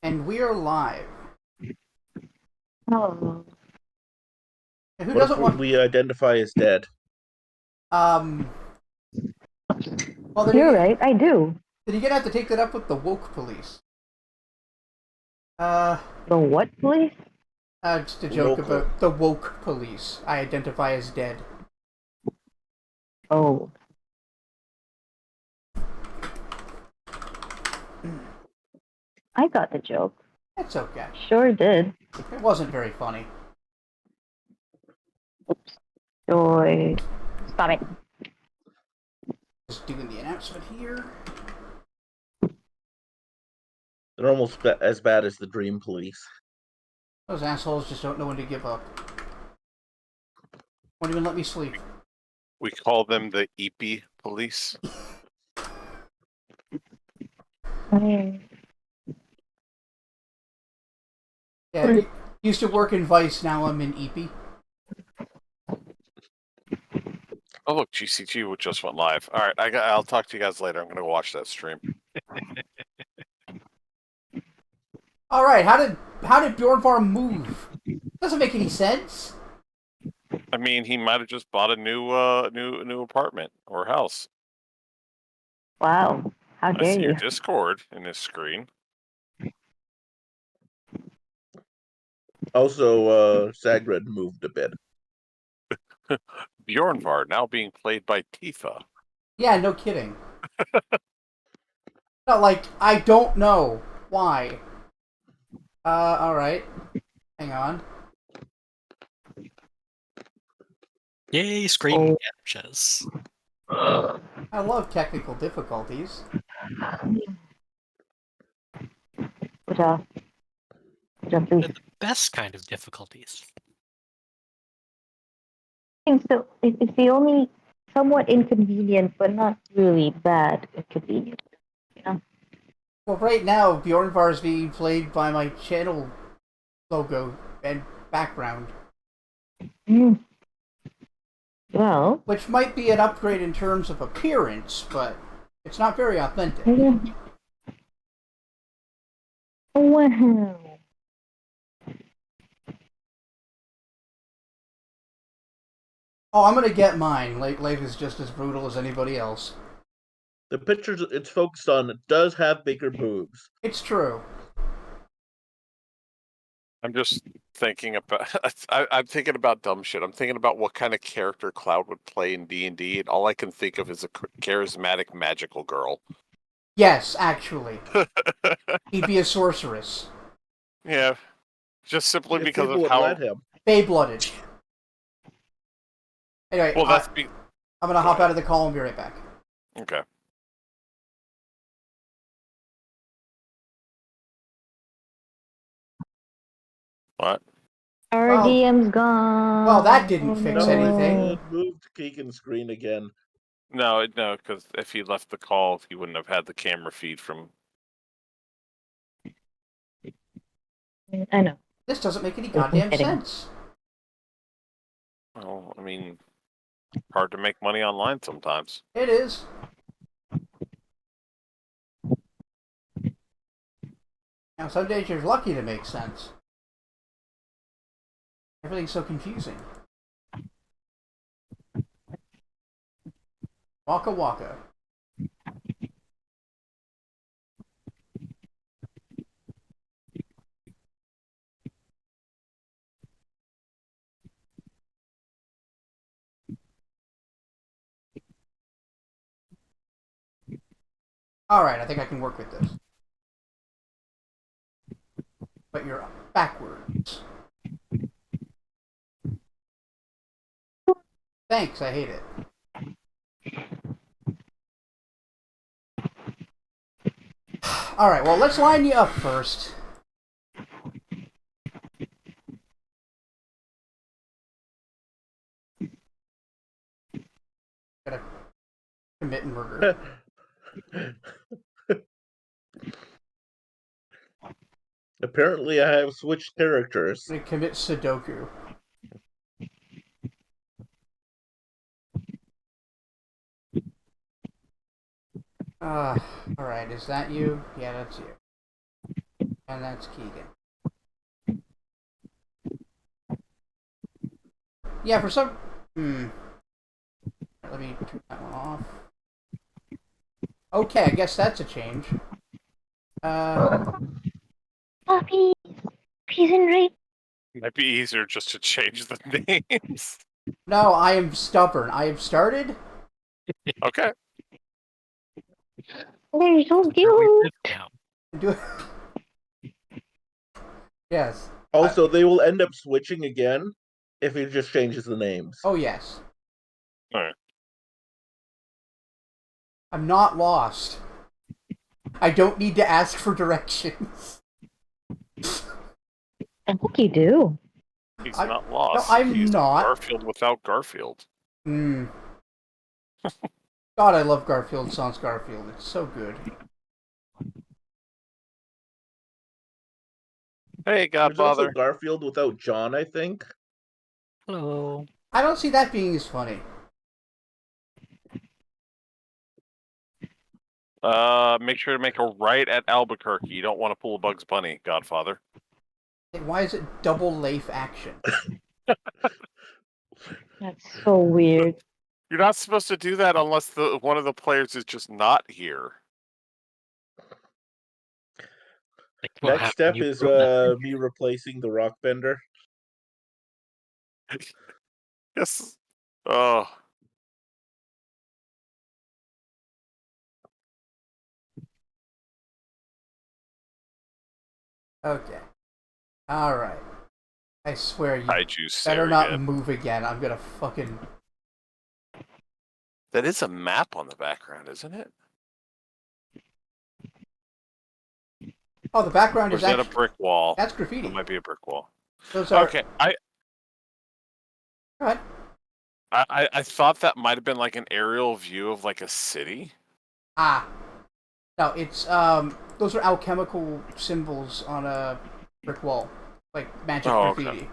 And we are live. Oh, And who What if doesn't want? we identify as dead? Um. Well, you're right. I do. then you're gonna have to take that up with the woke police. Uh. The what, please? Just a joke Local. about the woke police. I identify as dead. Oh, I got the joke. That's okay. Sure did. It wasn't very funny. Oops. Joy. Stop it. Just doing the announcement here. They're almost as bad as the Dream Police. Those assholes just don't know when to give up. Won't even let me sleep. We call them the EP police. Mm. Yeah, used to work in Vice. Now I'm in EP. Oh look, GCG just went live. All right, I'll talk to you guys later. I'm gonna go watch that stream. All right. How did Bjornvar move? Doesn't make any sense. I mean, he might have just bought a new apartment or house. Wow. How I dare see you? your Discord in this screen. Also, Zagred moved a bit. Bjornvar now being played by Tifa. Yeah, no kidding. Not like I don't know why. All right. Hang on. Yay, screaming captures. I love technical difficulties. Good job. Good job, They're please. the best kind of difficulties. So it's the only somewhat inconvenient, but not really bad inconvenient. You know? Well, right now, Bjornvar is being played by my channel logo and background, Mm. Well. which might be an upgrade in terms of appearance, but it's not very authentic. Wow. Oh, I'm gonna get mine. Life is just as brutal as anybody else. The picture it's focused on does have bigger boobs. It's true. I'm just thinking about. I'm thinking about dumb shit. I'm thinking about what kind of character Cloud would play in D&D, and all I can think of is a charismatic magical girl. Yes, actually. He'd be a sorceress. Yeah, just simply If because people of would how. let him. Bay-blooded. Anyway, Well, that's I'm gonna hop out of the call and be right back. okay. What? Our Well- DM's gone. Well, that didn't fix no. anything. Moved Keegan's screen again. No, because if he left the call, he wouldn't have had the camera feed from. I know. This doesn't make any goddamn kidding. sense. Well, I mean, hard to make money online sometimes. It is. Now, some days you're lucky to make sense. Everything's so confusing. Waka waka. Alright, I think I can work with this. But you're backwards. Thanks, I hate it. Alright, well, let's line you up first. Gotta commit murder. Apparently, I have switched characters. Gonna commit Sudoku. Alright, is that you? Yeah, that's you. And that's Keegan. Yeah, for some... Let me turn that one off. Okay, I guess that's a change. Puppies! Puppies and rape. Might be easier just to change the names. No, I am stubborn. I have started. Okay. They're so Where we cute. live now. Do yes. Also, they will end up switching again if he just changes the names. Oh, yes. Alright. I'm not lost. I don't need to ask for directions. I think you do. He's I'm- not lost. no, I'm He's not. Garfield without Garfield. God, I love Garfield Sans Garfield. It's so good. Hey, There's also Godfather. Garfield without John, I think. Hello. I don't see that being as funny. Make sure to make a right at Albuquerque. You don't want to pull a Bugs Bunny, Godfather. Why is it double Leif action? That's so weird. You're not supposed to do that unless one of the players is just not here. Like, what Next happened? step You is broke that. me replacing the rock bender. Yes. Oh. Okay. Alright. I swear you Kaiju stare better not again. move again. I'm gonna fucking... That is a map on the background, isn't it? Oh, the background Or is is that a actually... brick wall? That's graffiti. It might be a brick wall. Those are... Okay, Go ahead. I thought that might have been like an aerial view of like a city. Ah. No, it's, those are alchemical symbols on a brick wall. Like magic Okay. graffiti.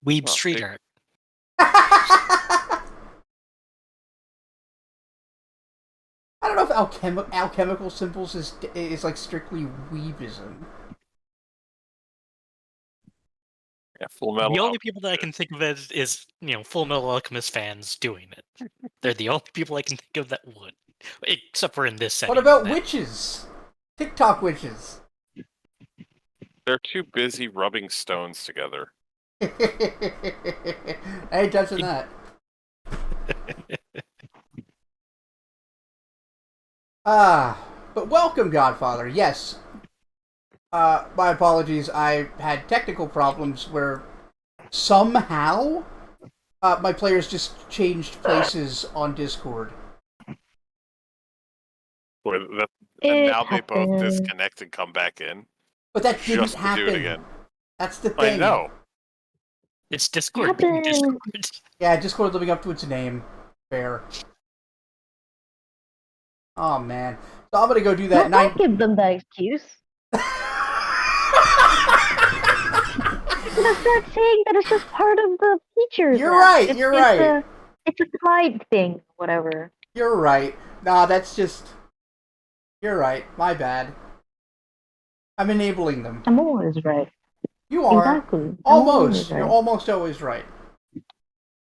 Weeb Well, street it- art. I don't know if alchemical symbols is like strictly weebism. Yeah, Full Metal. The only people that I can think of is Full Metal Alchemist fans doing it. They're the only people I can think of that would, except for in this setting. What about that- witches? TikTok witches. They're too busy rubbing stones together. I ain't touching that. But welcome, Godfather. Yes. My apologies. I had technical problems where somehow my players just changed places on Discord. And It now they both happens. disconnect and come back in. But that didn't Just to happen. do it again. That's the I thing. know. It's Discord being Happened. Discord. Yeah, Discord living up to its name. Fair. Oh man. So I'm gonna go do that. Don't give them that excuse. Let's start saying that it's just part of the features. You're now. right, you're right. It's a side thing, whatever. You're right. Nah, that's just... You're right. My bad. I'm enabling them. I'm always right. You are. Exactly. I'm Almost. always You're right. almost always right.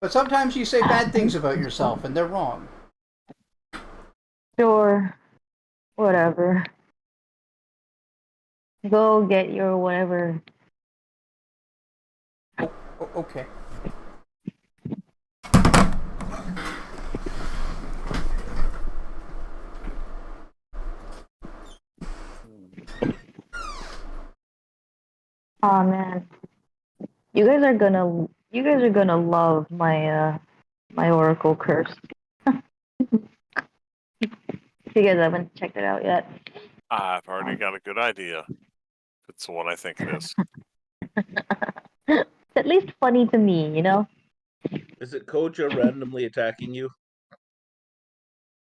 But sometimes you say bad things about yourself, and they're wrong. Sure. Whatever. Go get your whatever. Okay. Oh man. You guys are gonna love my my Oracle curse. If you guys haven't checked it out yet. I've already got a good idea. It's the one I think it is. It's at least funny to me, you know? Is it Koja randomly attacking you?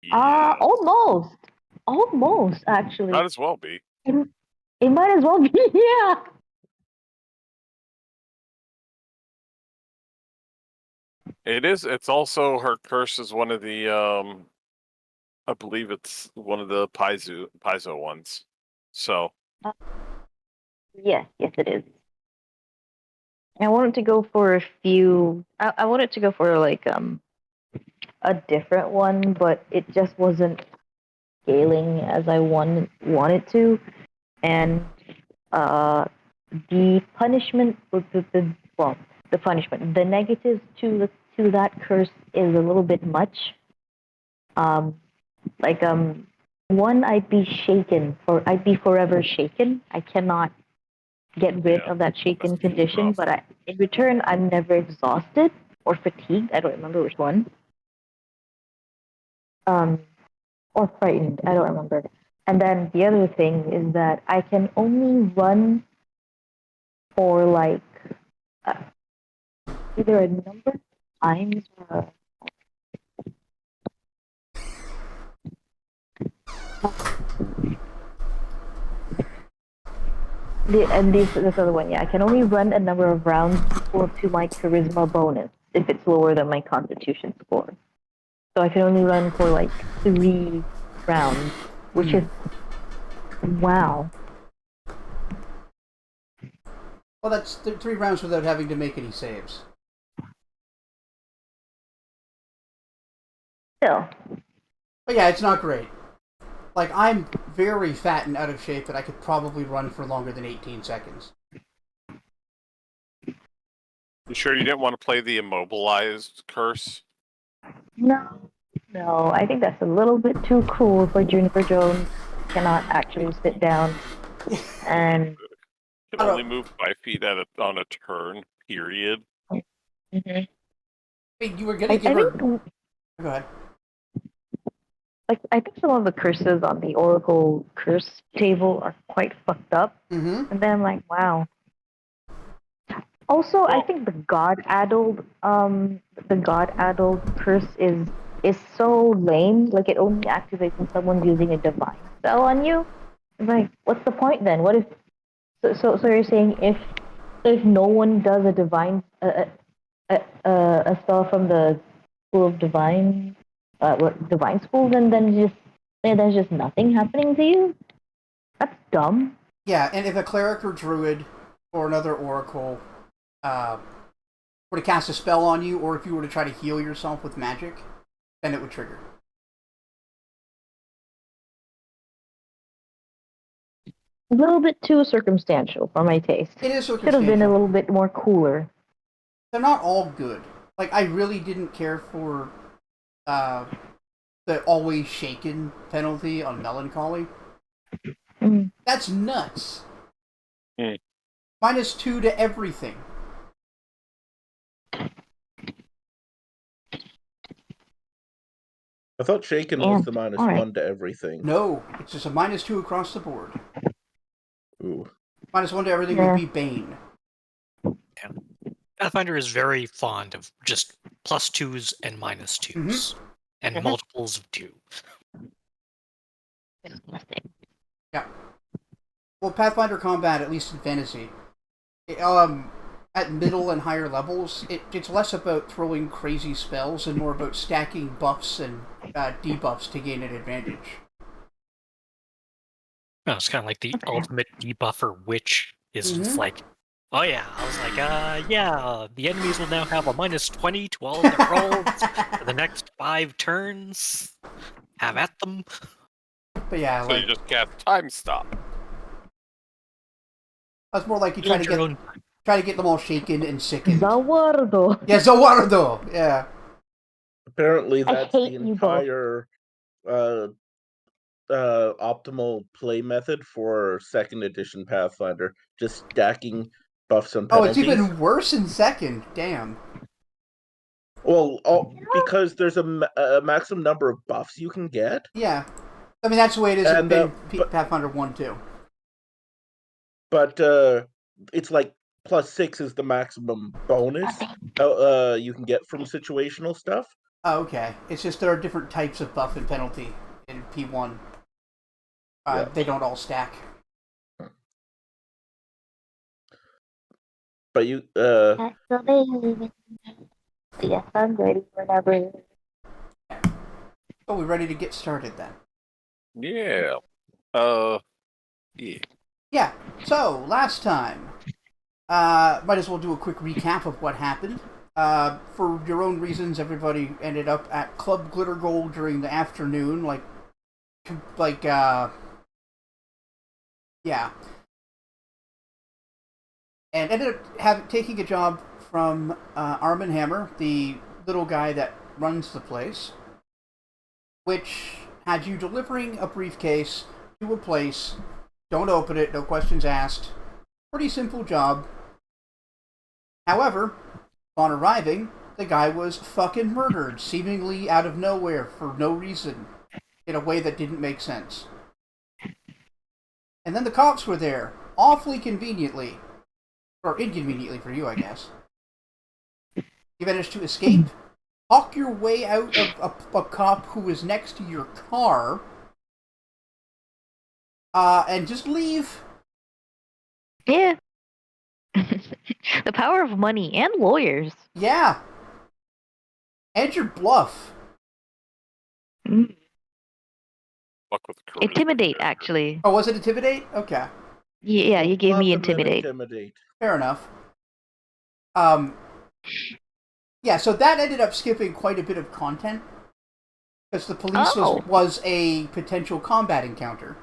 Yeah. Almost. Almost, actually. Might as well be. It might as well be, yeah. It is. It's also her curse is one of the I believe it's one of the Paizo ones. So Yes, it is. I wanted to go for a few. I wanted to go for like a different one, but it just wasn't scaling as I wanted to, and uh, the punishment was the punishment, the negatives to that curse is a little bit much. Um, like one, I'd be forever shaken. I cannot get rid Yeah, of that shaken that's pretty condition, rough. but in return, I'm never exhausted or fatigued. I don't remember which one. Um, or frightened. I don't remember. And then the other thing is that I can only run for like uh, either a number of times or this other one. Yeah, I can only run a number of rounds equal to my charisma bonus if it's lower than my constitution score. So I can only run for like 3 rounds, which is wow. Well, that's 3 rounds without having to make any saves. Still, But yeah, it's not great. Like, I'm very fat and out of shape that I could probably run for longer than 18 seconds. You sure you didn't want to play the immobilized curse? no. I think that's a little bit too cool for Juniper Jones. Cannot actually sit down and. Can only move 5 feet on a turn. Period. Mm-hmm. Wait, you were gonna give her... think, Go ahead. like, I think some of the curses on the Oracle curse table are quite fucked up. Mm-hmm. And then I'm like, wow. Also, I Well- think the God Addled curse is so lame. Like, it only activates when someone's using a divine spell on you. It's like, what's the point then? What if? So you're saying if no one does a divine a spell from the school of divine divine school, then there's just nothing happening to you. That's dumb. Yeah, and if a cleric or druid or another oracle were to cast a spell on you, or if you were to try to heal yourself with magic, then it would trigger. A little bit too circumstantial for my taste. It is Should have been a circumstantial. little bit more cooler. They're not all good. Like, I really didn't care for the always shaken penalty on melancholy. Mm. That's nuts. Mm. -2 to everything. I thought Shaken was the -1 to everything. No, it's just a -2 across the board. Ooh. -1 to everything would be Bane. Yeah. Pathfinder is very fond of just +2s and -2s and multiples of 2. Yeah. Well, Pathfinder combat, at least in fantasy, at middle and higher levels, it's less about throwing crazy spells and more about stacking buffs and debuffs to gain an advantage. No, it's kind of like the ultimate debuffer witch is just like, oh yeah, I was like, yeah, the enemies will now have a -20 to all of their rolls for the next 5 turns. Have at them. But yeah, So like, you just cast time stop. that's more like you try to get them all shaken and sickened. Zawardo. Yeah, Zawardo. Yeah. Apparently, I that's hate the you both. entire optimal play method for 2nd edition Pathfinder. Just stacking buffs and Oh, penalties. it's even worse in 2nd. Damn. Well, because there's a maximum number of buffs you can get. Yeah. I mean, that's the way it is And, in but- Pathfinder 1 too. But it's like +6 is the maximum bonus you can get from situational stuff. Oh, okay. It's just there are different types of buff and penalty in P1. Yeah. They don't all stack. But you Yes, I'm ready whenever. So we're ready to get started then. Yeah. Yeah. Yeah, so last time, might as well do a quick recap of what happened. For your own reasons, everybody ended up at Club Glitter Gold during the afternoon, yeah. And ended up taking a job from Arm & Hammer, the little guy that runs the place, which had you delivering a briefcase to a place. Don't open it, no questions asked. Pretty simple job. However, upon arriving, the guy was fucking murdered, seemingly out of nowhere for no reason, in a way that didn't make sense. And then the cops were there, awfully conveniently. Or inconveniently for you, I guess. You managed to escape, hawk your way out of a cop who was next to your car, and just leave. Yeah. The power of money and lawyers. Yeah. And your bluff. Mm. Fuck with charisma Intimidate, character. actually. Oh, was it Intimidate? Okay. Yeah, you gave me Bluff and then intimidate. Fair enough. Yeah, so that ended up skipping quite a bit of content. Because the police was a potential combat encounter.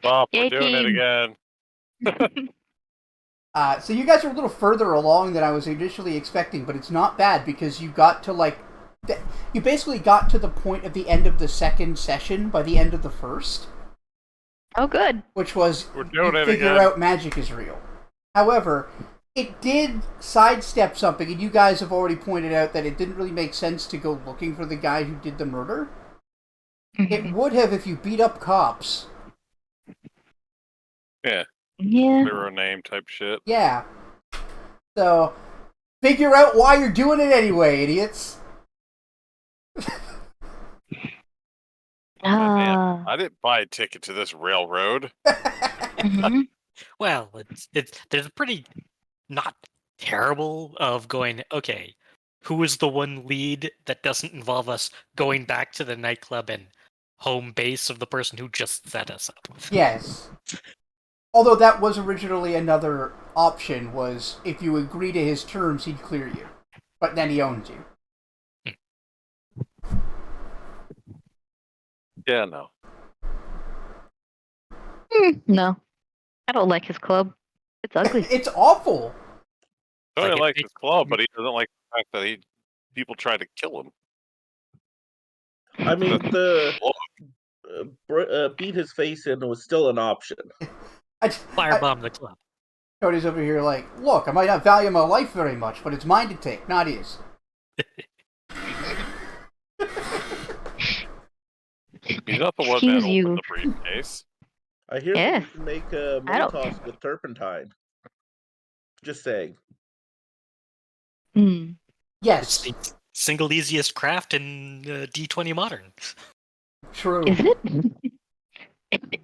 Bob, Yay, we're doing it team. again. So you guys are a little further along than I was initially expecting, but it's not bad because you got to you basically got to the point of the end of the second session by the end of the first. Oh, good. Which was We're doing you it figure again. out magic is real. However, it did sidestep something, and you guys have already pointed out that it didn't really make sense to go looking for the guy who did the murder. It would have if you beat up cops. Yeah. Yeah. Zero name type shit. Yeah. So, figure out why you're doing it anyway, idiots. Ah. I didn't buy a ticket to this railroad. Mhm. Well, there's a pretty not terrible of going, okay, who is the one lead that doesn't involve us going back to the nightclub and home base of the person who just set us up? Yes. Although that was originally another option, was if you agree to his terms, he'd clear you. But then he owns you. Yeah, no. No. I don't like his club. It's ugly. It's awful. Tony Like, likes his club, but he doesn't like the fact that people try to kill him. I mean, beat his face in was still an option. Firebomb the club. Cody's over here like, look, I might not value my life very much, but it's mine to take, not his. He's not the one Excuse that you. opened the briefcase. I hear Yes. that you can make I don't- Molotovs with turpentine. Just saying. Hmm. Yes, It's the single easiest craft in D20 Modern. true. Is it?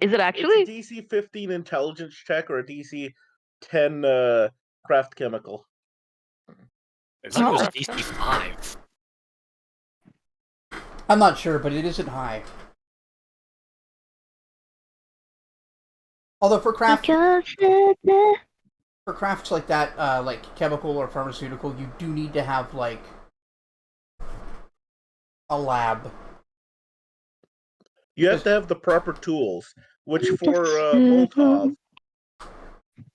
Is it actually? It's a DC 15 intelligence check or a DC 10 craft chemical. I think it was Oh. DC 5. I'm not sure, but it isn't high. Although for crafts like that, like chemical or pharmaceutical, you do need to have like a lab. You have to have the proper tools, which for Molotov,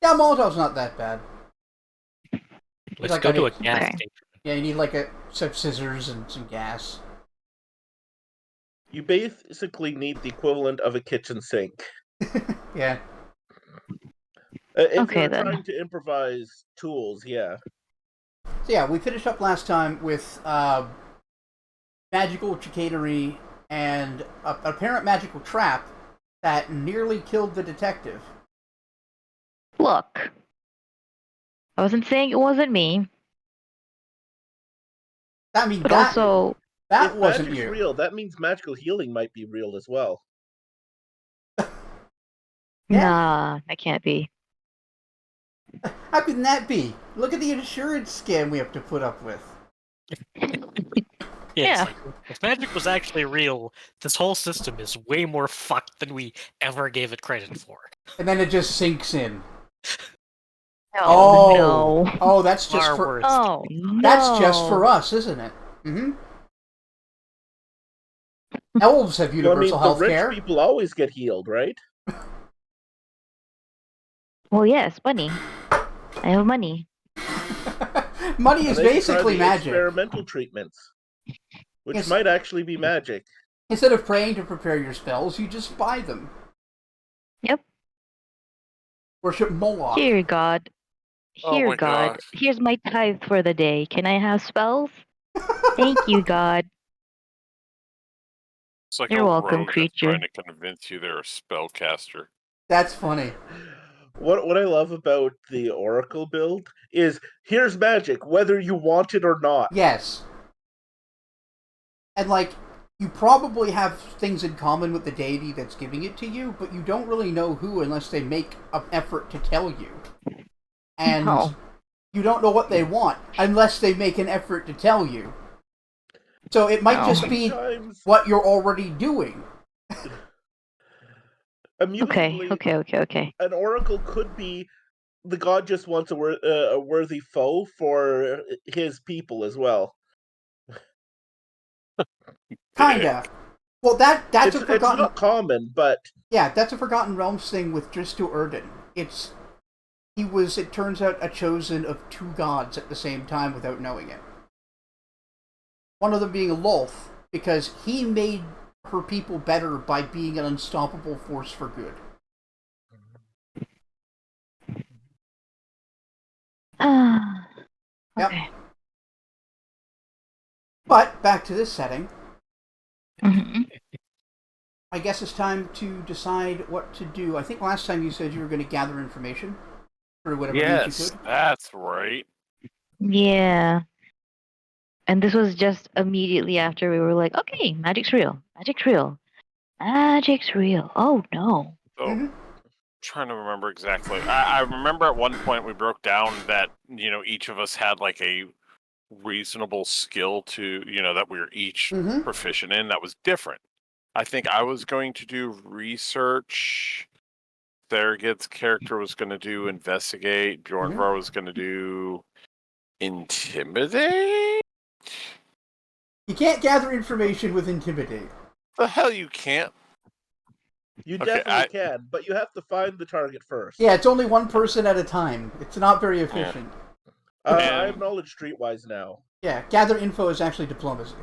Yeah, Molotov's not that bad. Let's like go I to a did- gas Okay. station. Yeah, you need like some scissors and some gas. you basically need the equivalent of a kitchen sink. Yeah. If Okay, you're then. trying to improvise tools, yeah. So yeah, we finished up last time with magical chicanery and an apparent magical trap that nearly killed the detective. Look. I wasn't saying it wasn't me, I mean, but that also that If wasn't magic's you. real, that means magical healing might be real as well. Yeah. nah, that can't be. How can that be? Look at the insurance scam we have to put up with. Yeah, it's Yeah. like if magic was actually real, this whole system is way more fucked than we ever gave it credit for. And then it just sinks in. Oh, no. Oh, that's just Far for worse. Oh, no. that's just for us, isn't it? Elves have Well, I universal mean, the health rich care. people always get healed, right? Well, yes, money. I have money. Money And is then you try basically the magic. experimental treatments, which Yes. might actually be magic. Instead of praying to prepare your spells, you just buy them. Yep. Worship Moloch. Here, God. Oh Here, my God. God. Here's my tithe for the day. Can I have spells? Thank you, God. It's like You're a welcome, rogue that's creature. trying to convince you they're a spellcaster. That's funny. What I love about the Oracle build is here's magic, whether you want it or not. Yes. And, like, you probably have things in common with the deity that's giving it to you, but you don't really know who unless they make an effort to tell you. And Oh. you don't know what they want unless they make an effort to tell you. So it might Oh. just be Sometimes, what you're already doing. amusingly, Okay. an Oracle could be the god just wants a worthy foe for his people as well. Kinda. Well, that's a It's forgotten. not common, but Yeah, that's a Forgotten Realms thing with Dristu Erden. He was, it turns out, a chosen of two gods at the same time without knowing it. One of them being Lolth, because he made her people better by being an unstoppable force for good. Ah. Yep. Okay. But, back to this setting, Mhm. I guess it's time to decide what to do. I think last time you said you were going to gather information through whatever means you Yes, could. that's right. Yeah. And this was just immediately after we were like, okay, magic's real. Magic's real. Magic's real. Oh, no. So, trying to remember exactly. I remember at one point we broke down that, each of us had like a reasonable skill to, that we were each Mm-hmm. proficient in that was different. I think I was going to do research. Thurgood's character was going to do investigate. Bjornvar was going to do intimidate. You can't gather information with Intimidate. The hell you can't. you Okay, definitely can. But you have to find the target first. Yeah, it's only one person at a time. It's not very efficient. I have knowledge streetwise now. Yeah, gather info is actually diplomacy.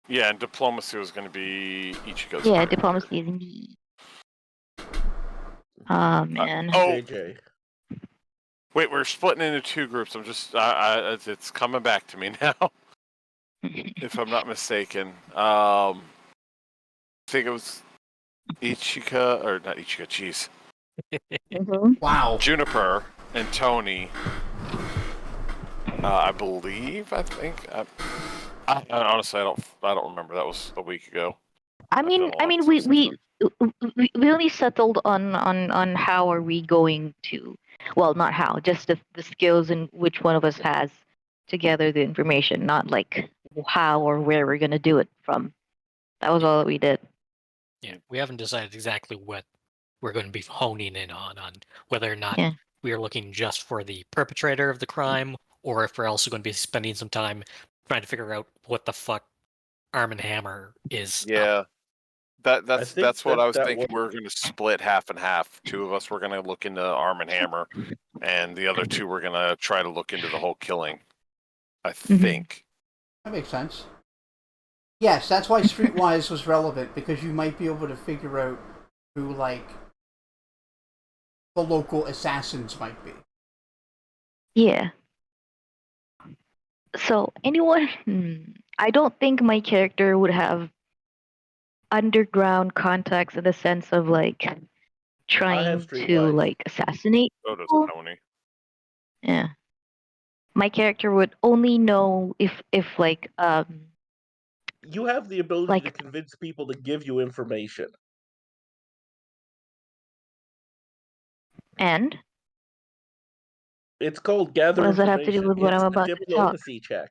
Yeah, and diplomacy was going to be Ichigo's Yeah, character. diplomacy is me. Oh, man. JJ. Wait, we're splitting into two groups. I'm just, it's coming back to me now, if I'm not mistaken. I think it was Ichika, or not Ichika, jeez. Wow. Juniper and Tony. I think. I honestly, I don't remember. That was a week ago. I mean, we only settled on how are we going to, well, not how, just the skills and which one of us has to gather the information, not like how or where we're gonna do it from. That was all that we did. Yeah, we haven't decided exactly what we're going to be honing in on whether or not Yeah. we are looking just for the perpetrator of the crime, or if we're also going to be spending some time trying to figure out what the fuck Arm and Hammer is. Yeah, that's think what I was that thinking. We're going to split half and half. Two of us were going to look into Arm and Hammer, and the other two were going to try to look into the whole killing. I think. That makes sense. Yes, that's why Streetwise was relevant, because you might be able to figure out who, like, the local assassins might be. Yeah. So anyone, I don't think my character would have underground contacts in the sense of like trying to streetwise. like assassinate So does people. Tony. Yeah. My character would only know if like You have the ability like- to convince people to give you information. and It's called gather what does that have to information. do with what It's I'm the about to talk? diplomacy check.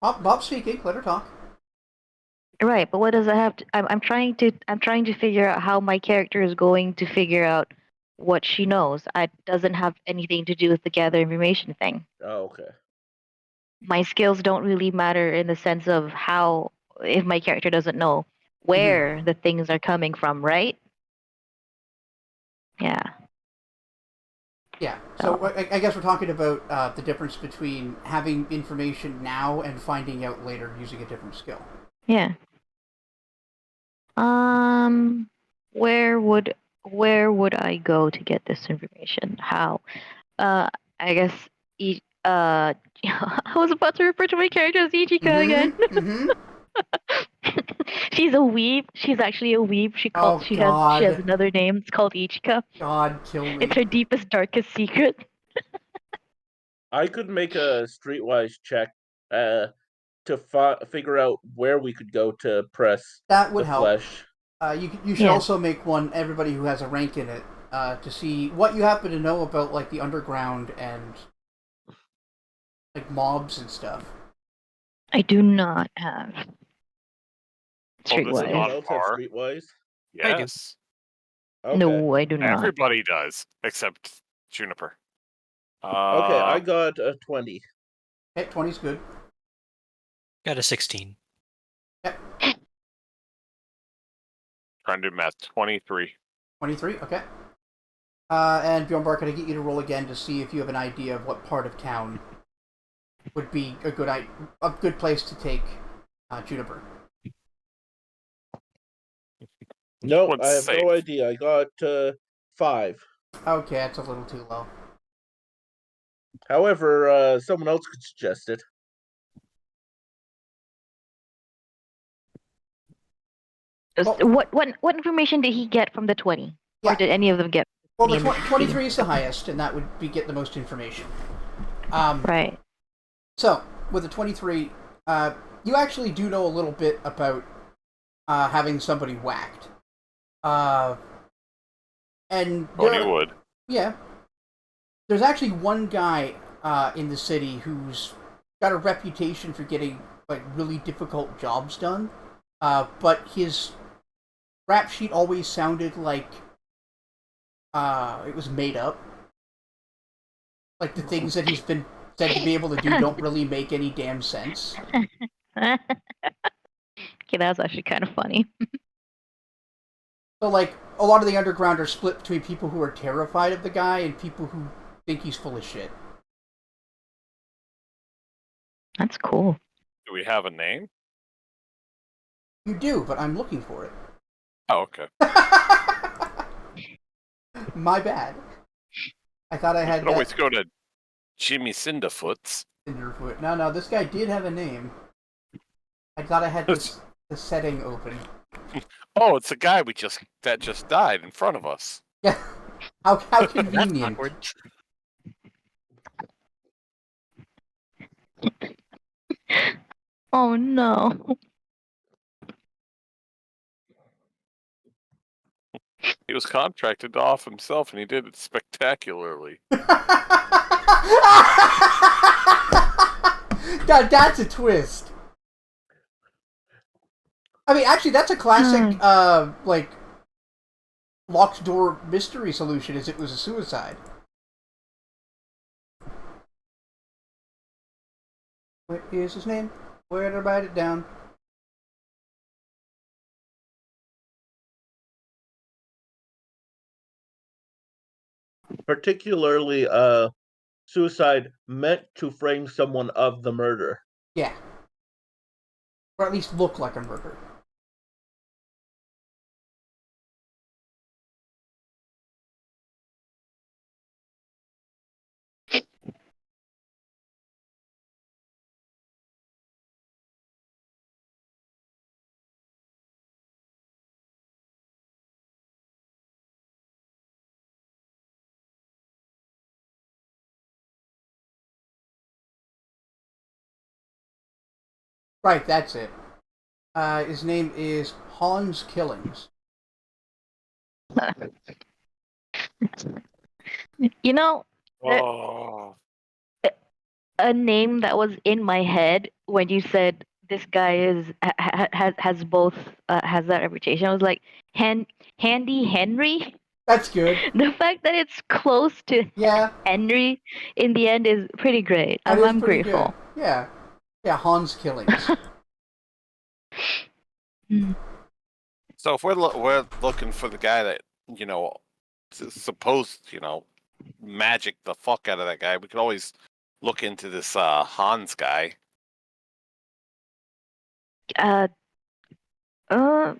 Bob speaking. Let her talk. Right, but what does that have to? I'm trying to figure out how my character is going to figure out what she knows. It doesn't have anything to do with the gather information thing. Oh, okay. My skills don't really matter in the sense of how if my character doesn't know where the things are coming from, right? Yeah. Yeah. So I guess we're talking about the difference between having information now and finding out later using a different skill. Yeah. Um, where would I go to get this information? How? I guess I was about to refer to my character as Ichika again. Mm-hmm. She's a weeb. She's actually a weeb. Oh She God. has another name. It's called Ichika. God, kill me. It's her deepest, darkest secret. I could make a streetwise check to figure out where we could go to press That would the help. flesh. You should Yeah. also make one, everybody who has a rank in it, to see what you happen to know about, like, the underground and, like, mobs and stuff. I do not have Oh, this is Does anyone on streetwise. else have par. streetwise? I do. Yes. Okay. No, I do not. Everybody does, except Juniper. Okay, I got a 20. Okay, 20's good. Got a 16. Yep, Trying to do math. 23. 23, okay. And Bjorn Bark, can I get you to roll again to see if you have an idea of what part of town would be a good place to take Juniper? No, What's I have safe? no idea. I got 5. Okay, that's a little too low. However, someone else could suggest it. What information did he get from the 20? Yeah. Or did any of them get? Well, the any of the 23 is the highest, and that would get the most information. Right. So, with the 23, you actually do know a little bit about having somebody whacked. And You would. yeah, there's actually one guy in the city who's got a reputation for getting, like, really difficult jobs done. But his rap sheet always sounded like it was made up. Like, the things that he's been said to be able to do don't really make any damn sense. Okay, that's actually kind of funny. So, like, a lot of the underground are split between people who are terrified of the guy and people who think he's full of shit. That's cool. Do we have a name? You do, but I'm looking for it. Oh, okay. My bad. I thought I You had could always go to Jimmy Cinderfoot's. Cinderfoot. No, this guy did have a name. I thought I had the setting open. Oh, it's a guy that just died in front of us. Yeah. How That's convenient. awkward. Oh no. He was contracted off himself, and he did it spectacularly. God, that's a twist. I mean, actually, that's a classic, like, locked door mystery solution, as it was a suicide. What is his name? Where did I write it down? Particularly, suicide meant to frame someone of the murder. Yeah. Or at least look like a murder. Right, that's it. His name is Hans Killings. You know, Oh, a name that was in my head when you said this guy has both has that reputation. I was like, Handy Henry. That's good. The fact that it's close to Yeah, Henry in the end is pretty great. that is I'm pretty good. grateful. Yeah. Yeah, Hans killings. So if we're looking for the guy that supposed magic the fuck out of that guy, we could always look into this Hans guy. Uh, uh,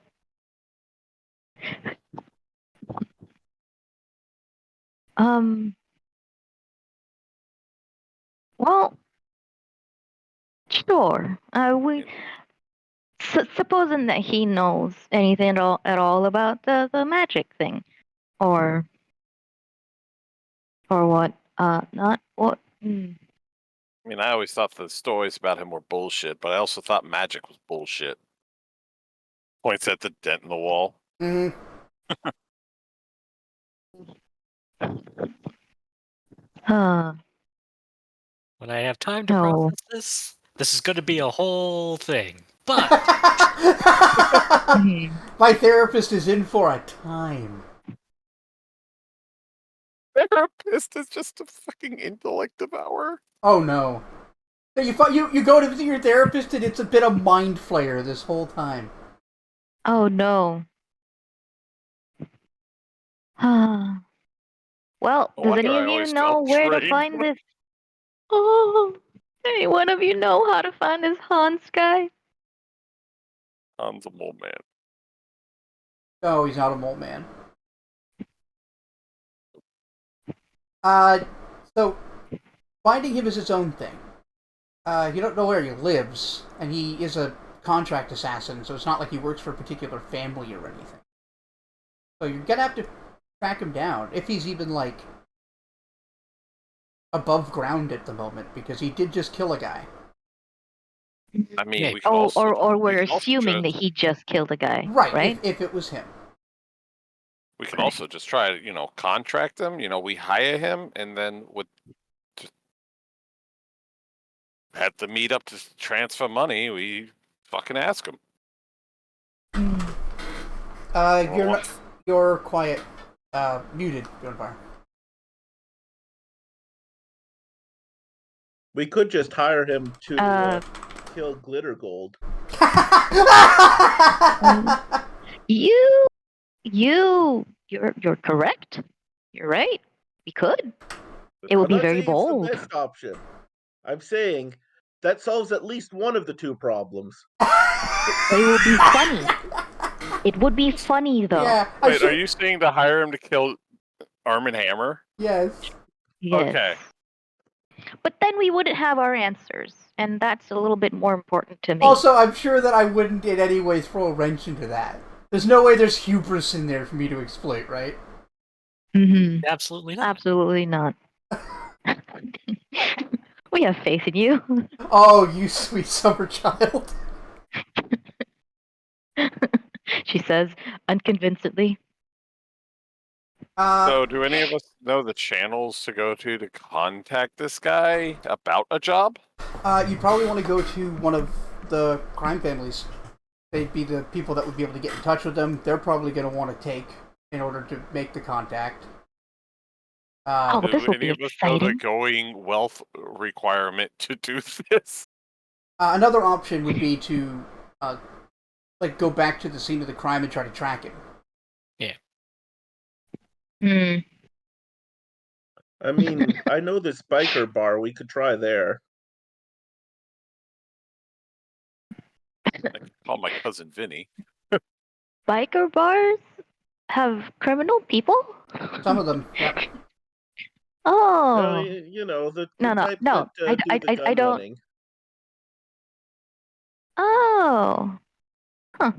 um, well, sure. Supposing that he knows anything at all about the magic thing, or what? Not what? I mean, I always thought the stories about him were bullshit, but I also thought magic was bullshit. Points at the dent in the wall. Mm. Huh. When I have time to No. process this is going to be a whole thing. But My therapist is in for a time. Therapist is just a fucking intellect devourer. Oh no. You go to visit your therapist and it's a bit of mind flayer this whole time. Oh no. Well, No does wonder any I of you always know felt where to betrayed. find this? Oh, any one of you know how to find this Hans guy? Hans a mole man. Oh, he's not a mole man. So finding him is its own thing. You don't know where he lives, and he is a contract assassin, so it's not like he works for a particular family or anything. So you're gonna have to track him down, if he's even, like, above ground at the moment, because he did just kill a guy. I mean, Yeah. we could also, Or we we're could also assuming just, that he just killed a guy, Right, right? if it was him. we could also just try to, contract him. We hire him, and then would just at the meet up to transfer money, we fucking ask him. You're quiet. Muted, Gunvar. We could just hire him to kill Glitter Gold. You're correct. You're right. We could. It would I'm be not very saying it's the bold. best option. I'm saying that solves at least one of the two problems. It would be funny. It would be funny though. Yeah. Wait, are you saying to hire him to kill Arm and Hammer? Yes. Yes. Okay. But then we wouldn't have our answers, and that's a little bit more important to me. Also, I'm sure that I wouldn't in any way throw a wrench into that. There's no way there's hubris in there for me to exploit, right? Mm-hmm. absolutely not. Absolutely not. We have faith in you. Oh, you sweet summer child. She says, unconvincingly. So, do any of us know the channels to go to contact this guy about a job? You probably want to go to one of the crime families. They'd be the people that would be able to get in touch with them. They're probably going to want to take in order to make the contact. Oh, Do this will any be of us know the exciting. going wealth requirement to do this? Another option would be to, go back to the scene of the crime and try to track him. Hmm. I mean, I know this biker bar. We could try there. I can call my cousin Vinny. Biker bars have criminal people? Some of them, yep. Oh. The No, type no. that do the I gun don't. running. Oh. Huh.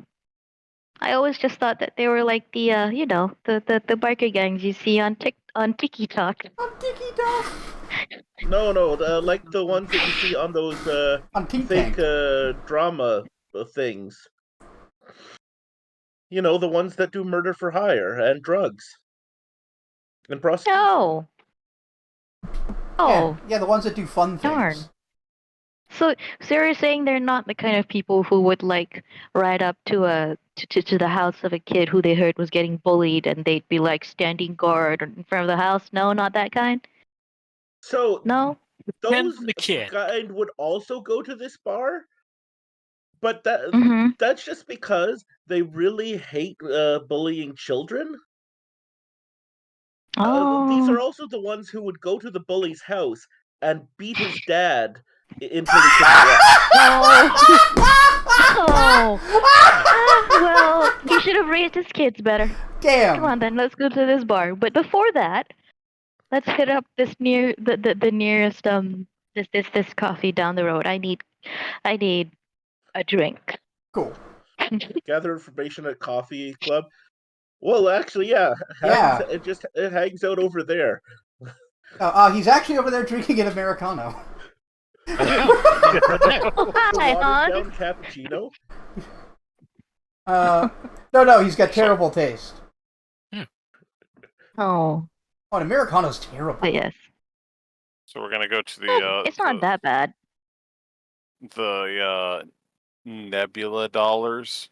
I always just thought that they were like the the biker gangs you see on TikTok. On TikTok. No, like the ones that you see on those On Think fake Tank. drama things. The ones that do murder for hire and drugs and prostitution. No. Oh, Yeah, the ones that do fun darn. things. So you're saying they're not the kind of people who would like ride up to to the house of a kid who they heard was getting bullied, and they'd be like standing guard in front of the house? No, not that kind. So No. Depends those on the kid. kind would also go to this bar, but Mm-hmm. that's just because they really hate bullying children. These Oh. are also the ones who would go to the bully's house and beat his dad until he couldn't walk. Oh. Oh. Well, he should have raised his kids better. Damn. Come on, then let's go to this bar. But before that, let's hit up this the nearest this coffee down the road. I need a drink. Cool. Gather information at coffee club. Well, actually, yeah, Yeah. it hangs out over there. He's actually over there drinking an Americano. Oh, hi, Watered hon. down cappuccino. No, he's got terrible taste. Oh, Oh, an Americano's terrible. but yes. So we're gonna go to the It's not that bad. Nebula dollars.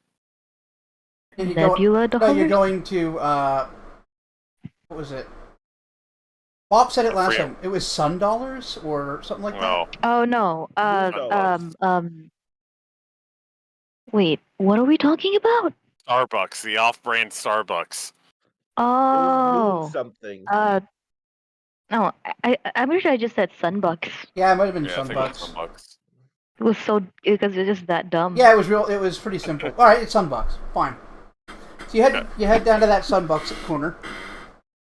And you Nebula No, you're dollars? going to, what was it? Bob said it I last forget. time. It was Sun Dollars or something like that? No, Oh no. $2. Wait, what are we talking about? Starbucks, the off-brand Starbucks. It was moon Oh. something. No, I'm pretty sure I just said Sunbucks. Yeah, it might have been Yeah, I Sun think it was Bucks. $1. It was because it's just that dumb. Yeah, it was pretty simple. Alright, it's Sunbucks. Fine. So you head down to that Sunbucks corner.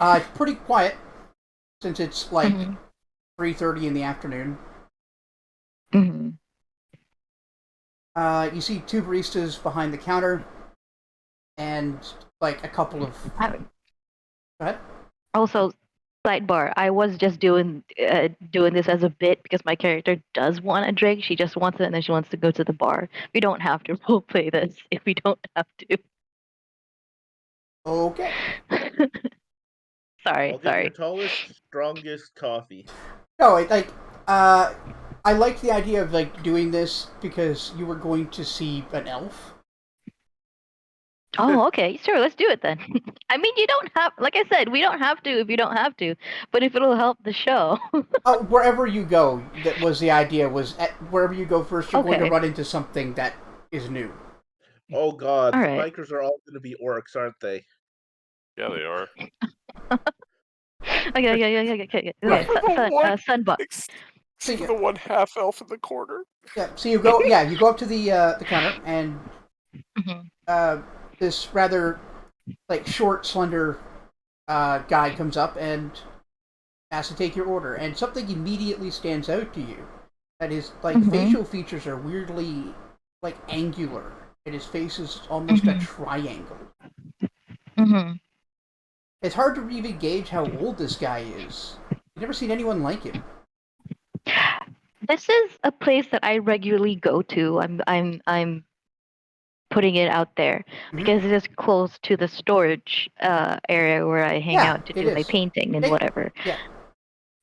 It's pretty quiet, since it's like 3:30 in the afternoon. Mm-hmm. You see two baristas behind the counter, and like a couple of... Go ahead. Also, sidebar. I was just doing this as a bit because my character does want a drink. She just wants it, and then she wants to go to the bar. We don't have to roleplay this if we don't have to. Okay. Sorry, I'll get sorry. your tallest, strongest coffee. No, I like the idea of like doing this because you were going to see an elf. Oh, okay. Sure, let's do it then. I mean, you don't have, like I said, we don't have to if you don't have to, but if it'll help the show. Wherever you go, that was the idea. Wherever you go first, you're going to Okay. run into something that is new. Oh god, All the right. bikers are all going to be orcs, aren't they? Yeah, they are. Okay. Right. Sunbuck. See ya. The one half elf in the corner. Yeah. So you go. Yeah, you go up to the counter, and Mhm. this rather like short, slender guy comes up and asks to take your order, and something immediately stands out to you. That his facial features are weirdly like angular, and his face is almost a triangle. Mhm. It's hard to even gauge how old this guy is. I've never seen anyone like him. This is a place that I regularly go to. I'm putting it out there because it is close to the storage area where I hang out to it do my is. painting and Make- whatever. Yeah.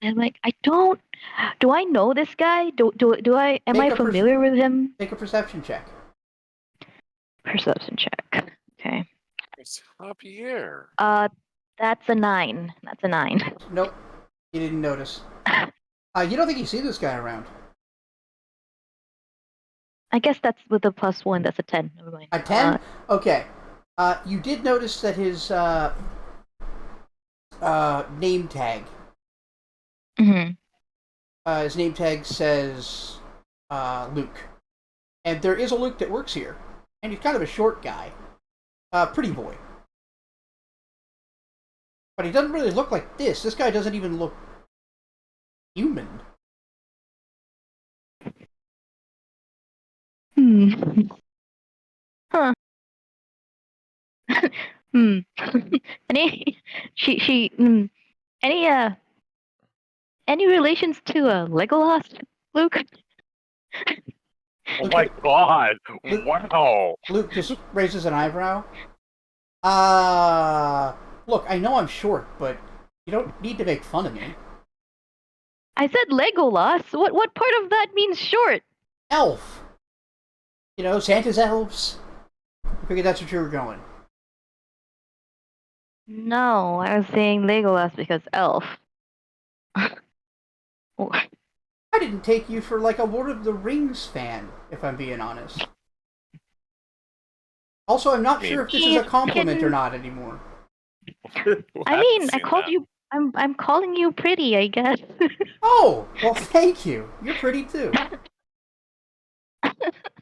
And like, do I know this guy? Am Make I a familiar with him? Make a perception check. Perception check. Okay. It's Javier. That's a 9. That's a 9. Nope. You didn't notice. You don't think you see this guy around. I guess that's with a +1. That's a 10. Never mind. A 10? Okay. You did notice that his name tag. Mhm. His name tag says Luke. And there is a Luke that works here. And he's kind of a short guy. Pretty boy. But he doesn't really look like this. This guy doesn't even look human. Huh. Any any any relations to Legolas, Luke? Oh my god! Luke- Wow! Luke just raises an eyebrow. Look, I know I'm short, but you don't need to make fun of me. I said Legolas. What part of that means short? Elf. You know, Santa's elves. I figured that's what you were going. No, I was saying Legolas because elf. I didn't take you for like a Lord of the Rings fan, if I'm being honest. Also, I'm not sure if this is a compliment or not anymore. I mean, I called you. I'm calling you pretty, I guess. Oh, well, thank you. You're pretty too.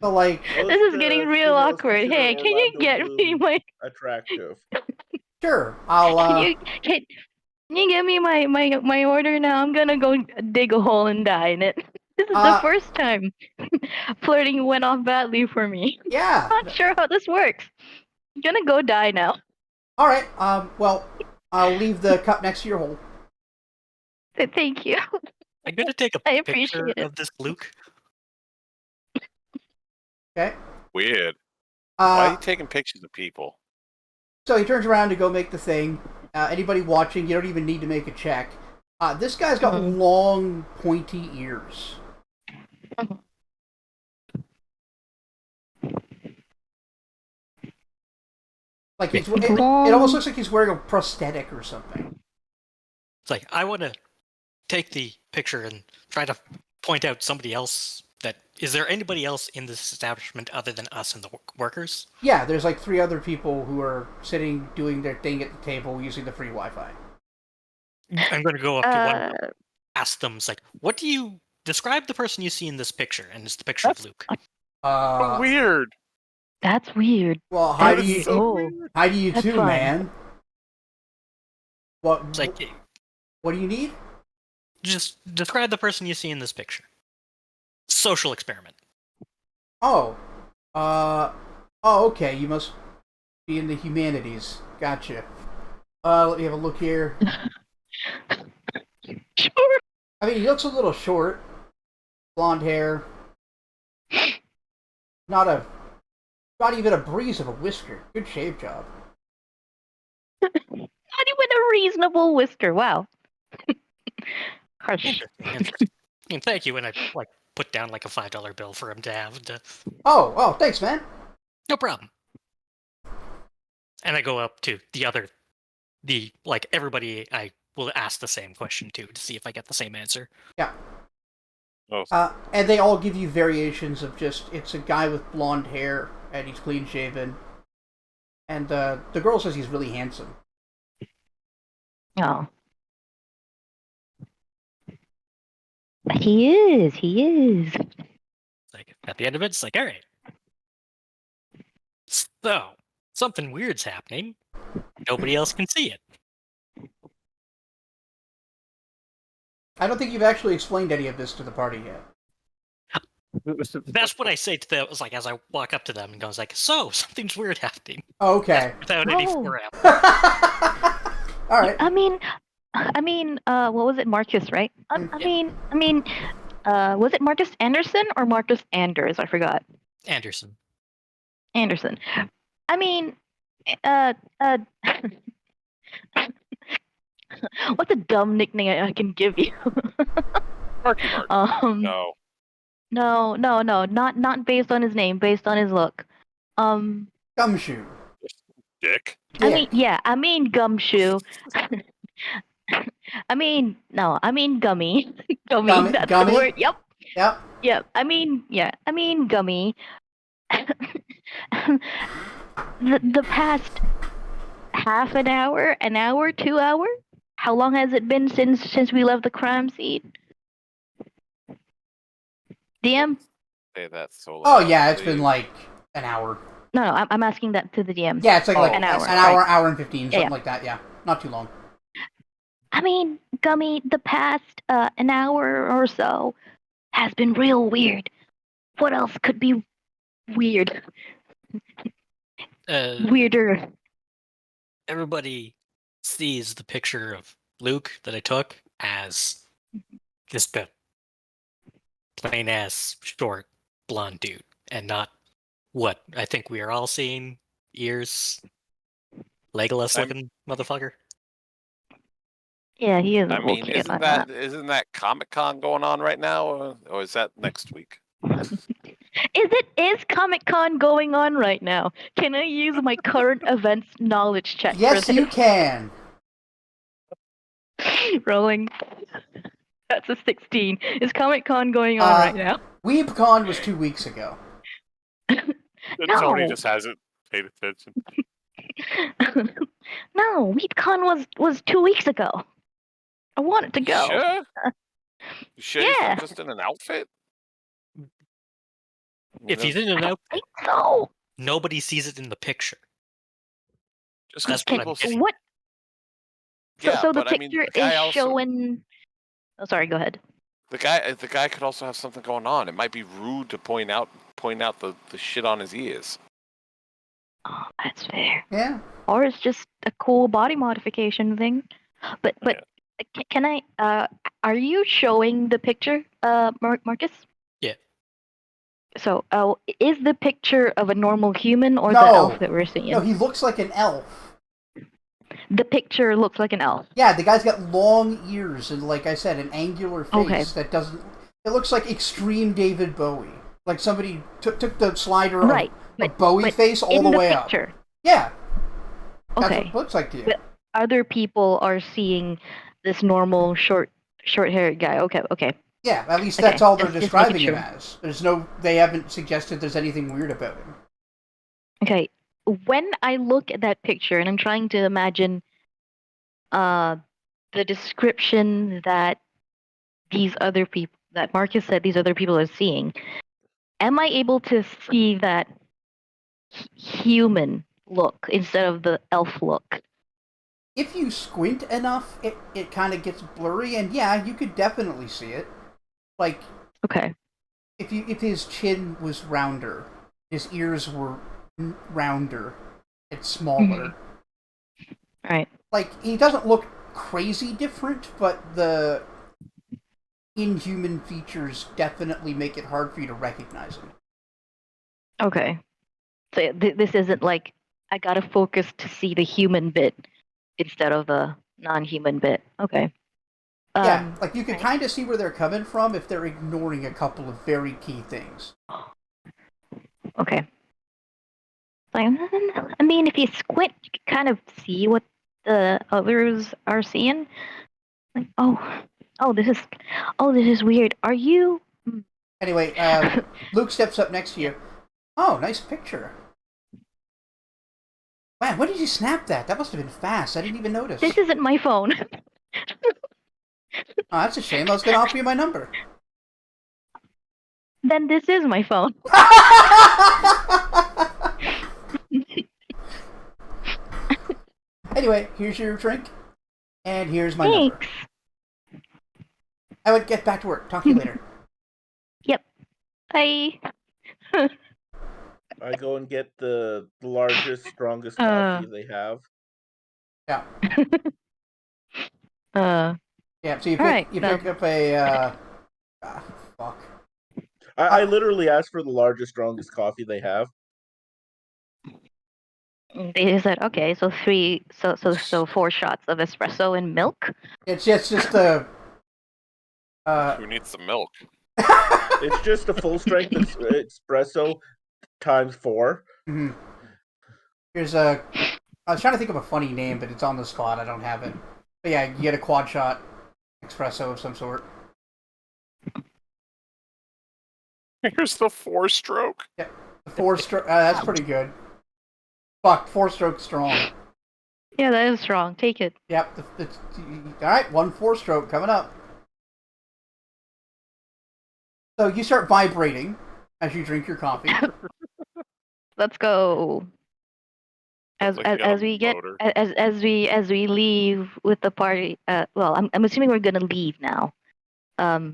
So, like, This is getting real awkward. Hey, can you get me my? attractive? sure, I'll. Can you get me my order now? I'm gonna go dig a hole and die in it. This is the first time flirting went off badly for me. Yeah. Not sure how this works. I'm gonna go die now. All right. Well, I'll leave the cup next to your hole. Thank you. I'm gonna take a I picture appreciate it. of this Luke. Okay. Weird. Why are you Uh, taking pictures of people? so he turns around to go make the thing. Anybody watching, you don't even need to make a check. This guy's got long, pointy ears. Like it almost looks like he's wearing a prosthetic or something. It's like, I want to take the picture and try to point out somebody else that... Is there anybody else in this establishment other than us and the workers? Yeah, there's like 3 other people who are sitting doing their thing at the table using the free Wi-Fi. I'm going to go up to one of them, ask them, it's like, what do you... Describe the person you see in this picture, and it's the picture of Luke. Weird. That's weird. Well, hi to you, weird. hi to you That's too, fine. man. What? It's like, What do you need? just describe the person you see in this picture. Social experiment. Oh, okay. You must be in the humanities. Gotcha. Let me have a look here. Sure. I mean, he looks a little short. Blonde hair. Not even a breeze of a whisker. Good shave job. Not even a reasonable whisker. Wow. Harsh. Interesting. And thank you, and I put down like a $5 bill for him to have. Oh, thanks, man. No problem. And I go up to everybody. I will ask the same question to see if I get the same answer. Yeah. Oh. And they all give you variations of it's a guy with blonde hair and he's clean shaven. And the girl says he's really handsome. Oh. He is. Like at the end of it, it's like, all right. So something weird's happening. Nobody else can see it. I don't think you've actually explained any of this to the party yet. That's what I say to them. It's like as I walk up to them and goes like, "So something's weird happening." Okay. Without any forearm. All right. I mean, what was it, Marcus, right? Was it Marcus Anderson or Marcus Anders? I forgot. Anderson. I mean, what's a dumb nickname I can give you? Marky Mark. No, not based on his name, based on his look. Gumshoe. Dick. I mean Gumshoe. I mean Gummy. Gummy, that's Gummy? the word. Yep. Yep. I mean Gummy. the past half an hour, 2 hours? How long has it been since we left the crime scene? DM? Say that so loud. Oh yeah, it's been like an hour. No, I'm asking that to the DM. Yeah, it's like an hour. Hour and 15, something like that. Yeah, not too long. I mean, Gummy, the past an hour or so has been real weird. What else could be weird? Weirder. Everybody sees the picture of Luke that I took as just a plain ass short blonde dude, and not what I think we are all seeing: ears, Legolas looking motherfucker. Yeah, he is a I little mean, cute. isn't that Comic-Con going on right now, or is that next week? Is Comic-Con going on right now? Can I use my current events knowledge check Yes, for you this? can. Rolling. That's a 16. Is Comic-Con going on right now? WeebCon was 2 weeks ago. Tony No. just hasn't paid attention. No, WeebCon was 2 weeks ago. I wanted to go. Sure? You sure he's Yeah. not just in an outfit? If he's in I an don't outfit, think so. nobody sees it in the picture. Just because That's what I'm people... getting. What? Yeah, So the but I mean, picture the guy is also... showing. Oh, sorry. Go ahead. The guy could also have something going on. It might be rude to point out the shit on his ears. Oh, that's fair. Yeah. Or it's just a cool body modification thing. But can I? Are you showing the picture, Marcus? Yeah. So, is the picture of a normal human or No. the elf that we're seeing? No, he looks like an elf. The picture looks like an elf. Yeah, the guy's got long ears and, like I said, an angular face Okay. that doesn't... It looks like extreme David Bowie. Like somebody took the slider Right, of Bowie but face all in the the way picture. up. Yeah. That's Okay. what it looks like to you. But other people are seeing this normal short-haired guy. Okay. Yeah, at least Okay, that's all they're just describing making him sure. as. They haven't suggested there's anything weird about him. Okay. When I look at that picture and I'm trying to imagine the description that Marcus said these other people are seeing, am I able to see that human look instead of the elf look? If you squint enough, it kind of gets blurry, and yeah, you could definitely see it. Like, Okay. if his chin was rounder, his ears were rounder, it's smaller. Right. Like, he doesn't look crazy different, but the inhuman features definitely make it hard for you to recognize him. Okay. So this isn't like I gotta focus to see the human bit instead of the non-human bit. Okay. Yeah, like you can right. kind of see where they're coming from if they're ignoring a couple of very key things. Okay. Like, I mean, if you squint, you can kind of see what the others are seeing. Like, this is weird. Are you? Anyway, Luke steps up next to you. Oh, nice picture. Man, when did you snap that? That must have been fast. I didn't even notice. This isn't my phone. Oh, that's a shame. I was going to offer you my number. Then this is my phone. Anyway, here's your drink, and here's my Thanks. number. I would get back to work. Talk to you later. Yep. Bye. I go and get the largest, strongest coffee they have. Yeah. Yeah, so you pick up a... fuck. I literally asked for the largest, strongest coffee they have. They said, okay, so 4 shots of espresso and milk. It's just a... Who needs some milk? It's just a full strength espresso times 4. Mm-hmm. Here's a... I was trying to think of a funny name, but it's on the spot. I don't have it. But yeah, you get a quad shot espresso of some sort. Here's the 4-stroke. Yeah, the 4-stroke. That's pretty good. Fuck, 4-stroke strong. Yeah, that is strong. Take it. Yep. All right, 1 4-stroke coming up. So you start vibrating as you drink your coffee. Let's go. As we leave with the party. Well, I'm assuming we're gonna leave now. I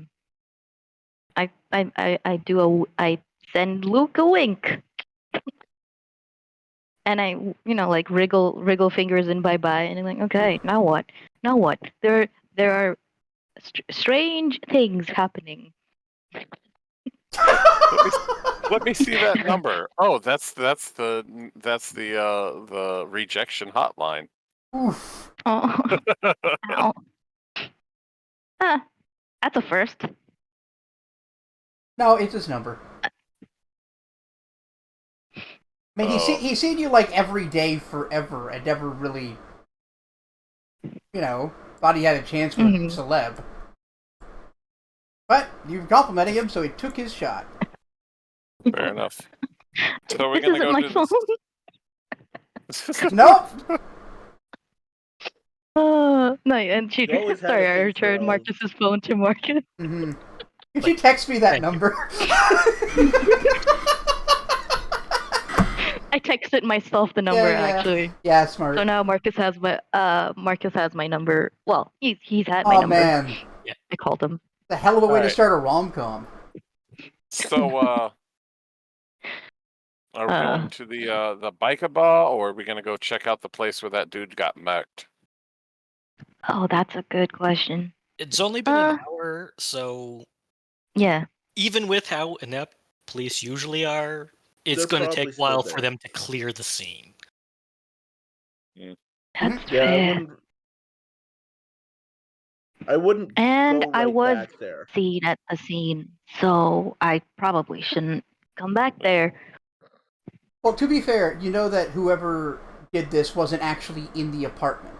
send Luke a wink. And I, like wriggle fingers in bye-bye, and I'm like, okay, now what? Now what? There are strange things happening. Let me see that number. Oh, that's the rejection hotline. Oof. Oh, ow. That's a first. No, it's his number. I mean, he's seen you like every day forever and never really, thought he had a chance with celeb. But you're complimenting him, so he took his shot. Fair enough. So we're This gonna isn't go my to phone. Nope. No, and she. You always had Sorry, a I thing for returned elves. Marcus's phone to Marcus. Mm-hmm. Could you text me that Thank you. number? I texted myself the number actually. Yeah, smart. So now Marcus has my number. Well, he's had my Oh number. man, I called him. the hell of a way to Alright. start a rom-com. So, are we going to the biker bar, or are we gonna go check out the place where that dude got murked? Oh, that's a good question. It's only been an hour, so Yeah. even with how inept police usually are, it's They're going to probably take a still while there. for them to clear the scene. That's Yeah, fair. I wouldn't And go I right was back there. seen at the scene, so I probably shouldn't come back there. Well, to be fair, you know that whoever did this wasn't actually in the apartment.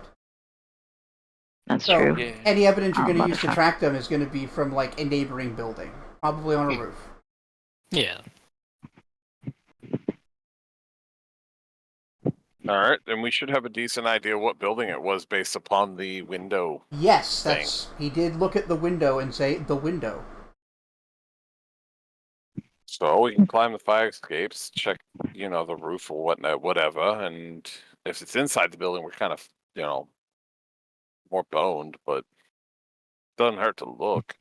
That's So, true. Yeah. any evidence you're going to use to motherfucker. track them is going to be from, like, a neighboring building. Probably on a roof. Yeah. All right, then we should have a decent idea what building it was based upon the window. Yes, he did look at the window and say, the window. So we can climb the fire escapes, check, the roof or whatnot, whatever. And if it's inside the building, we're kind of, more boned, but doesn't hurt to look.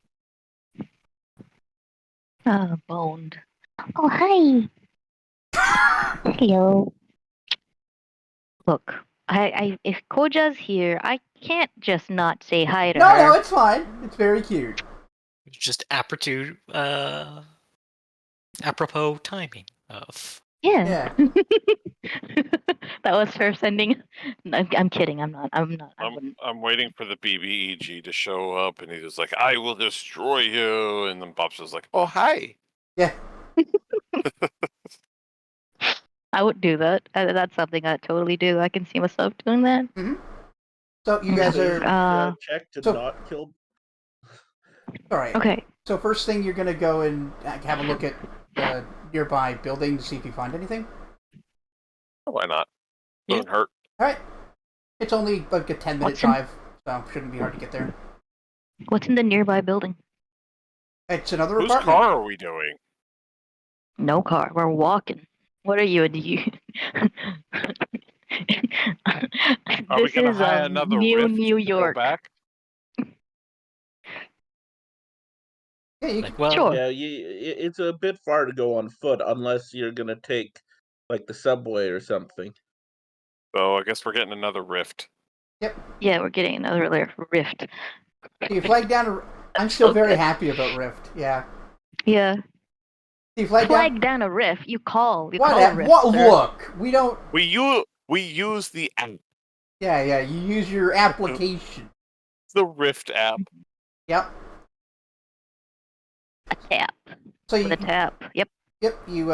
Boned. Oh, hi. Hello. Look, if Koja's here, I can't just not say hi to her. No, it's fine. It's very cute. Just apropos timing of. Yeah. That was her sending. No, I'm kidding. I'm not. I wouldn't. I'm waiting for the BBEG to show up, and he's just like, "I will destroy you," and then Bob's just like, "Oh, hi." Yeah. I would do that. That's something I'd totally do. I can see myself doing that. Mm-hmm. So you guys are... check to so- not kill. Alright. Okay. So first thing, you're going to go and have a look at the nearby building to see if you find anything? Why not? Yeah. Doesn't hurt. Alright. It's only like a 10-minute What's in- drive, so shouldn't be hard to get there. What's in the nearby building? It's another Whose apartment. car are we doing? No car. We're walking. What are you? Are we This gonna is hire another New Rift New to go York. back? Yeah, you Like, well, Sure. Yeah, it's a bit far to go on foot unless you're gonna take like the subway or something. So I guess we're getting another Rift. Yeah, we're getting another Rift. you flag down I'm still very Okay. happy about Rift, yeah. Yeah. You flag down... Flag down a Rift. You call. You call What? a Rift. What? sir. Look, we don't... We use the app, Yeah, you use your application. the Rift app. Yep. A tap. So With a tap. Yep. Yep, you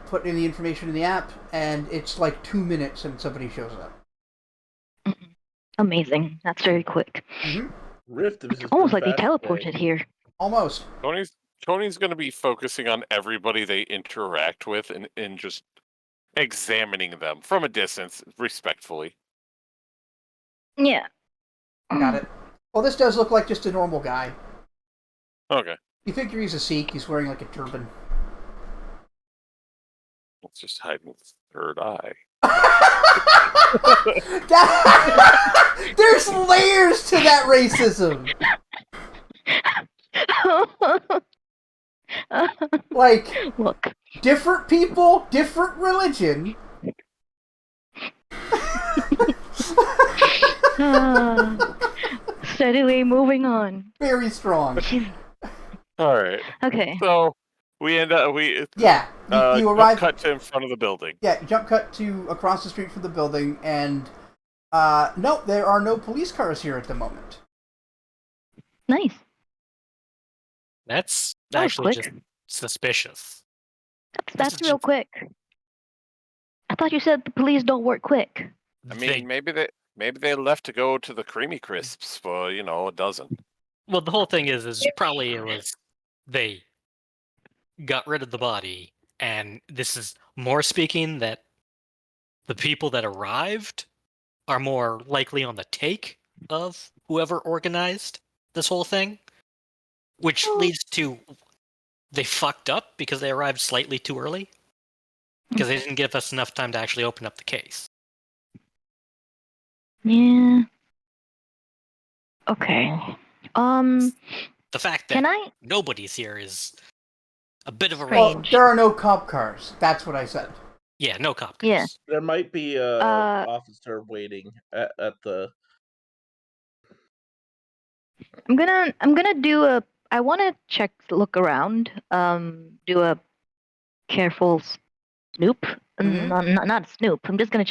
put in the information in the app, and it's like 2 minutes and somebody shows up. Amazing. That's very quick. Mm-hmm. Rift is just Almost like they fast teleported today. here. Almost. Tony's going to be focusing on everybody they interact with and just examining them from a distance, respectfully. Yeah. Got it. Well, this does look like just a normal guy. Okay, You figure he's a Sikh, he's wearing like a turban. let's just hide in his third eye. There's layers to that racism! Like, Look. different people, different religion. Steadily moving on. Very strong. All right, Okay. so we end up Yeah, you arrive... cut to in front of the building. Yeah, jump cut to across the street from the building, and no, there are no police cars here at the moment. Nice. That's That was actually quick. just suspicious. That's real quick. I thought you said the police don't work quick. I mean, maybe they left to go to the Creamy Crisps for a dozen. Well, the whole thing is probably it was they got rid of the body, and this is more speaking that the people that arrived are more likely on the take of whoever organized this whole thing, which leads to they fucked up because they arrived slightly too early because they didn't give us enough time to actually open up the case. Yeah. Okay. The fact Can that I? nobody's here is a bit of a Strange. Well, there are no cop cars. That's what I said. Yeah, no cop cars. Yeah. There might be a officer waiting at the. I'm gonna do a. I want to look around. Do a careful snoop. Mhm. Not snoop. I'm just gonna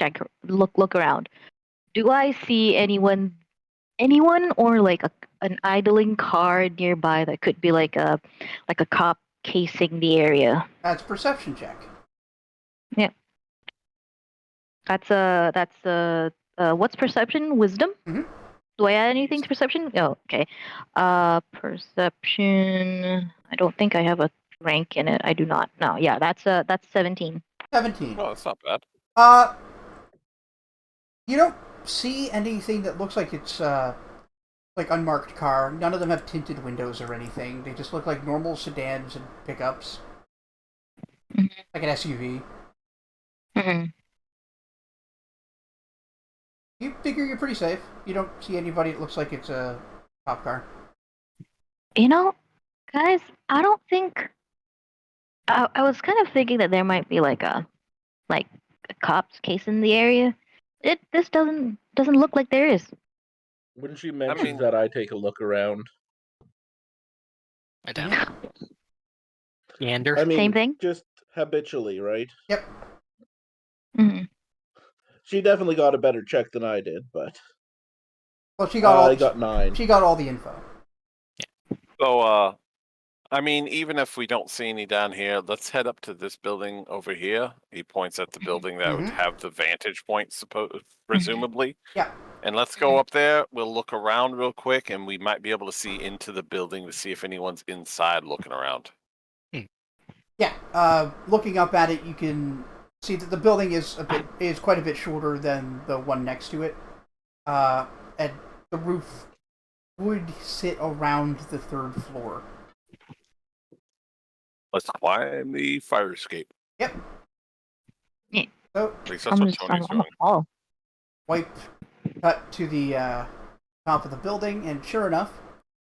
look around. Do I see anyone, or like an idling car nearby that could be like a cop casing the area? That's a perception check. That's what's perception? Wisdom? Mhm. Do I add anything to perception? Oh, okay. Perception. I don't think I have a rank in it. I do not. No, yeah, that's 17. 17. Oh, that's not bad. You don't see anything that looks like it's like unmarked car. None of them have tinted windows or anything. They just look like normal sedans and pickups, Mhm. like an SUV. Mm-hmm. You figure you're pretty safe. You don't see anybody that looks like it's a cop car. You know, guys, I don't think. I was kind of thinking that there might be like a cops case in the area. This doesn't look like there is. When she mentions mean- that, I take a look around. I doubt. Gander. I mean, Same thing? just habitually, right? Yep. Hmm. She definitely got a better check than I did, but Well, she got all. I got 9. She got all the info. So, I mean, even if we don't see any down here, let's head up to this building over here. He points at the building that would Mhm. have the vantage point, presumably. Yeah. And let's go up there. We'll look around real quick, and we might be able to see into the building to see if anyone's inside looking around. Yeah. Looking up at it, you can see that the building is quite a bit shorter than the one next to it. And the roof would sit around the 3rd floor. Let's climb the fire escape. Yep. Yeah. So At least that's what Tony's doing. Oh. wipe cut to the top of the building, and sure enough,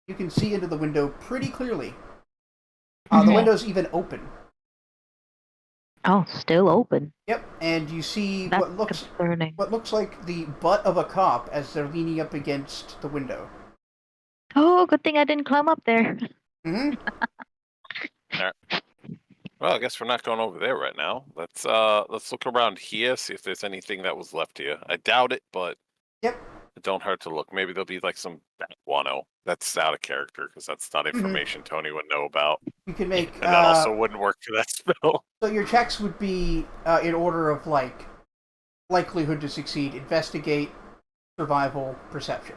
you can see into the window pretty clearly. The Mhm. window's even open. Oh, still open. Yep, and you see That's what concerning. looks like the butt of a cop as they're leaning up against the window. Oh, good thing I didn't climb up there. Mm-hmm. Well, I guess we're not going over there right now. Let's look around here, see if there's anything that was left here. I doubt it, but Yep. it don't hurt to look. Maybe there'll be like some guano. That's out of character because that's not information Tony would know about, You can make and that also wouldn't work for that spell. so your checks would be in order of like likelihood to succeed: investigate, survival, perception.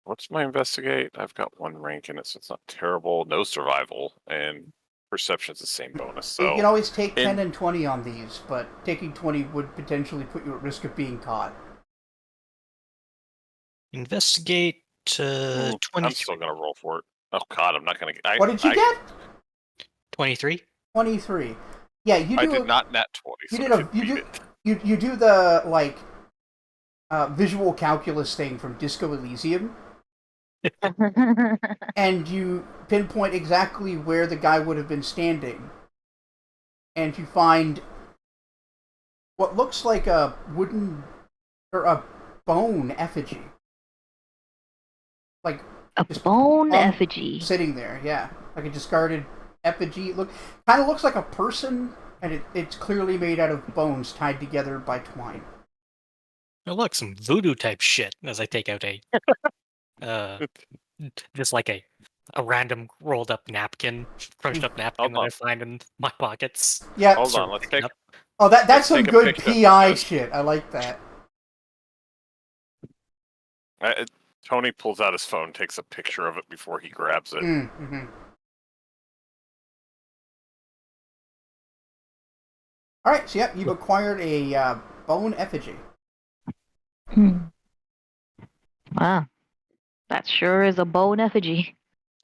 What's my investigate? I've got 1 rank in it, so it's not terrible. No survival, and perception's the same bonus. So You can always take 10 and 20 on these, but taking 20 would potentially put you at risk of being caught. Investigate I'm 23. still gonna roll for it. Oh God, I'm not gonna. What did you get? 23? 23. Yeah, you do. I did not nat 20. You So did I a could you beat do it. you do the like visual calculus thing from Disco Elysium, and you pinpoint exactly where the guy would have been standing, and you find what looks like a wooden or a bone effigy, like A just bone on- effigy. sitting there. Yeah, like a discarded effigy. Kind of looks like a person, and it's clearly made out of bones tied together by twine. Oh, look, some voodoo type shit as I take out a. Just like a a random rolled up napkin, crunched up napkin Hold that on. I find in my pockets. Yeah. Hold Sort on, of let's pick it take up. Oh, that's let's some take a good picture of PI this. shit. I like that. Tony pulls out his phone, takes a picture of it before he grabs it. Mm-hmm. All right, so yep, you've acquired a bone effigy. Wow, that sure is a bone effigy.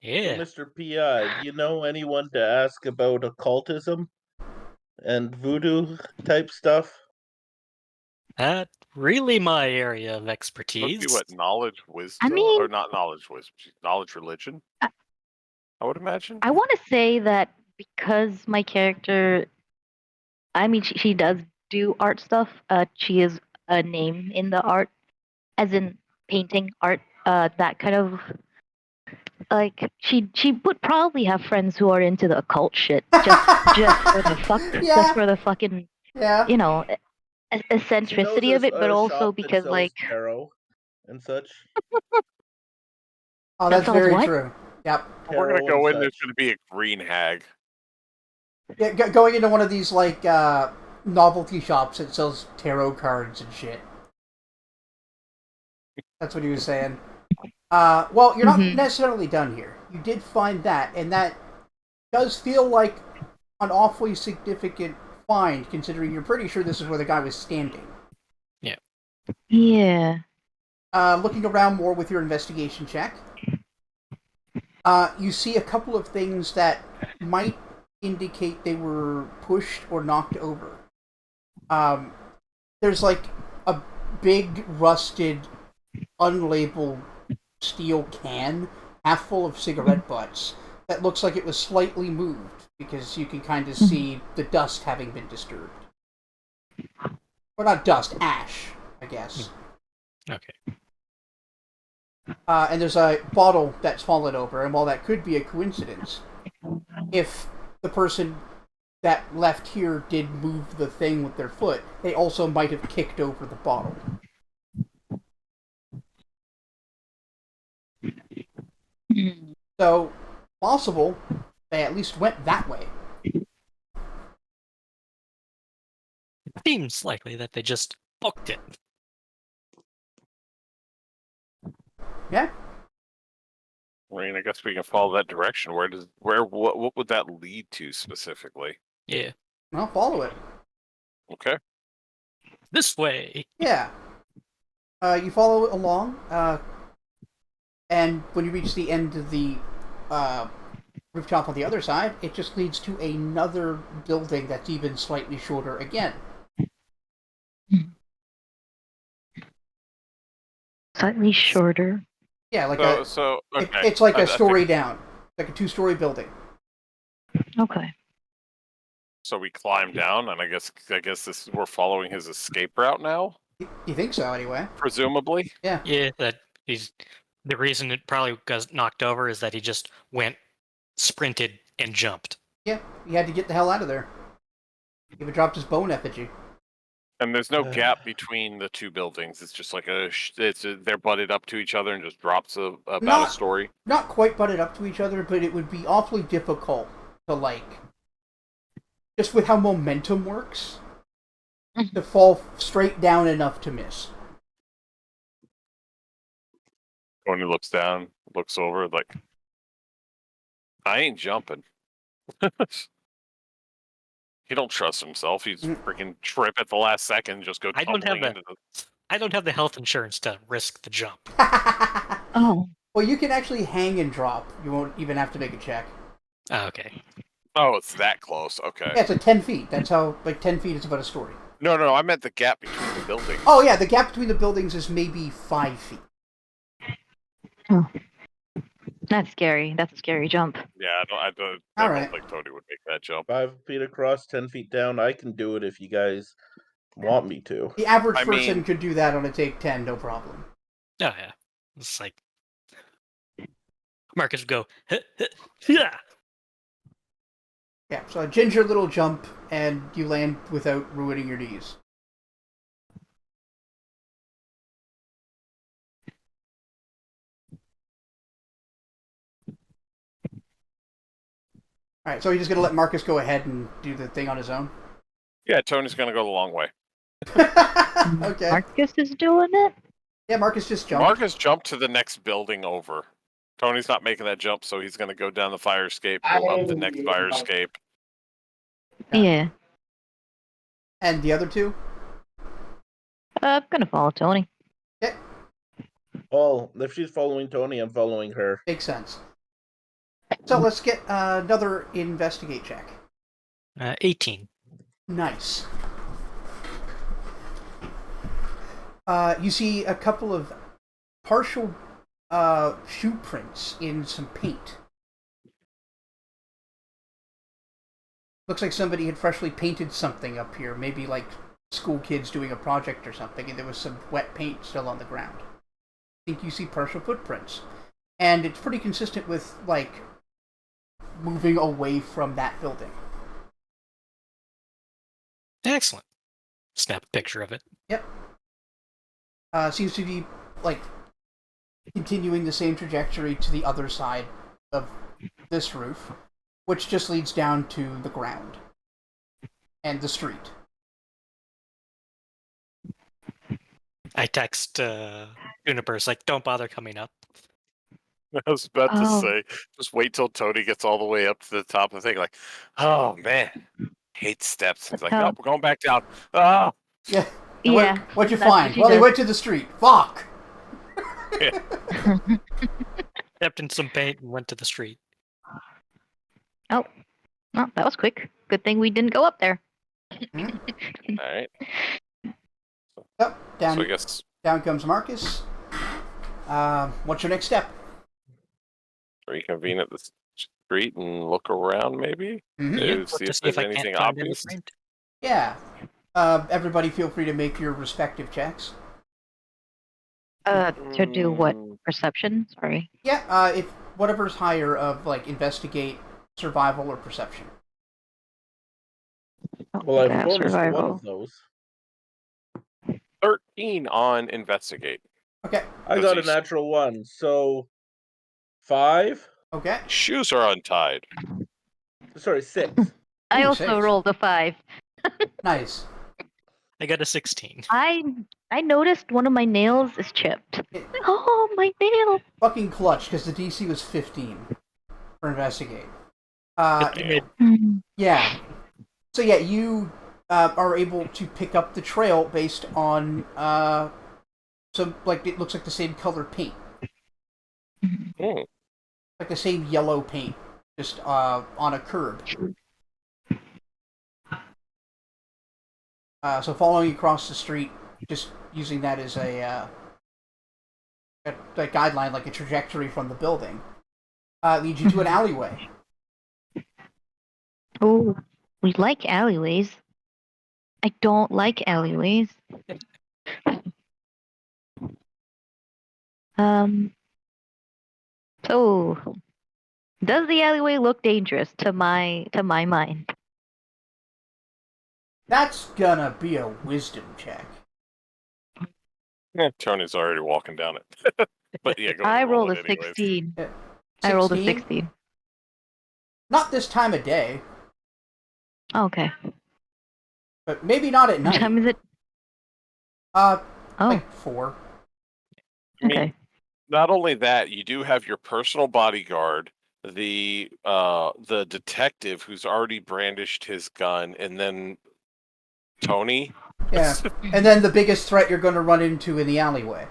So, Yeah. Mr. PI, do you know anyone to ask about occultism and voodoo type stuff? That really my area of Would expertise. be what, knowledge, I wisdom, mean, or not knowledge, wisdom, knowledge, religion. I, I would imagine. I want to say that because my character, I mean, she does do art stuff. She is a name in the art, as in painting art. That kind of like she would probably have friends who are into the occult shit just for the just Yeah, for the fucking yeah. you know She knows eccentricity of it, but a also shop that because sells like tarot and such. Oh, that that's sells very what? true. Yep. We're gonna Tarot and go in. There's such. gonna be a green hag. Yeah, going into one of these like novelty shops that sells tarot cards and shit. That's what he was saying. Well, you're not Hmm. necessarily done here. You did find that, and that does feel like an awfully significant find, considering you're pretty sure this is where the guy was standing. Yeah. Yeah. Looking around more with your investigation check, you see a couple of things that might indicate they were pushed or knocked over. Um, there's like a big rusted, unlabeled steel can, half full of cigarette butts, that looks like it was slightly moved because you can kind of see the dust having been disturbed. Or not dust, ash, I guess. Okay. And there's a bottle that's fallen over, and while that could be a coincidence, if the person that left here did move the thing with their foot, they also might have kicked over the bottle. Mm. So, possible they at least went that way. Seems likely that they just booked it. Yeah? I mean, I guess we can follow that direction. What would that lead to specifically? Yeah. Well, follow it. Okay. This way. Yeah. You follow it along, and when you reach the end of the rooftop on the other side, it just leads to another building that's even slightly shorter again. Slightly shorter. Yeah, like Okay. it's like a I story think, down, like a two-story building. Okay. so we climb down, and I guess we're following his escape route now, You think so, anyway? presumably. Yeah. Yeah, that he's the reason it probably got knocked over is that he just went, sprinted, and jumped. Yeah, he had to get the hell out of there. He even dropped his bone effigy. And there's no gap between the two buildings. It's just like they're butted up to each other and just drops about a Not story. not quite butted up to each other, but it would be awfully difficult to like, just with how momentum works, to fall straight down enough to miss. When he looks down, looks over, like, I ain't jumping. He don't trust himself. He's freaking trip at the last second, just go I don't have tumbling the into the. I don't have the health insurance to risk the jump. Oh. Well, you can actually hang and drop. You won't even have to make a check. Oh, okay. Oh, it's that close. Okay. Yeah, it's like 10 feet. That's how, like, 10 feet is about a story. No, I meant the gap between the buildings. Oh, yeah, the gap between the buildings is maybe 5 feet. Oh. That's scary. That's a scary jump. Yeah, I don't Alright. think Tony would make that jump. 5 feet across, 10 feet down. I can do it if you guys want me to. The average I person mean- could do that on a take 10, no problem. Oh yeah. It's like Marcus would go, yeah. Yeah, so a ginger little jump, and you land without ruining your knees. Alright, so you're just gonna let Marcus go ahead and do the thing on his own? Yeah, Tony's gonna go the long way. Okay. Marcus is doing it? Yeah, Marcus just jumped. Marcus jumped to the next building over. Tony's not making that jump, so he's gonna go down the fire escape, go up the next fire escape. Okay. Yeah. And the other two? I'm gonna follow Tony. Okay, Well, if she's following Tony, I'm following her. makes sense. So let's get another investigate check. 18. Nice. You see a couple of partial shoe prints in some paint. Looks like somebody had freshly painted something up here, maybe like school kids doing a project or something, and there was some wet paint still on the ground. I think you see partial footprints. And it's pretty consistent with, like, moving away from that building. Excellent. Snap a picture of it. Yep. Seems to be, like, continuing the same trajectory to the other side of this roof, which just leads down to the ground and the street. I text Juniper's like, don't bother coming up. I was about to Oh. say, just wait till Tony gets all the way up to the top of the thing. Like, oh man, hate steps. He's like, Oh. nope, we're going back down. Oh, Yeah. Yeah. What'd you that's find? what she Well, they does. went to the street. Fuck! Stepped in some paint and went to the street. Oh, that was quick. Good thing we didn't go up there. all right. Oh, down, So I guess down comes Marcus. What's your next step? reconvene at the street and look around, maybe Mhm. to Look see to if see if there's I can't anything find any obvious. print. Yeah. Everybody feel free to make your respective checks. To do what? Mm, Perception? Sorry. Yeah, if whatever's higher of, like, investigate, survival, or perception. Oh, Well, I've okay, bonused one survival. of those. 13 on investigate. Okay, I Does got a he- natural one, so 5. okay. Shoes are untied. Sorry, 6. I Ooh, also 6. rolled a 5. Nice. I got a 16. I noticed one of my nails is chipped. It- Oh, my nail! Fucking clutch, because the DC was 15 for investigate. Good thing Damn. Hmm. Yeah. So yeah, you are able to pick up the trail based on some, like, it looks like the same color paint, Hmm. like the same yellow paint, just on a curb. So following across the street, just using that as a guideline, like a trajectory from the building, leads you to an alleyway. Oh, we like alleyways. I don't like alleyways. So, does the alleyway look dangerous to my mind? That's gonna be a wisdom check. Yeah, Tony's already walking down it. But yeah, go ahead I and roll rolled a it anyways. 16. I rolled a 16? 16. Not this time of day, Okay. but maybe not at What time night. is it? Uh, Oh, like 4. I mean, okay. not only that, you do have your personal bodyguard, the detective who's already brandished his gun, and then Tony Yeah. And then the biggest threat you're going to run into in the alleyway.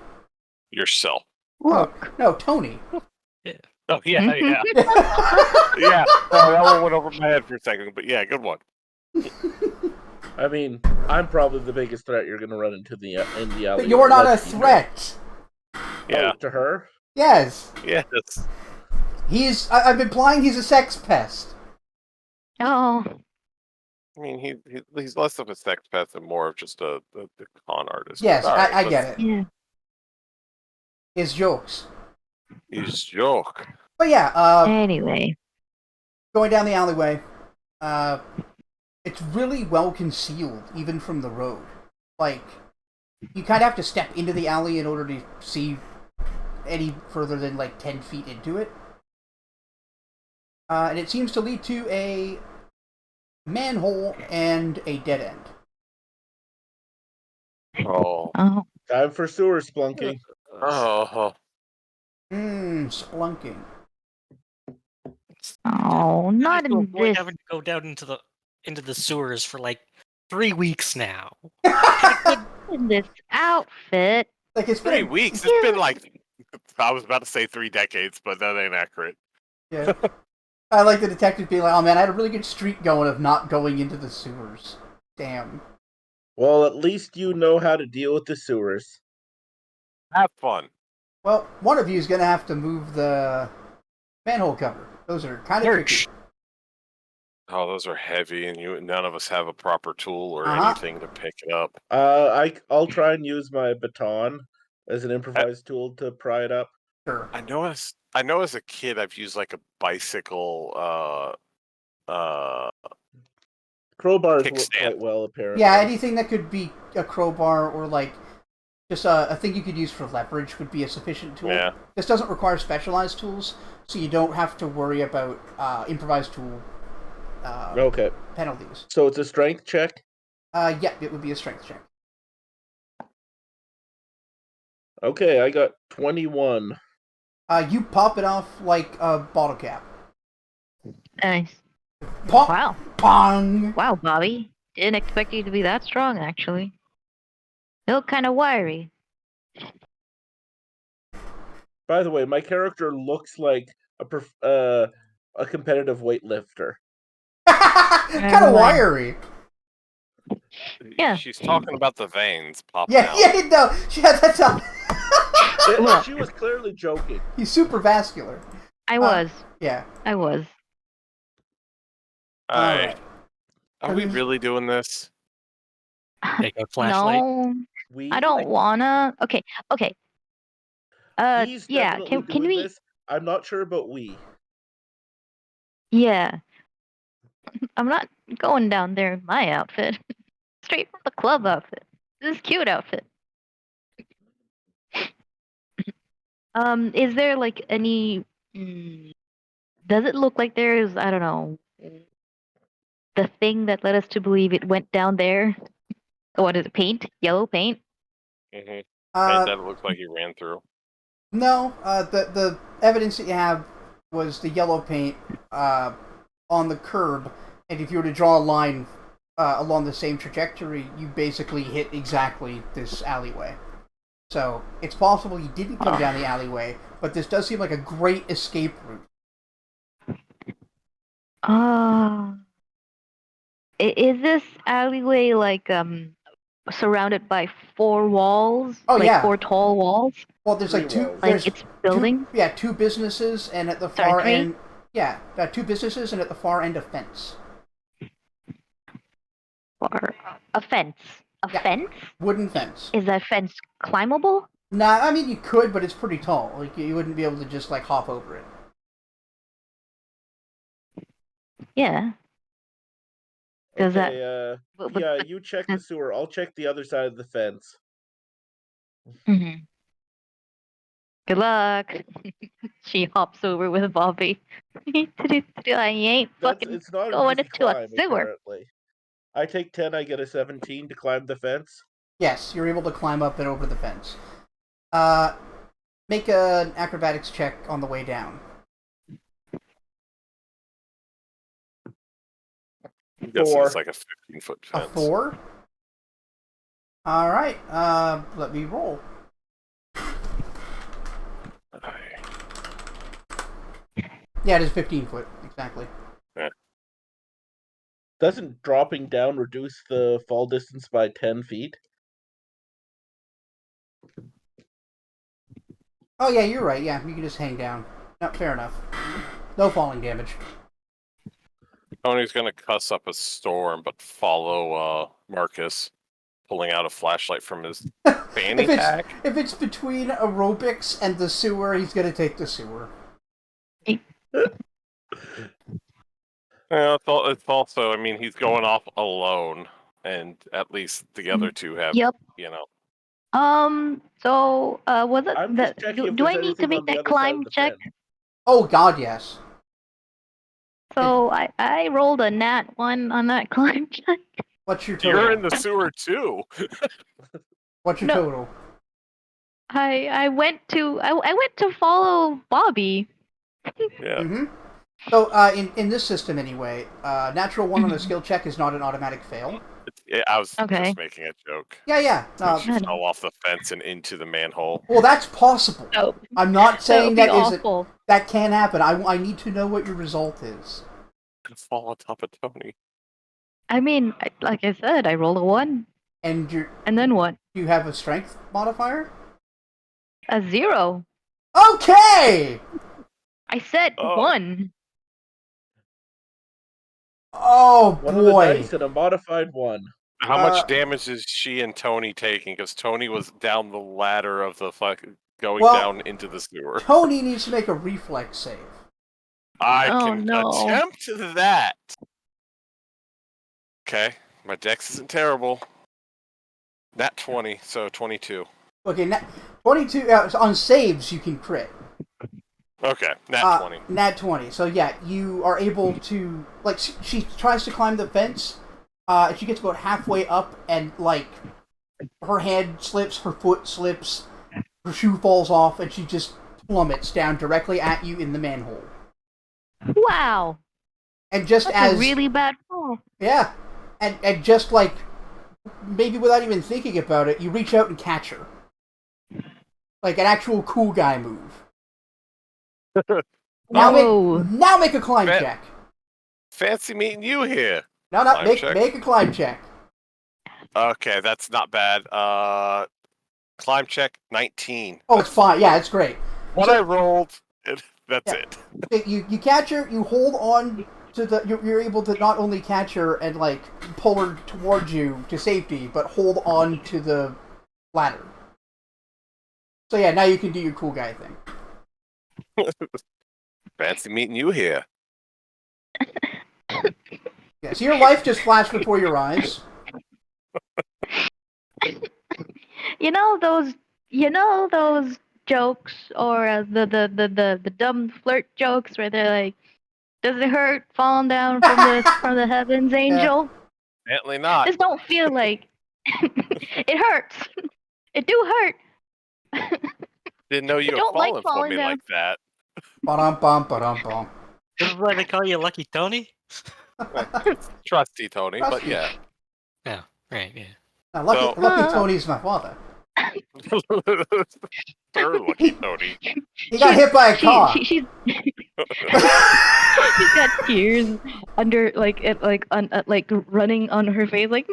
yourself. Look. No, Tony. Oh yeah, yeah, yeah, yeah. Oh, that one went over my head for a second, but yeah, good one. I mean, I'm probably the biggest threat you're going to run into in the alley. but you're not a Let's be threat. Yeah, Oh, to her? Yes. yeah. That's, I'm implying he's a sex pest. Oh, I mean, he's less of a sex pest and more of just a con artist. Yes, All right, I get it. yeah. It's jokes. He's joke. But yeah, Anyway. going down the alleyway, it's really well concealed, even from the road. Like, you kind of have to step into the alley in order to see any further than, like, 10 feet into it. And it seems to lead to a manhole and a dead end. Oh. Oh, Time for sewer splunking. Oh. Splunking. oh, I not used to in avoid this. having to go down into the sewers for like 3 weeks now. Had a good In this outfit. Like it's 3 been weeks? It's been like, I was about to say 3 decades, but that ain't accurate. Yeah. I like the detective being like, oh man, I had a really good streak going of not going into the sewers. Damn. Well, at least you know how to deal with the sewers. Have fun. Well, one of you is going to have to move the manhole cover. Those are kind of tricky. search. Oh, those are heavy, and none of us have a proper tool or Uh-huh. anything to pick it up. I'll try and use my baton as an improvised tool to pry it up. Sure. I know as a kid I've used like a bicycle Crowbars work kickstand. quite well, apparently. Yeah, anything that could be a crowbar or like just a thing you could use for leverage would be a sufficient tool. Yeah. This doesn't require specialized tools, so you don't have to worry about improvised tool Okay. penalties. So it's a strength check? Yeah, it would be a strength check. Okay, I got 21. You pop it off like a bottle cap. Nice. Pop! Wow. Pong! Wow, Bobby. Didn't expect you to be that strong, actually. You look kind of wiry. By the way, my character looks like a competitive weightlifter. Kind of wiry. Yeah. She's talking about the veins popping Yeah, out. yeah, no. Yeah, that's a... Look. She was clearly joking. He's super vascular. I was. Yeah. I was. All right. Alright. Are we really doing this? Take a flashlight. No, We, I don't wanna. Okay, okay. He's Yeah. definitely Can doing we? this. I'm not sure about we. Yeah. I'm not going down there in my outfit. Straight from the club outfit. This is cute outfit. Is there like any? Does it look like there's, I don't know, the thing that led us to believe it went down there? What is it? Paint? Yellow paint? Mm-hmm. Uh, That looks like he ran through. no, the evidence that you have was the yellow paint on the curb, and if you were to draw a line along the same trajectory, you basically hit exactly this alleyway. So it's possible he didn't come down the alleyway, but this does seem like a great escape route. Is this alleyway like surrounded by 4 walls? Oh, like yeah. 4 tall walls? Well, there's like Three two. walls. Like There's it's building? two businesses, and at the Sorry, far 3? end, yeah, 2 businesses, and at the far end, a fence. Or a fence? A Yeah. fence? Wooden fence. Is that fence climbable? Nah, I mean you could, but it's pretty tall. Like you wouldn't be able to just like hop over it. Yeah. Does Okay, but- yeah, but- you check the sewer. I'll check the other side of the fence. Mhm. Good luck. She hops over with Bobby. I ain't fucking It's not going an easy into a climb, sewer. apparently. I take 10, I get a 17 to climb the fence. Yes, you're able to climb up and over the fence. Make an acrobatics check on the way down. I'm guessing 4. it's like a 15-foot A fence. 4. All right. Let me roll. Aye. Yeah, it is 15 foot exactly. Doesn't dropping down reduce the fall distance by 10 feet? Oh yeah, you're right. Yeah, you can just hang down. No, fair enough. No falling damage. Tony's gonna cuss up a storm, but follow Marcus, pulling out a flashlight from his fanny pack. If it's between aerobics and the sewer, he's gonna take the sewer. Yeah, it's also, I mean, he's going off alone, and at least the other two have, Yep. you know. So, was it I'm just checking if do I there's need to anything make on the that other side of climb the check? fence. Oh God, yes. So I rolled a nat 1 on that climb check. What's your total? You're in the sewer too. What's your No. total? I went to follow Bobby. Yeah. Mm-hmm. So, in this system anyway, natural 1 on a skill check is not an automatic fail. I was Okay. just making a joke. Yeah. She fell off the fence and into the manhole. Well, that's possible. Oh, I'm not saying that that would be isn't. awful. That can happen. I need to know what your result is. Could fall on top of Tony. I mean, like I said, I rolled a 1, And and then what? you have a strength modifier? A 0. Okay! I said Oh. 1. Oh, One of the boy. dice and a modified 1. How much damage is she and Tony taking? Because Tony was down the ladder of the going down into the sewer. Tony needs to make a reflex save. I Oh, can no. attempt that. Okay, my dex isn't terrible. Nat 20, so 22. Okay, 22 on saves you can crit. Okay, nat 20. Nat 20. So yeah, you are able to, like, she tries to climb the fence, and she gets about halfway up, and, like, her hand slips, her foot slips, her shoe falls off, and she just plummets down directly at you in the manhole. Wow. And just That's as... a really bad fall. Yeah. And just, like, maybe without even thinking about it, you reach out and catch her. Like an actual cool guy move. Now make a climb check. Fancy meeting you here. No, Climb make check. a climb check. Okay, that's not bad. Climb check 19. Oh, it's fine. Yeah, it's great. What I rolled, that's Yeah. it. You catch her. You hold on to the. You're able to not only catch her and like pull her towards you to safety, but hold on to the ladder. So yeah, now you can do your cool guy thing. Fancy meeting you here. Yeah, so your life just flashed before your eyes. You know those jokes or the dumb flirt jokes where they're like, "Does it hurt falling down from the heavens, angel?" Apparently not. Just don't feel like it hurts. It do hurt. Didn't know you were don't like falling for falling me down. like that. Ba-dum-bum. This is why they call you Lucky Tony? Trusty Tony, but Trusty. yeah. Yeah, right, yeah. Now, Lucky So- Tony's my father. Sir Lucky Tony. He got hit by a car. She's she's got tears under like running on her face like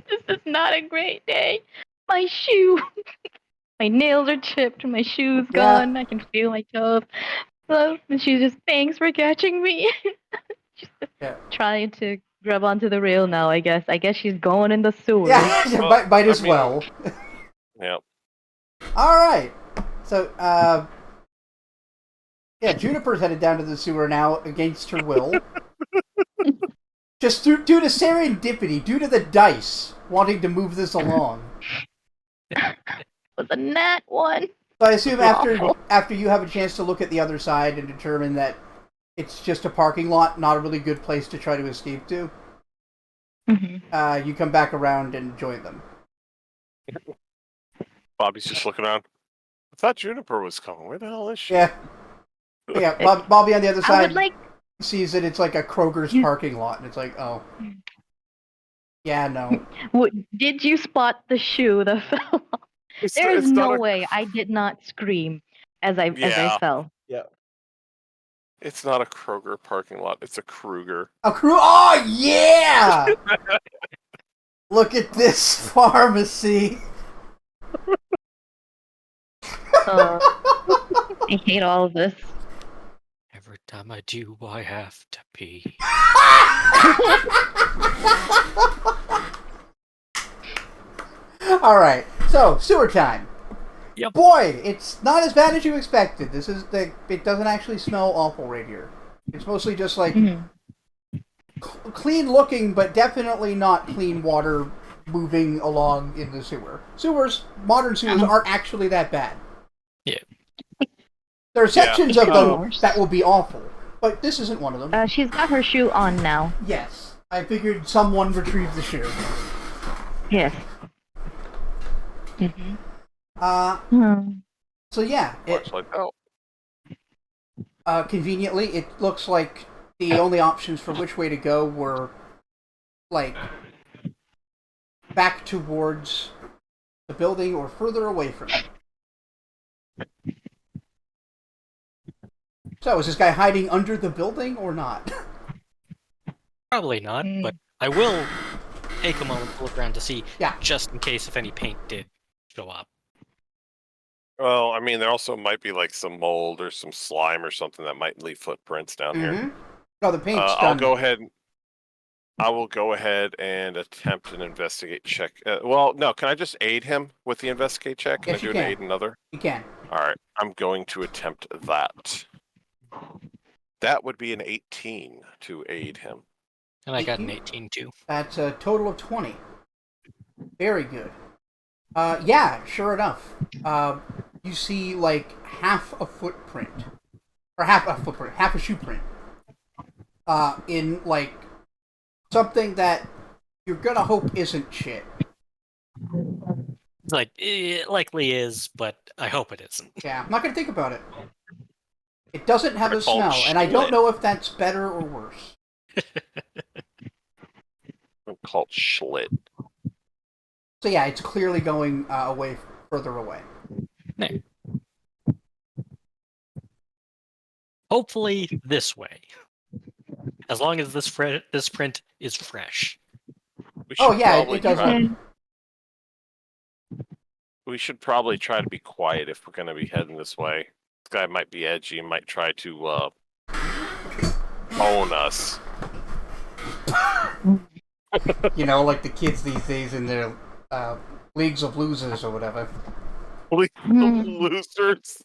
this is not a great day. My shoe, my nails are chipped, my shoe's Yeah. gone. I can feel my toes. So, and she's just thanks for catching me. She's Yeah. trying to grab onto the rail now. I guess she's going in the sewer. Yeah, Well, might as I mean- well. Yeah. All right. So, yeah, Juniper's headed down to the sewer now against her will. Just due to serendipity, due to the dice wanting to move this along. Was a nat 1. So I assume Awful. after you have a chance to look at the other side and determine that it's just a parking lot, not a really good place to try to escape to, Mm-hmm. you come back around and join them. Bobby's just looking around. I thought Juniper was coming. Where the hell is she? Yeah. Yeah, Bobby on the other I side would like. sees that it's like a Kroger's parking lot, and it's like, oh. Yeah, no. Did you spot the shoe that fell off? There is no way I did not scream as I Yeah. fell. It's not a Kroger parking lot. It's a Kruger. A crew. Oh, yeah! Look at this pharmacy. I hate all of this. Every time I do, I have to pee. All right, so sewer time. Yep. Boy, it's not as bad as you expected. It doesn't actually smell awful right here. It's mostly just like clean looking, but definitely not clean water moving along in the sewer. Modern sewers aren't actually that bad. Yeah. There are sections of them Worse. that will be awful, But this isn't one of them. She's got her shoe on now. Yes. I figured someone retrieved the shoe. Yes. Mm-hmm. So yeah, Much like oh, conveniently, it looks like the only options for which way to go were, like, back towards the building or further away from it. So, is this guy hiding under the building or not? Probably not, but I will take a moment to look around to see, Yeah. just in case if any paint did show up. well, I mean, there also might be like some mold or some slime or something that might leave footprints down here. No, the paint's done. I'll go ahead. I will go ahead and attempt an investigate check. Well, no, can I just aid him with the investigate check? Can Yes, I you do an can. aid another? You can. All right, I'm going to attempt that. That would be an 18 to aid him. And I got an 18? 18 too. That's a total of 20. Very good. Yeah, sure enough. You see, like, half a footprint. Or half a shoe print. In, like, something that you're gonna hope isn't shit. Like, it likely is, but I hope it isn't. Yeah, I'm not gonna think about it. It doesn't have a They're called smell, and I don't Schlit. know if that's better or worse. I'm called Schlit. So yeah, it's clearly going further away. There. Hopefully this way. As long as this print is fresh. We Oh should yeah, probably it does. try- We should probably try to be quiet if we're going to be heading this way. This guy might be edgy and might try to own us. You know, like the kids these days in their leagues of losers or whatever. Losers.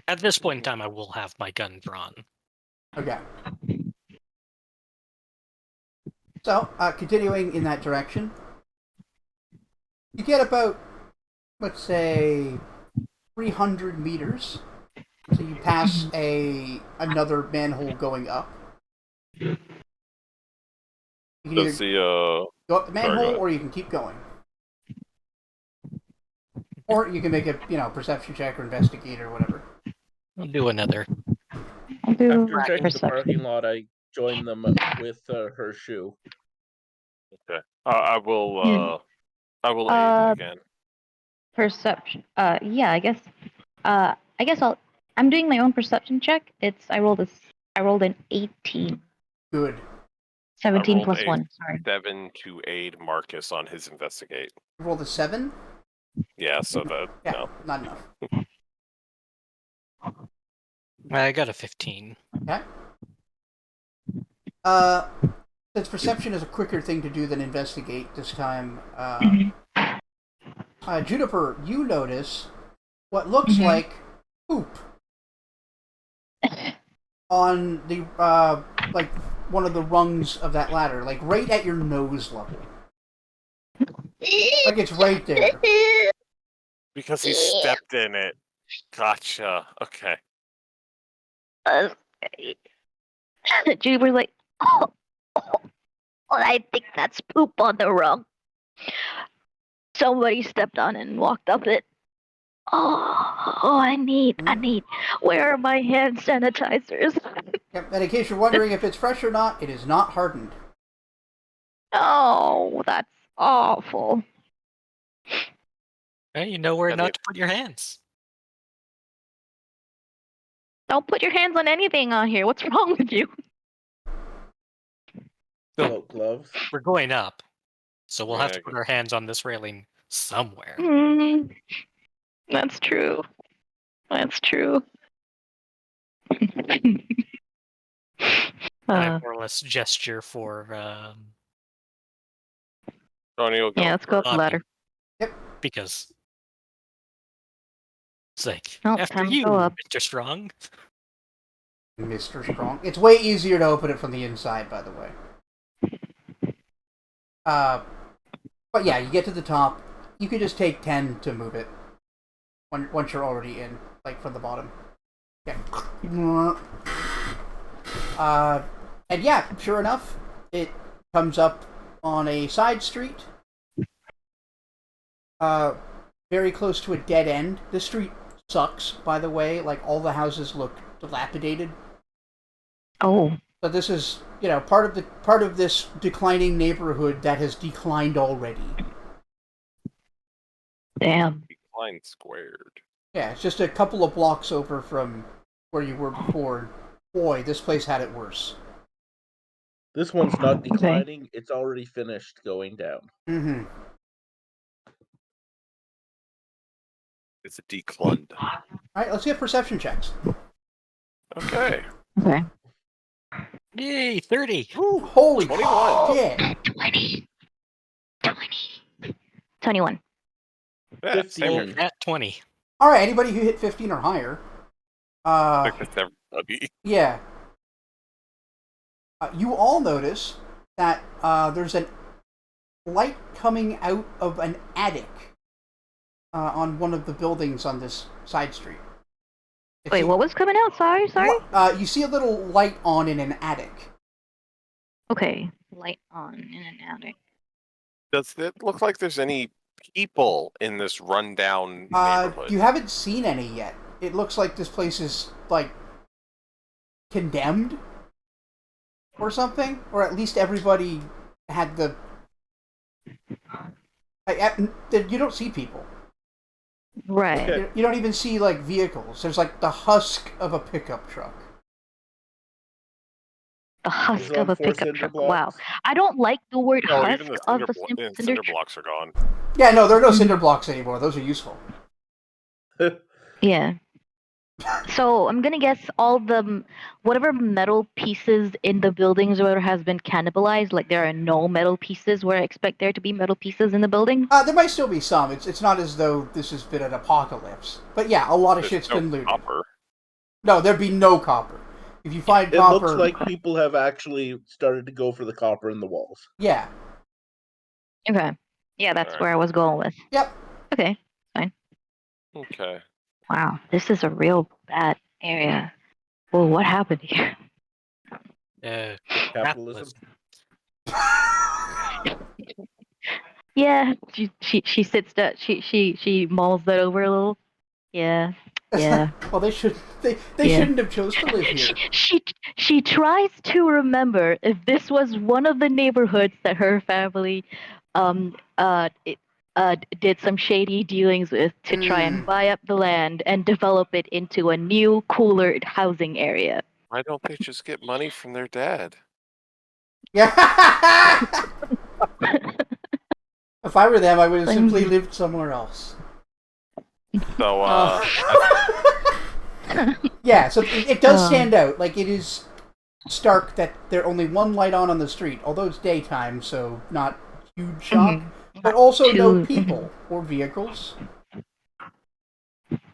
At this point in time, I will have my gun drawn. Okay. So, continuing in that direction, you get about, let's say, 300 meters. So you pass another manhole going up. You can Does either the go up the sorry, go manhole, ahead. or you can keep going. Or you can make a, perception check or investigate or whatever. I'll do another. I'll do After checking the perception. parking lot, I joined them with her shoe. Okay. I will aid again. Perception. Yeah, I guess. I'm doing my own perception check. I rolled an 18. Good. 17 rolled plus a 1. Sorry. 7 to aid Marcus on his investigate. Roll the 7. Yeah, so that Yeah, no. not enough. I got a 15. Okay. Since perception is a quicker thing to do than investigate this time, Juniper, you notice what looks like poop on the like one of the rungs of that ladder, like right at your nose level. Like it's right there. Because he stepped in it. Gotcha. Okay. Juniper's like, oh, I think that's poop on the rug. Somebody stepped on it and walked up it. I need. Where are my hand sanitizers? Yep, and in case you're wondering if it's fresh or not, it is not hardened. Oh, that's awful. Hey, you know where I not mean- to put your hands. Don't put your hands on anything on here. What's wrong with you? Without gloves. We're going up, so we'll have Yeah, to put our hands on this railing somewhere. That's true. That's true. I more or less gesture for Tony will go Yeah, let's go up the Bobby. ladder. Because it's like Nope, after time to you, go up. Mr. Strong. Mr. Strong. It's way easier to open it from the inside, by the way. But yeah, you get to the top. You can just take 10 to move it once you're already in, like from the bottom. Yeah. And yeah, sure enough, it comes up on a side street. Very close to a dead end. This street sucks, by the way. Like, all the houses look dilapidated. Oh, But this is, part of this declining neighborhood that has declined already. damn. Line squared. Yeah, it's just a couple of blocks over from where you were before. Boy, this place had it worse. This one's not declining, it's already finished going down. Mm-hmm. It's a declund. Alright, let's get perception checks. Okay. Okay. Yay, 30. Ooh, holy 21. shit! 20. 21. Yeah, same here. 15. At 20. Alright, anybody who hit 15 or higher. I think that's everybody. Yeah. You all notice that there's a light coming out of an attic on one of the buildings on this side street. Wait, what was coming out? Sorry. You see a little light on in an attic. Okay. Light on in an attic. Does it look like there's any people in this rundown neighborhood? You haven't seen any yet. It looks like this place is, like, condemned or something, or at least everybody had the. You don't see people. Right. Okay. You don't even see, like, vehicles. There's, like, the husk of a pickup truck. The husk it of on a 4 pickup cinder truck. blocks? Wow. I don't like the word No, husk even the of cinder, the cinder blocks are gone. Yeah, no, there are no cinder blocks anymore. Those are useful. Yeah. So I'm gonna guess all the whatever metal pieces in the buildings or has been cannibalized. Like there are no metal pieces where I expect there to be metal pieces in the building. There might still be some. It's not as though this has been an apocalypse. But yeah, a lot of There's shit's no been looted. copper. No, there'd be no copper. If you find It copper, looks like people have actually started to go for the copper in the walls. yeah, Okay. Yeah, that's Alright. where I was going with. yep. Okay. Okay. Wow, this is a real bad area. Well, what happened here? Capitalism. Yeah, she sits down. She mulls that over a little. Yeah. Yeah. Well, they Yeah. shouldn't have chose to live here. She tries to remember if this was one of the neighborhoods that her family did some shady dealings with to try and buy up the land and develop it into a new, cooler housing area. Why don't they just get money from their dad? Yeah. If I were them, I would have simply lived somewhere else. So, Yeah, so it does stand out. Like, it is stark that there's only one light on the street, although it's daytime, so not huge shock. But also no people or vehicles.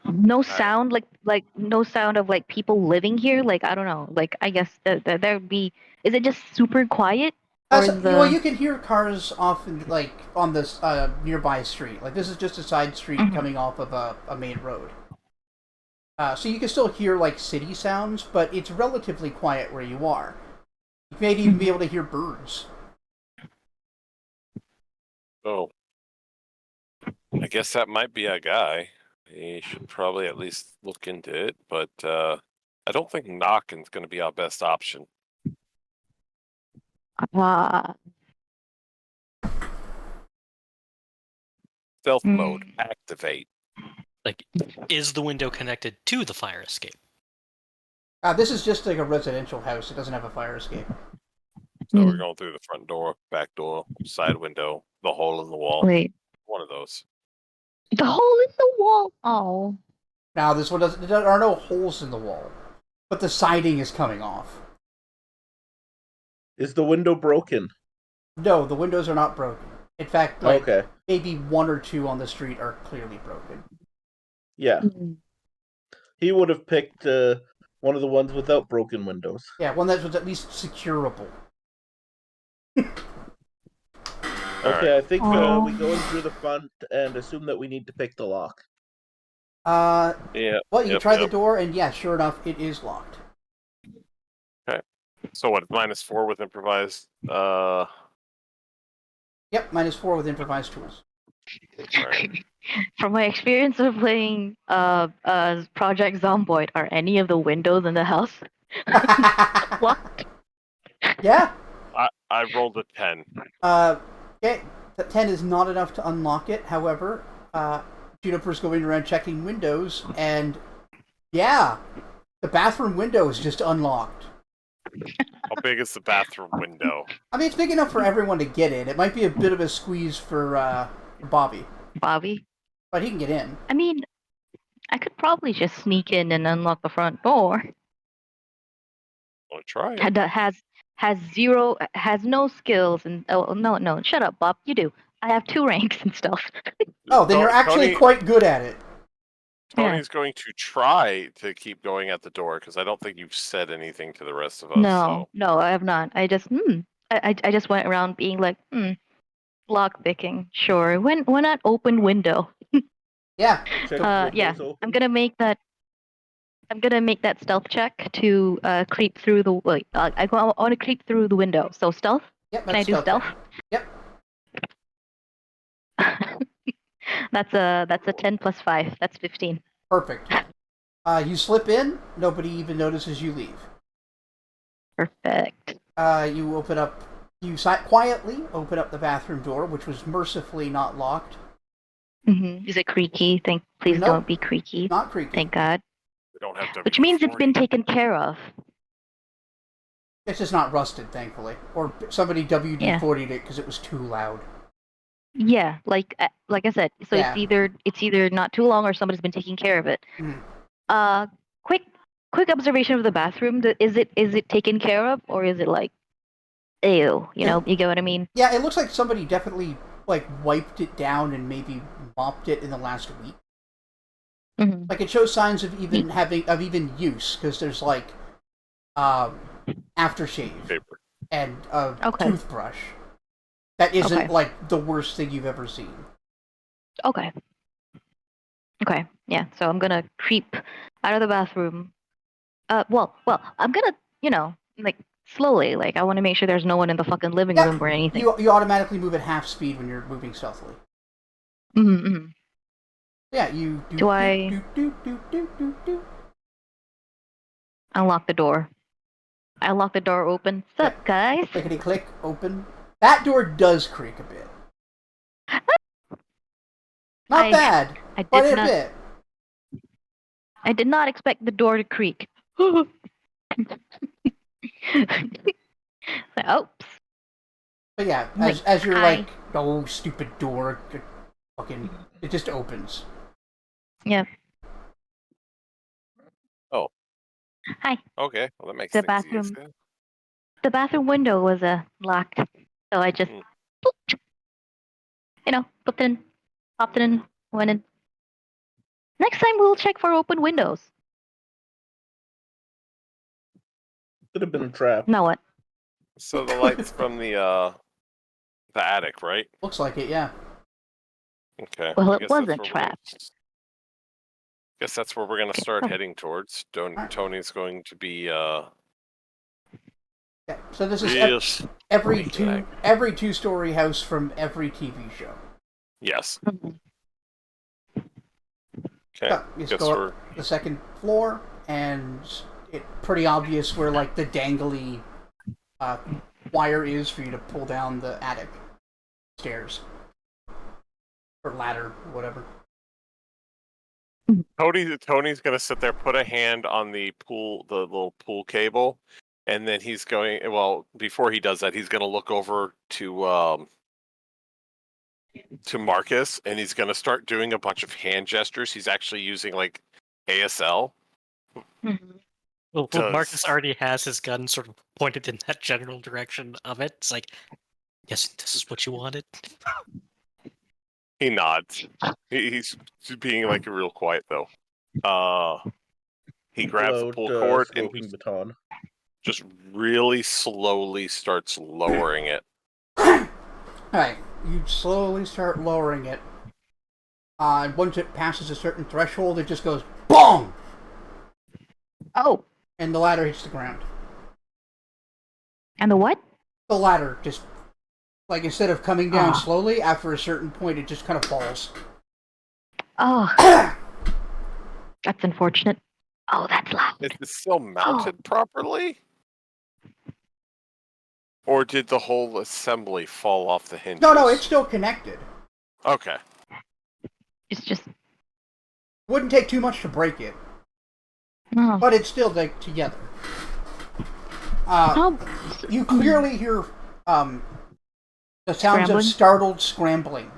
No sound, like no sound of like people living here. Like I don't know. Like I guess that would be. Is it just super quiet? Or is Well, you can hear cars off in, like on this nearby street. Like this is just a side street coming off of a main road. So you can still hear like city sounds, but it's relatively quiet where you are. You may even be able to hear birds. oh. I guess that might be a guy. He should probably at least look into it, but I don't think knocking's going to be our best option. Stealth mode, activate. Like, is the window connected to the fire escape? This is just like a residential house. It doesn't have a fire escape. So we're going through the front door, back door, side window, the hole in the wall. Wait, One of those. the hole in the wall. Oh. Now this one doesn't. There are no holes in the wall, but the siding is coming off. Is the window broken? No, the windows are not broken. In fact, like Okay. maybe one or two on the street are clearly broken. Yeah. He would have picked one of the ones without broken windows. Yeah, one that was at least securable. Okay, I think we go in through the front and assume that we need to pick the lock. Yeah. Well, you Yep, try the yep. door, and yeah, sure enough, it is locked. So what? -4 with improvised. Yep, -4 with improvised tools. Right. From my experience of playing Project Zomboid, are any of the windows in the house locked? Yeah. I rolled a 10. Okay. The 10 is not enough to unlock it. However, Juniper's going around checking windows, and yeah, the bathroom window is just unlocked. How big is the bathroom window? I mean, it's big enough for everyone to get in. It might be a bit of a squeeze for Bobby, Bobby? but he can get in. I mean, I could probably just sneak in and unlock the front door. I'll try it. That has no skills and no, shut up, Bob. You do. I have 2 ranks and stuff. Oh, then you're actually quite good at it. Tony's going to try to keep going at the door because I don't think you've said anything to the rest of us. No, So. no, I have not. I just I just went around being like lock picking. Sure. When not open window. Yeah. Check Yeah. windows open. I'm gonna make that stealth check to creep through the. I want to creep through the window. So stealth. Yep. Can I do stealth? Yep. That's a 10 plus 5. That's 15. Perfect. You slip in. Nobody even notices you leave. Perfect. You open up. You quietly open up the bathroom door, which was mercifully not locked. Mm-hmm. Is it creaky? Please Nope. don't be creaky. Not creaky. Thank God. We don't have Which means it's been taken care of. It's just not rusted, thankfully. Or somebody WD-40'd it because it was too loud. Yeah, like I said, so Yeah. it's either not too long or somebody's been taking care of it. Mm. Quick observation of the bathroom. Is it taken care of, or is it like, ew? You get what I mean? Yeah, it looks like somebody definitely wiped it down and maybe mopped it in the last week. Mm-hmm. Like it shows signs of even use because there's aftershave Paper. and a Okay. toothbrush. That isn't Okay. like the worst thing you've ever seen. Okay. Okay. Yeah. So I'm gonna creep out of the bathroom. Well, I'm gonna, like slowly. Like I want to make sure there's no one in the fucking living room or anything. You automatically move at half speed when you're moving stealthily. Mm-hmm. Yeah, you do. Do I unlock the door? I unlock the door open. What's up, guys? Clickety click, open. That door does creak a bit. Not bad, but a bit. I did not expect the door to creak. Oops. But yeah, as you're like, oh, stupid door, it just opens. Yeah. Oh. Hi. Okay, well that makes The things bathroom. easier. The bathroom window was locked, so I just, popped it in, went in. Next time we'll check for open windows. Could have been a trap. Now what? So the lights from the attic, right? Looks like it, yeah. Okay. Well, I it guess wasn't that's where trapped. Guess that's where we're gonna start cool. heading towards. Alright. Tony's going to be Yeah. So this is yes. every two-story house from every TV show. Yes. Mhm. Okay. So you just Guess go we're up the second floor, and it's pretty obvious where the dangly wire is for you to pull down the attic stairs or ladder, whatever. Tony's gonna sit there, put a hand on the little pool cable, and then he's going. Well, before he does that, he's gonna look over to Marcus, and he's gonna start doing a bunch of hand gestures. He's actually using like ASL. Mm-hmm. Well, Marcus already has his gun sort of pointed in that general direction of it. It's like, yes, this is what you wanted. He nods. He's being like real quiet though. He grabs the pull cord and smoking baton. just really slowly starts lowering it. Alright, you slowly start lowering it. And once it passes a certain threshold, it just goes BONG! Oh, And the ladder hits the ground. and the what? The ladder just, like, instead of coming down Ah. slowly, after a certain point, it just kind of falls. Oh, that's unfortunate. Oh, that's loud. Is it still mounted properly? Or did the whole assembly fall off the hinges? No, it's still connected. Okay. It's just Wouldn't take too much to break it, oh. but it's still, like, together. Oh, You clearly hear the sounds Scrambling? of startled scrambling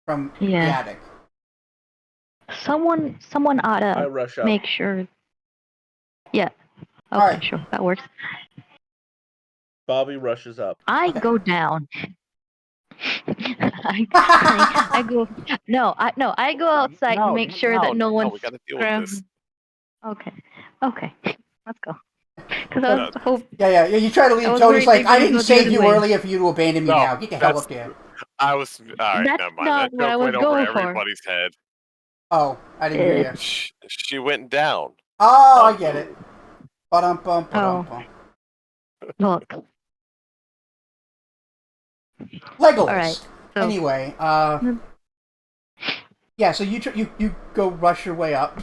from the Yeah. attic. someone ought I to rush up. make sure. Yeah. Okay, Alright. sure, that works. Bobby rushes up. I Okay. go down. I go. No, I go outside to make sure that no one's we gotta deal with this. Okay, let's go. Because I was hope. Yeah, you try to leave. I was Tony's worried like, I they were didn't gonna go the save other you way. earlier for you to abandon me No, now. Get the hell that's- up there. I was alright, That's never mind. not That what I joke was went over going for. everybody's head. Oh, I didn't hear you. She went down. Oh, I get it. Ba-dum-bum, Oh. ba-dum-bum. Look. Legolas. Alright, so- Anyway, yeah, so you go rush your way up.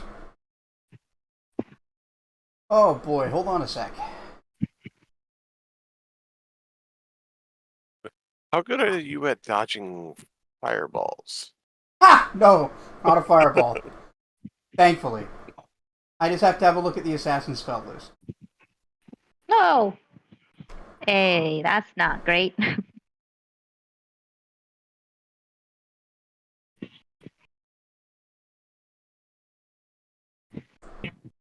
Oh boy, hold on a sec. How good are you at dodging fireballs? Ha! No, not a fireball. Thankfully. I just have to have a look at the assassin spell list. No. Hey, that's not great.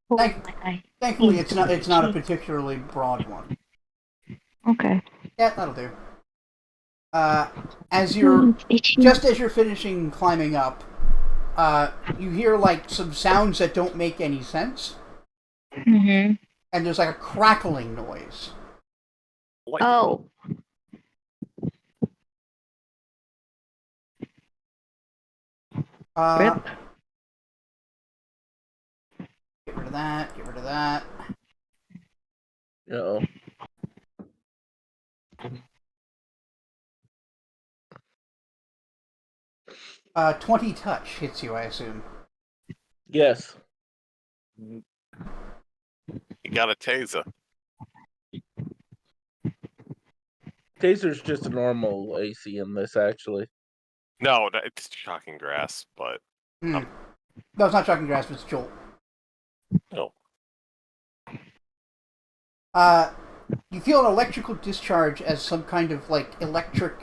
Oh, Thank- my eye. Thankfully, it's not a particularly broad one. Okay. Yeah, that'll do. As you're It's itchy. just as you're finishing climbing up, you hear like some sounds that don't make any sense, Mm-hmm. and there's like a crackling noise. Like, Oh. Uh, Rip. Get rid of that. Get rid of that. Uh-oh. 20 touch hits you, I assume. Yes. you got a taser. Taser's just a normal AC in this, actually. No, it's shocking grass, but No, it's not shocking grasp. It's jolt. no. You feel an electrical discharge as some kind of like electric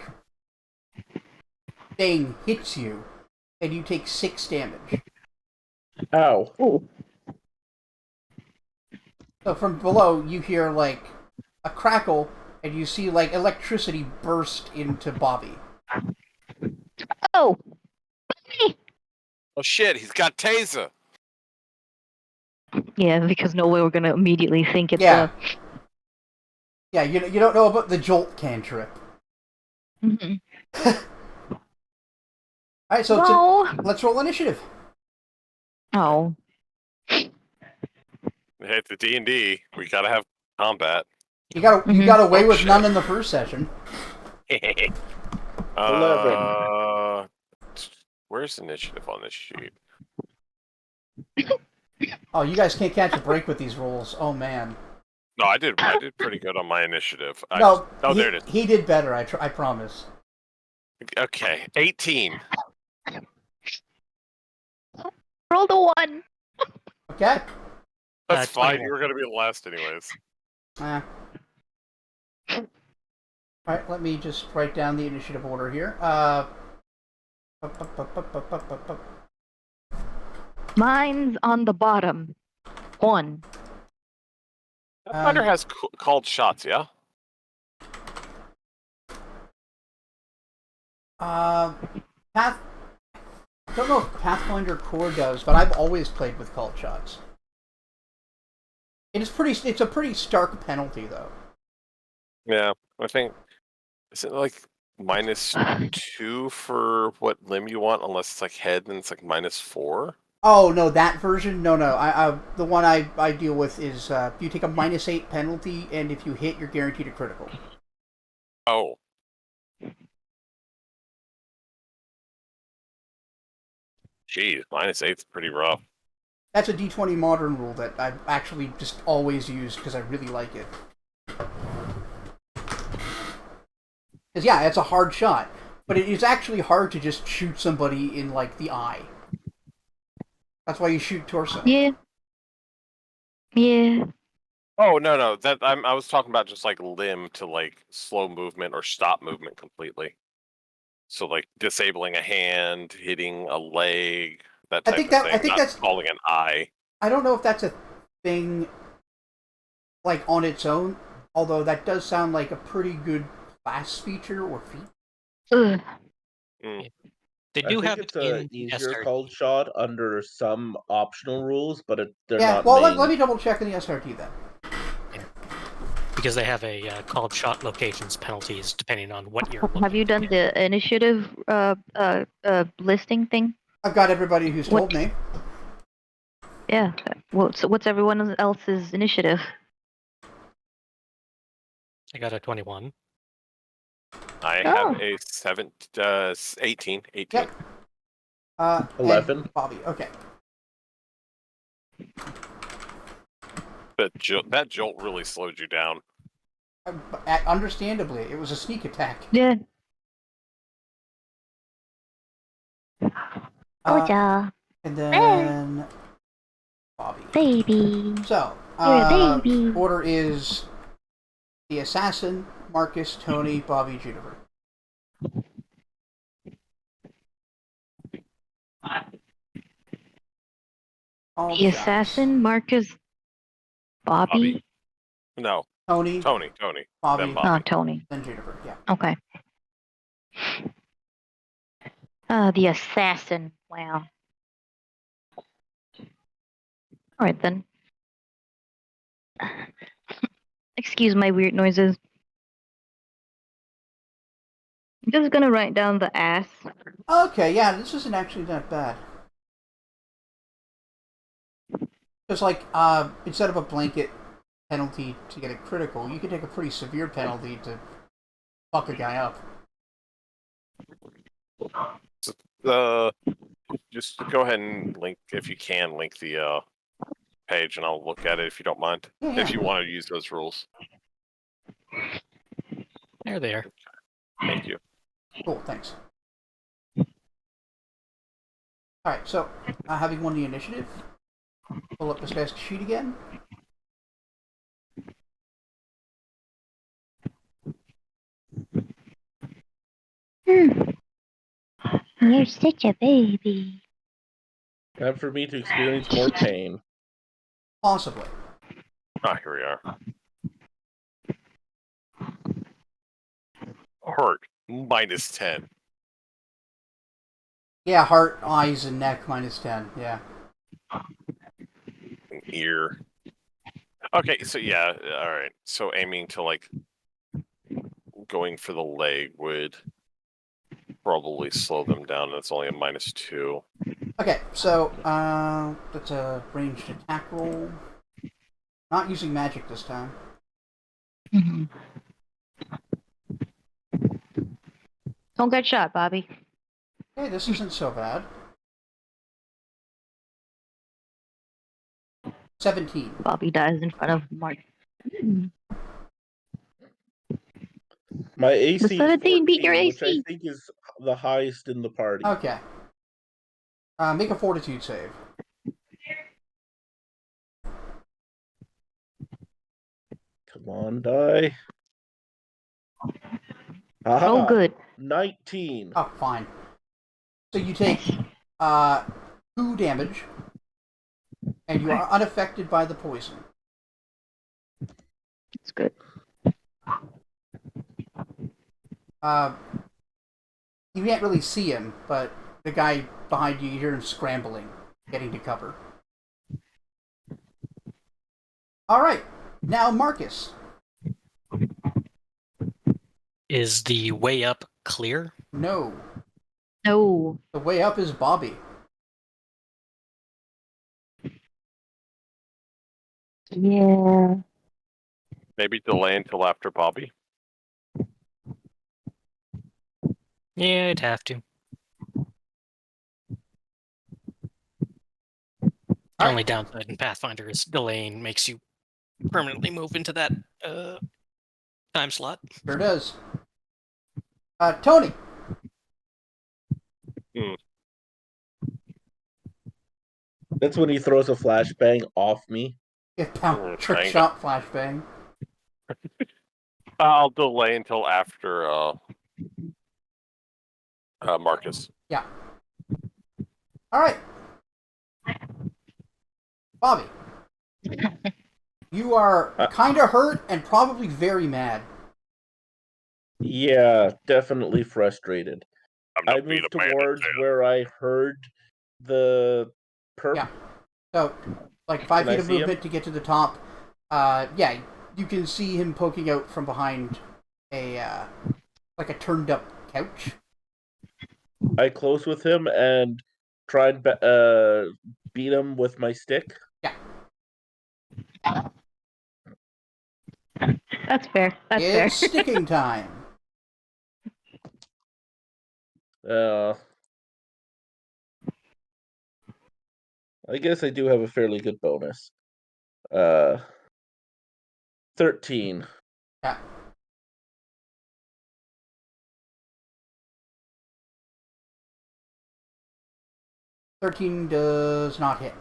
thing hits you, and you take 6 damage. Ow. Oh. So from below, you hear like a crackle, and you see like electricity burst into Bobby. Oh. Oh shit, he's got taser. Yeah, because no way we're gonna immediately think it's Yeah. Yeah, you don't know about the jolt cantrip. Mhm. Alright, so No. let's roll initiative. Oh. Hey, it's a D&D. We gotta have combat. You got away Oh, with shit. none in the first session. 11. Where's initiative on this sheet? Oh, you guys can't catch a break with these rolls. Oh man. No, I did pretty good on my initiative. No, there it is. He did better. I promise. Okay, 18. Roll the 1. Okay. That's fine. 21. You were gonna be last anyways. Alright, let me just write down the initiative order here. Mine's on the bottom. 1. Pathfinder has called shots, yeah? I don't know if Pathfinder Core does, but I've always played with called shots. It's a pretty stark penalty, though. Yeah, I think. Is it like -2 for what limb you want, unless it's like head, then it's like -4. Oh no, that version? No, the one I deal with is you take a -8 penalty, and if you hit, you're guaranteed a critical. Oh. Geez, -8's pretty rough. That's a D20 modern rule that I've actually just always used because I really like it. Because yeah, it's a hard shot, but it is actually hard to just shoot somebody in like the eye. That's why you shoot torso. Yeah. Yeah. Oh no, that I was talking about just like limb to like slow movement or stop movement completely. So like disabling a hand, hitting a leg, that type of thing. I think not that's calling an eye. I don't know if that's a thing like on its own, although that does sound like a pretty good class feature or feat. Ugh. Mm. They I do think have it's it a in easier SRT. called shot under some optional rules, but they're Yeah, not well, main. let me double check in the SRT then. Because they have a called shot locations penalties depending on what you're looking Have you done the initiative listing thing? I've got everybody who's What- told me. Yeah. What's everyone else's initiative? I got a 21. I Oh. have a 18. Yep. 11. And Bobby. Okay. But that jolt really slowed you down. Understandably, it was a sneak attack. Yeah. And then Bobby. Baby. So, You're a baby. order is the assassin, Marcus, Tony, Bobby, Juniper. All The shots. assassin, Marcus, Bobby. No, Tony, Tony, Bobby, then Bobby. Oh, Tony. then Juniper. Yeah. Okay. The assassin. Wow. All right then. Excuse my weird noises. I'm just gonna write down the ass. Okay, yeah, this isn't actually that bad. Because, like, instead of a blanket penalty to get a critical, you could take a pretty severe penalty to fuck a guy up. Just go ahead and link, if you can, link the page, and I'll look at it if you don't mind. Yeah. If you want to use those rules. There they are. Thank you. Cool, thanks. Alright, so, having won the initiative, pull up this guy's sheet again. You're such a baby. Time for me to experience more pain. Possibly. Ah, here we are. Hurt. -10. Yeah, heart, eyes, and neck, -10, yeah. Ear. Okay, so yeah, alright. So aiming to, like, going for the leg would probably slow them down, and it's only a -2. Okay, so, that's a ranged attack roll. Not using magic this time. Mm-hmm. Don't get shot, Bobby. Hey, this isn't so bad. 17. Bobby dies in front of Mark. My AC The 17 beat your 14, which I AC. think is the highest in the party. Okay. Make a fortitude save. Come on, die. Aha, Oh, good. 19. Oh, fine. So you take 2 damage, and you are unaffected by the poison. It's good. You can't really see him, but the guy behind you hear him scrambling, getting to cover. Alright, now Marcus. Is the way up clear? No. No. The way up is Bobby. Yeah. Maybe delay until after Bobby. Yeah, I'd have to. The only downside in Pathfinder is delaying makes you permanently move into that time slot. Sure does. Tony. That's when he throws a flashbang off me. Trick Dang it. shot flashbang. I'll delay until after Marcus. Yeah. All right. Bobby. You are kind of hurt and probably very mad. Yeah, definitely frustrated. I'm I not being moved a man towards and where I heard the perp. Yeah. So, like 5 Can I feet of see him? movement to get to the top. Yeah, you can see him poking out from behind a like a turned up couch. I close with him and try and beat him with my stick. Yeah. That's fair. That's fair. It's sticking time. I guess I do have a fairly good bonus. 13. Yeah. $13 does not hit.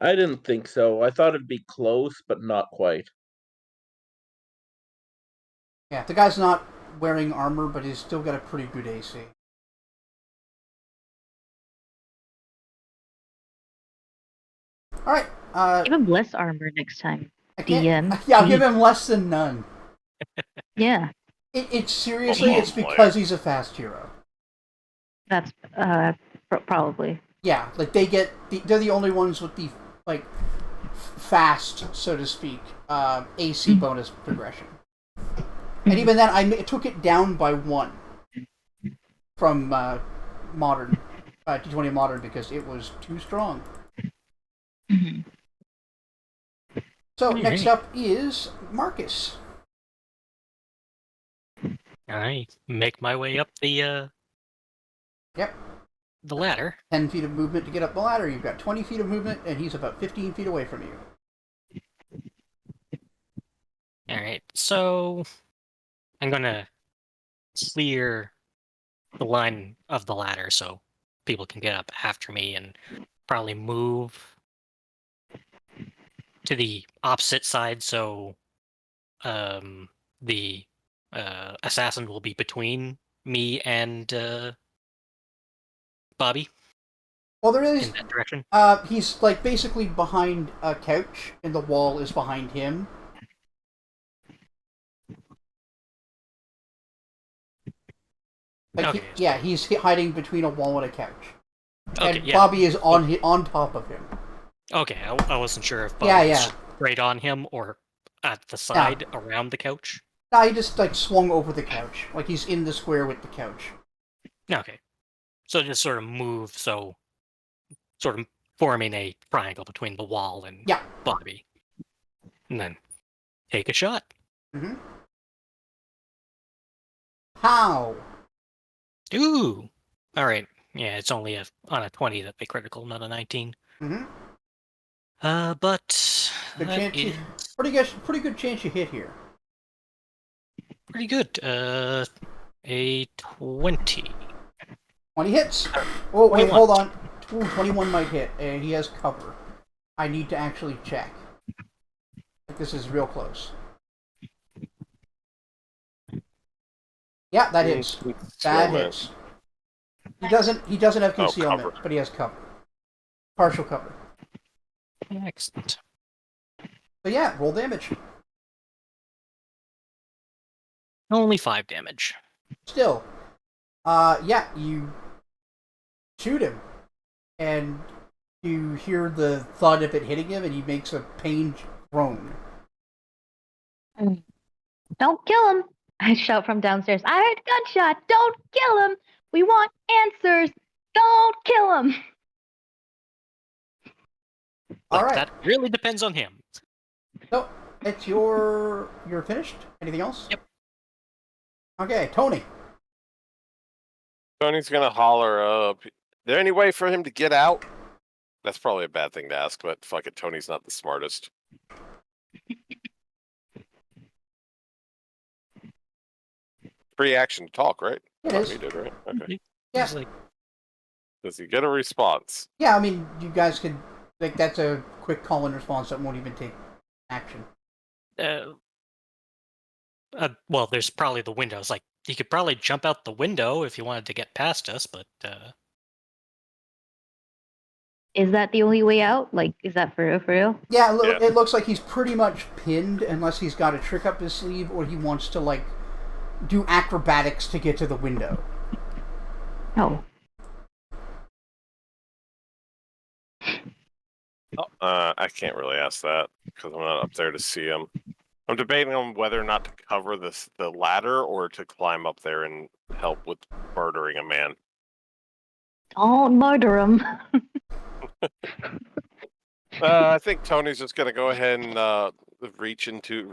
I didn't think so. I thought it'd be close, but not quite. Yeah, the guy's not wearing armor, but he's still got a pretty good AC. All right. Give him less armor next time. I can't, DM. yeah, I'll give him less than none. Yeah, It's seriously, Oh, it's boy. because he's a fast hero. that's probably. Yeah, like they're the only ones with the like fast, so to speak, AC bonus progression. And even then, I took it down by 1 from modern D20 modern because it was too strong. Mm-hmm. So next up is Marcus. I make my way up the Yep. the ladder. 10 feet of movement to get up the ladder. You've got 20 feet of movement, and he's about 15 feet away from you. Alright, so I'm gonna clear the line of the ladder so people can get up after me and probably move to the opposite side so the assassin will be between me and Bobby Well, there is. in that direction. He's like basically behind a couch, and the wall is behind him. Like Okay, yeah, he's hiding between a wall and a couch, Okay, and yeah. Bobby is on top of him. Okay, I wasn't sure if Bobby Yeah, was yeah. right on him or at the side around the couch. No, he just like swung over the couch, like he's in the square with the couch. Okay. So just sort of move, so sort of forming a triangle between the wall and Yeah. Bobby. And then take a shot. Mm-hmm. How? Ooh. Alright. Yeah, it's only on a 20 that they critical, not a 19. Mm-hmm. But Good that chance. is Pretty good chance you hit here. pretty good. A 20. 20 hits. Oh wait, 21. hold on. Ooh, 21 might hit, and he has cover. I need to actually check. This is real close. Yeah, that hits. That hits. He doesn't have concealment, cover. but he has cover. Partial cover. Excellent. So yeah, roll damage. Only 5 damage. Still. Yeah, you shoot him. And you hear the thud of it hitting him, and he makes a pained groan. Don't kill him. I shout from downstairs, I heard gunshot! Don't kill him! We want answers! Don't kill him! All Like, right. that really depends on him. So it's you're finished. Anything else? Yep. Okay, Tony. Tony's gonna holler, is there any way for him to get out? That's probably a bad thing to ask, but fuck it, Tony's not the smartest. Free action to talk, right? It Thought is. he did, right? Okay. Yeah. He's like, Does he get a response? Yeah, I mean, you guys could like that's a quick call and response that won't even take action. well, there's probably the window. It's like, he could probably jump out the window if he wanted to get past us, but Is that the only way out? Like, is that for real, for real? Yeah, Yeah. it looks like he's pretty much pinned unless he's got a trick up his sleeve or he wants to like do acrobatics to get to the window. Oh. I can't really ask that because I'm not up there to see him. I'm debating on whether or not to cover the ladder or to climb up there and help with murdering a man. Don't murder him. I think Tony's just gonna go ahead and reach into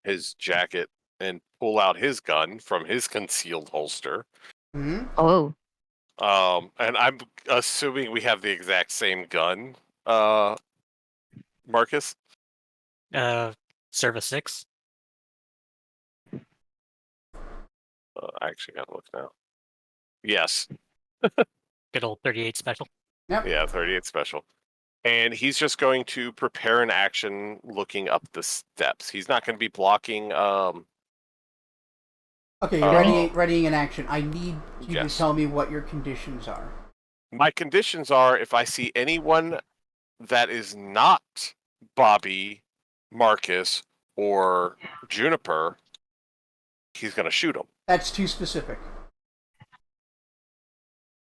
his jacket and pull out his gun from his concealed holster. Hmm. Oh. And I'm assuming we have the exact same gun, Marcus. Service 6. I actually gotta look now. Yes, Good old 38 special. yeah, 38 special. And he's just going to prepare an action looking up the steps. He's not going to be blocking. Okay, readying an action. I need you Yes. to tell me what your conditions are. My conditions are if I see anyone that is not Bobby, Marcus, or Juniper, he's going to shoot him. That's too specific.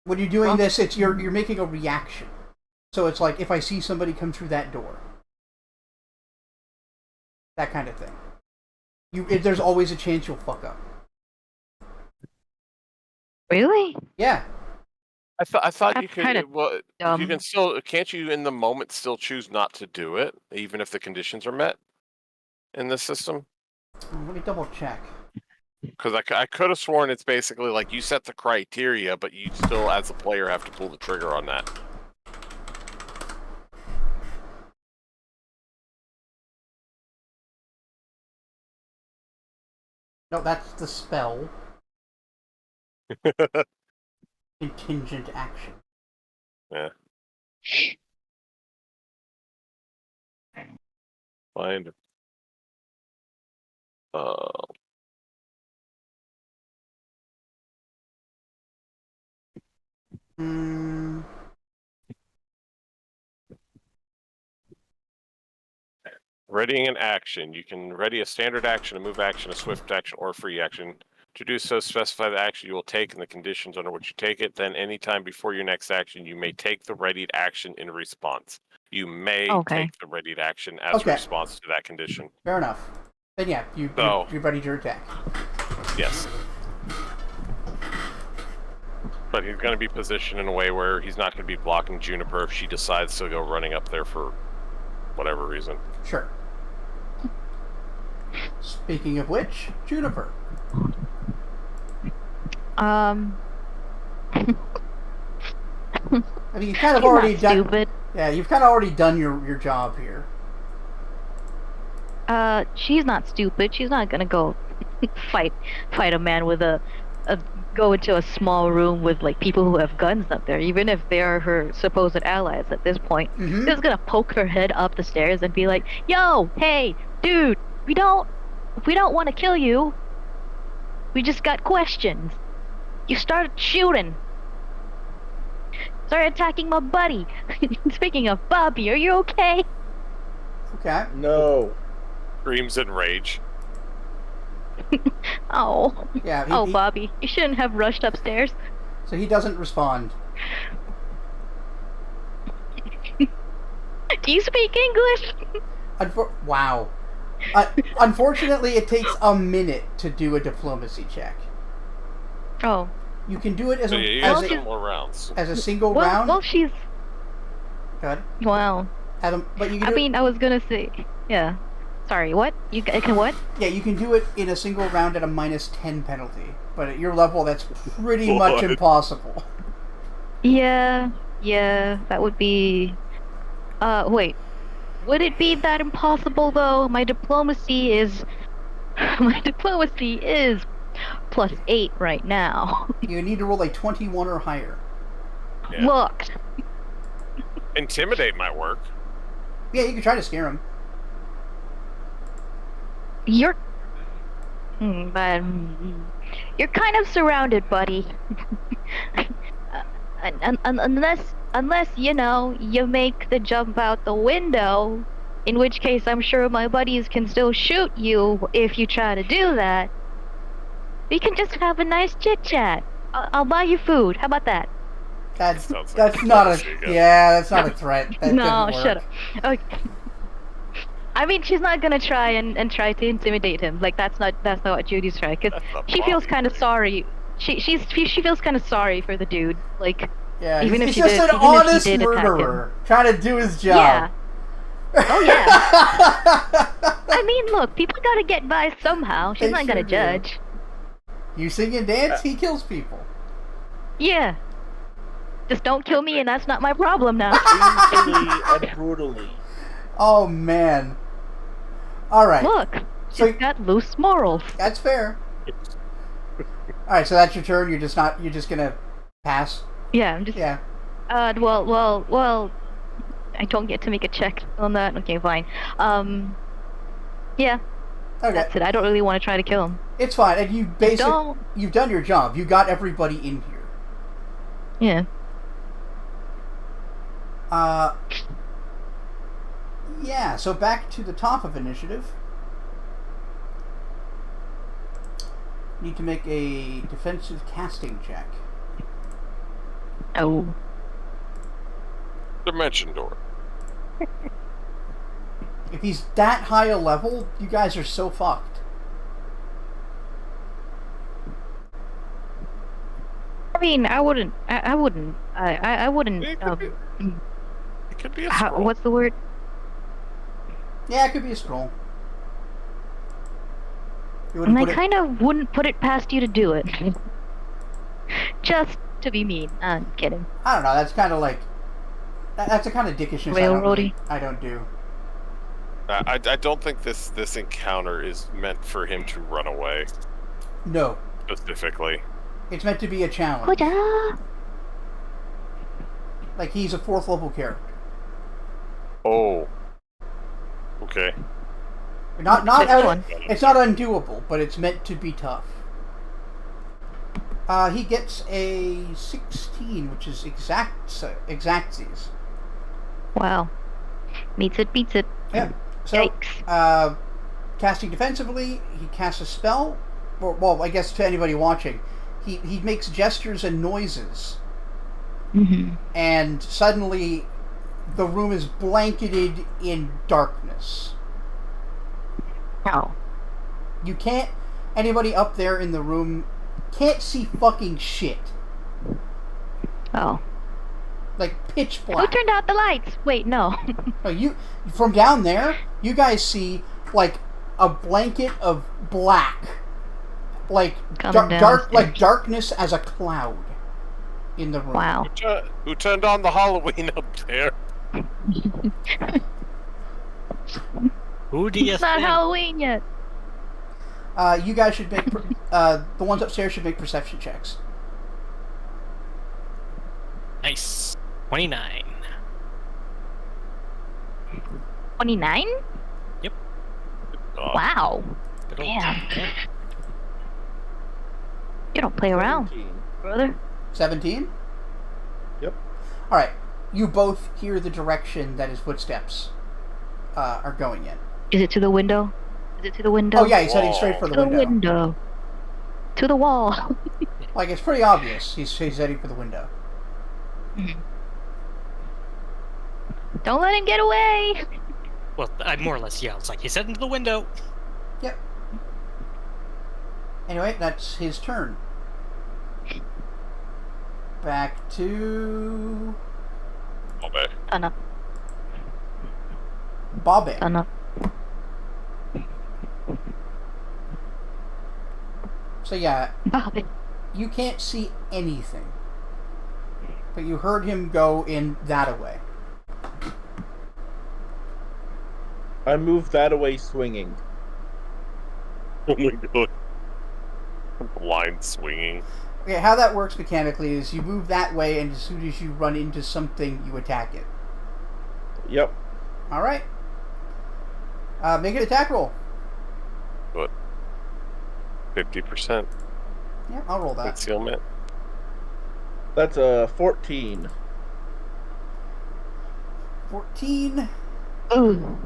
When you're doing this, it's you're making a reaction. So it's like if I see somebody come through that door, that kind of thing. There's always a chance you'll fuck up. Really? Yeah. I thought That's you could. kinda Well, dumb. you can still. Can't you in the moment still choose not to do it, even if the conditions are met in this system? Let me double check. Because I could have sworn it's basically like you set the criteria, but you still, as a player, have to pull the trigger on that. No, that's the spell. Contingent action. Yeah. Find. Hmm. Readying an action. You can ready a standard action, a move action, a swift action, or a free action. To do so, specify the action you will take and the conditions under which you take it. Then, anytime before your next action, you may take the readied action in response. You may take the readied action as a response to that condition. Fair enough. Then yeah, you're ready to attack. Yes. But he's going to be positioned in a way where he's not going to be blocking Juniper if she decides to go running up there for whatever reason. Sure. Speaking of which, Juniper. I mean, you've kind of already done. Stupid. Yeah, you've kind of already done your job here. She's not stupid. She's not gonna go fight a man with go into a small room with like people who have guns up there, even if they are her supposed allies at this point. Mm-hmm. She's gonna poke her head up the stairs and be like, "Yo, hey, dude, we don't want to kill you. We just got questions. You started shooting. Started attacking my buddy. Speaking of Bobby, are you okay?" Okay. No. Screams in rage. Oh. Yeah. Bobby, you shouldn't have rushed upstairs. So he doesn't respond. Do you speak English? Wow. Unfortunately, it takes a minute to do a diplomacy check. Oh. You can do it as So a yeah, you as got a, some more rounds. as a single Well, round. well, she's. Go ahead. Wow. Adam, but you can I do mean, I was gonna say. Yeah. Sorry, what? You can what? it, yeah, you can do it in a single round at a -10 penalty. But at your level, that's pretty much What? impossible. Yeah. Yeah, that would be. Wait. Would it be that impossible though? My diplomacy is. My diplomacy is +8 right now. You need to roll a 21 or higher. Yeah. Look. Intimidate might work. Yeah, you can try to scare him. You're. But you're kind of surrounded, buddy. Unless you know you make the jump out the window, in which case I'm sure my buddies can still shoot you if you try to do that. We can just have a nice chit chat. I'll buy you food. How about that? That's Sounds like that's not a diplomacy again. that's not a threat. That No, doesn't work. shut up. Okay. I mean, she's not gonna try and try to intimidate him. Like that's not what Judy's trying. Cause That's not she feels Bobby. kind of sorry. She feels kind of sorry for the dude. Like Yeah, even he's if she just did, an even if she honest did attack him. murderer trying to do his Yeah. job. Oh yeah. I mean, look, people gotta get by somehow. She's They not gonna sure do. judge. You sing and dance, he kills people. Yeah. Just don't kill me, and that's not my problem now. Painfully and brutally. Oh man. All right, Look, So- she's got loose morals. that's fair. All right, so that's your turn. You're just gonna pass. Yeah, I'm just. Yeah. Well. I don't get to make a check on that. Okay, fine. Yeah, Okay. that's it. I don't really want to try to kill him. It's fine. And Don't. you've done your job. You got everybody in here. Yeah. Yeah, so back to the top of initiative. Need to make a defensive casting check. Oh. Dimension door. If he's that high a level, you guys are so fucked. I mean, I wouldn't. I wouldn't. I wouldn't. It could be, it could be a scroll. What's the word? Yeah, it could be a scroll. You And wouldn't I put it... kind of wouldn't put it past you to do it. Just to be mean. I'm kidding. I don't know, that's kind of like... That's a kind of dickishness Railroady. I don't do. I don't think this encounter is meant for him to run away No. specifically. It's meant to be a challenge. Hoja! Like, he's a 4th level character. Oh. Okay. Not Which out, one? It's not undoable, but it's meant to be tough. He gets a 16, which is exactsies. Wow. Meets it, beats it. Yeah. So, Yikes. casting defensively, he casts a spell. Or, well, I guess to anybody watching, he makes gestures and noises, Mm-hmm. and suddenly the room is blanketed in darkness. Oh. You can't... Anybody up there in the room can't see fucking shit. Oh. Like, pitch Who black. turned out the lights? Wait, no. No, you from down there, you guys see like a blanket of black, like Coming dark, like downstairs. darkness as a cloud in the room. Wow. Who turned on the Halloween up there? Who do you It's not think? Halloween yet. You guys should make the ones upstairs should make perception checks. Nice. 29. 29? God. Wow. Good old Damn. 10. You don't play around, 17. brother. 17. Yep. All right. You both hear the direction that his footsteps are going in. Is it to the window? Is it to the window? Oh yeah, he's heading straight for To the the window. window. To the wall. Like, it's pretty obvious. He's heading for the window. Don't let him get away. Well, I more or less, yeah. I was like, he's heading to the window. Yep. Anyway, that's his turn. Back to Okay. Sana. Bobby. Sana. So yeah, Bobby. you can't see anything, but you heard him go in that way. I move that away swinging. Oh my god. Line swinging. Okay, how that works mechanically is you move that way, and as soon as you run into something, you attack it. Yep. All right. Make an attack roll. What? 50% Yeah, I'll roll that. concealment. That's a 14. 14, Ooh.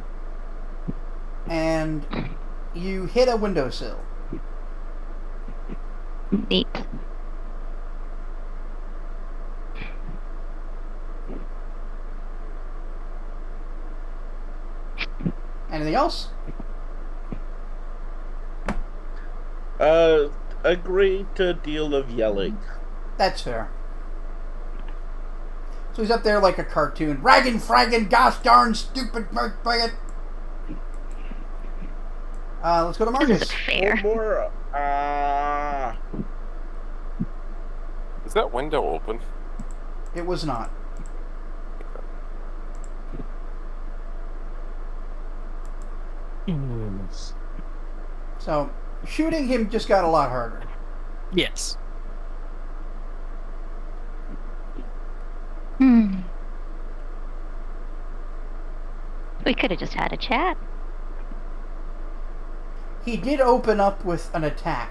and you hit a windowsill. Neat. Anything else? Agree to deal of yelling. That's fair. So he's up there like a cartoon. Raggin', fraggin', gosh darn, stupid, friggin'. Let's go to This Marcus. isn't fair. One more. Is that window open? It was not. So, shooting him just got a lot harder. Yes. We could have just had a chat. He did open up with an attack.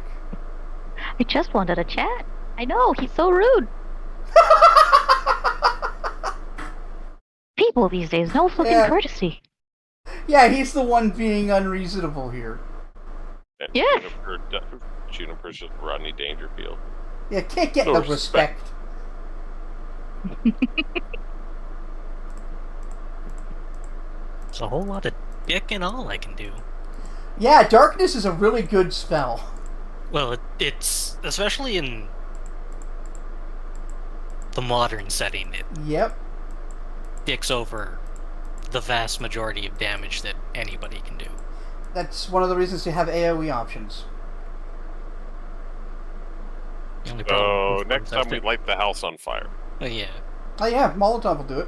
I just wanted a chat. I know, he's so rude. People these days, no fucking Yeah. courtesy. Yeah, he's the one being unreasonable here. And Yes. Juniper's just Rodney Dangerfield. Yeah, can't get No no respect. respect. It's a whole lot of dick and all I can do. Yeah, darkness is a really good spell. Well, it's especially in the modern setting, it Yep. dicks over the vast majority of damage that anybody can do. That's one of the reasons to have AoE options. The only problem So with next time we after- light the house on fire. Well, yeah. Oh yeah, Molotov will do it.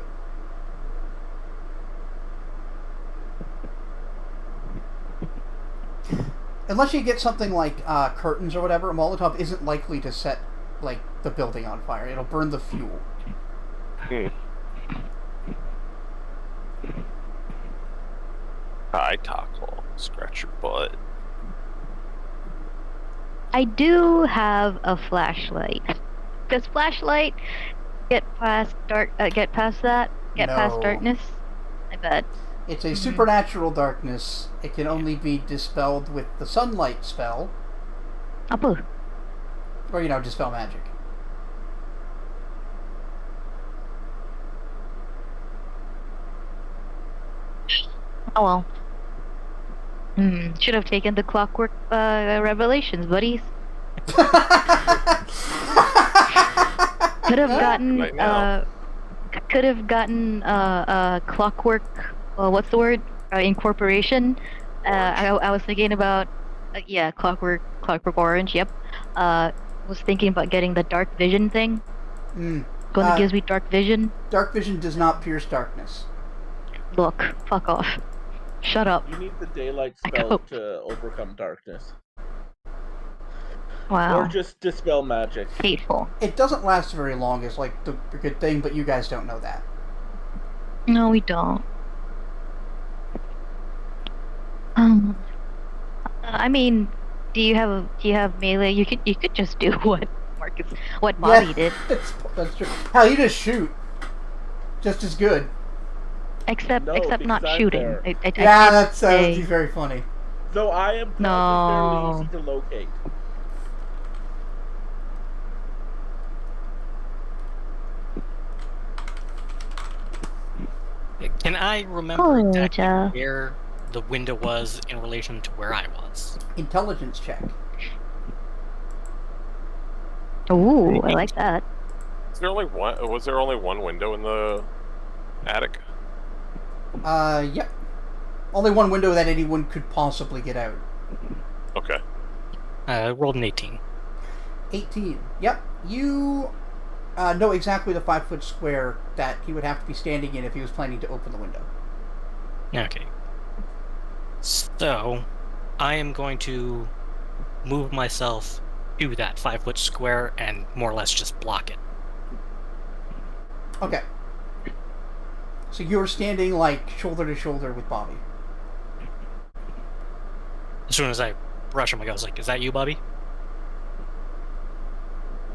Unless you get something like curtains or whatever, a Molotov isn't likely to set like the building on fire. It'll burn the fuel. Hi, Tackle. Scratch your butt. I do have a flashlight. Does flashlight get past that? Get past No. darkness? I bet. It's a supernatural darkness. It can only be dispelled with the sunlight spell, Apu. or dispel magic. Oh well. Should have taken the clockwork revelations, buddies. Could have gotten Right now. Clockwork. What's the word? Incorporation. I was thinking about Clockwork Orange. Yep. Was thinking about getting the dark vision thing. Mm. One that gives me dark vision. Dark vision does not pierce darkness. Look, fuck off. Shut up. You need the daylight I spell hope. to overcome darkness. Wow. Or just dispel magic. Hateful. It doesn't last very long, is like the good thing, but you guys don't know that. No, we don't. I mean, do you have melee? You could just do what Bobby did. That's true. Hell, you just shoot. Just as good. Except No, not because I'm shooting. there. I Yeah, can't that would say- be very funny. Though I am No. fairly easy to locate. Can I remember exactly Gotcha. where the window was in relation to where I was? Intelligence check. Ooh, I like that. Is there only one? Was there only one window in the attic? Yep. Only one window that anyone could possibly get out. Okay. Rolled an 18. 18. Yep. You know exactly the 5-foot square that he would have to be standing in if he was planning to open the window. Okay. So, I am going to move myself to that 5-foot square and more or less just block it. Okay. So you're standing like shoulder to shoulder with Bobby. As soon as I brush him, I goes like, "Is that you, Bobby?"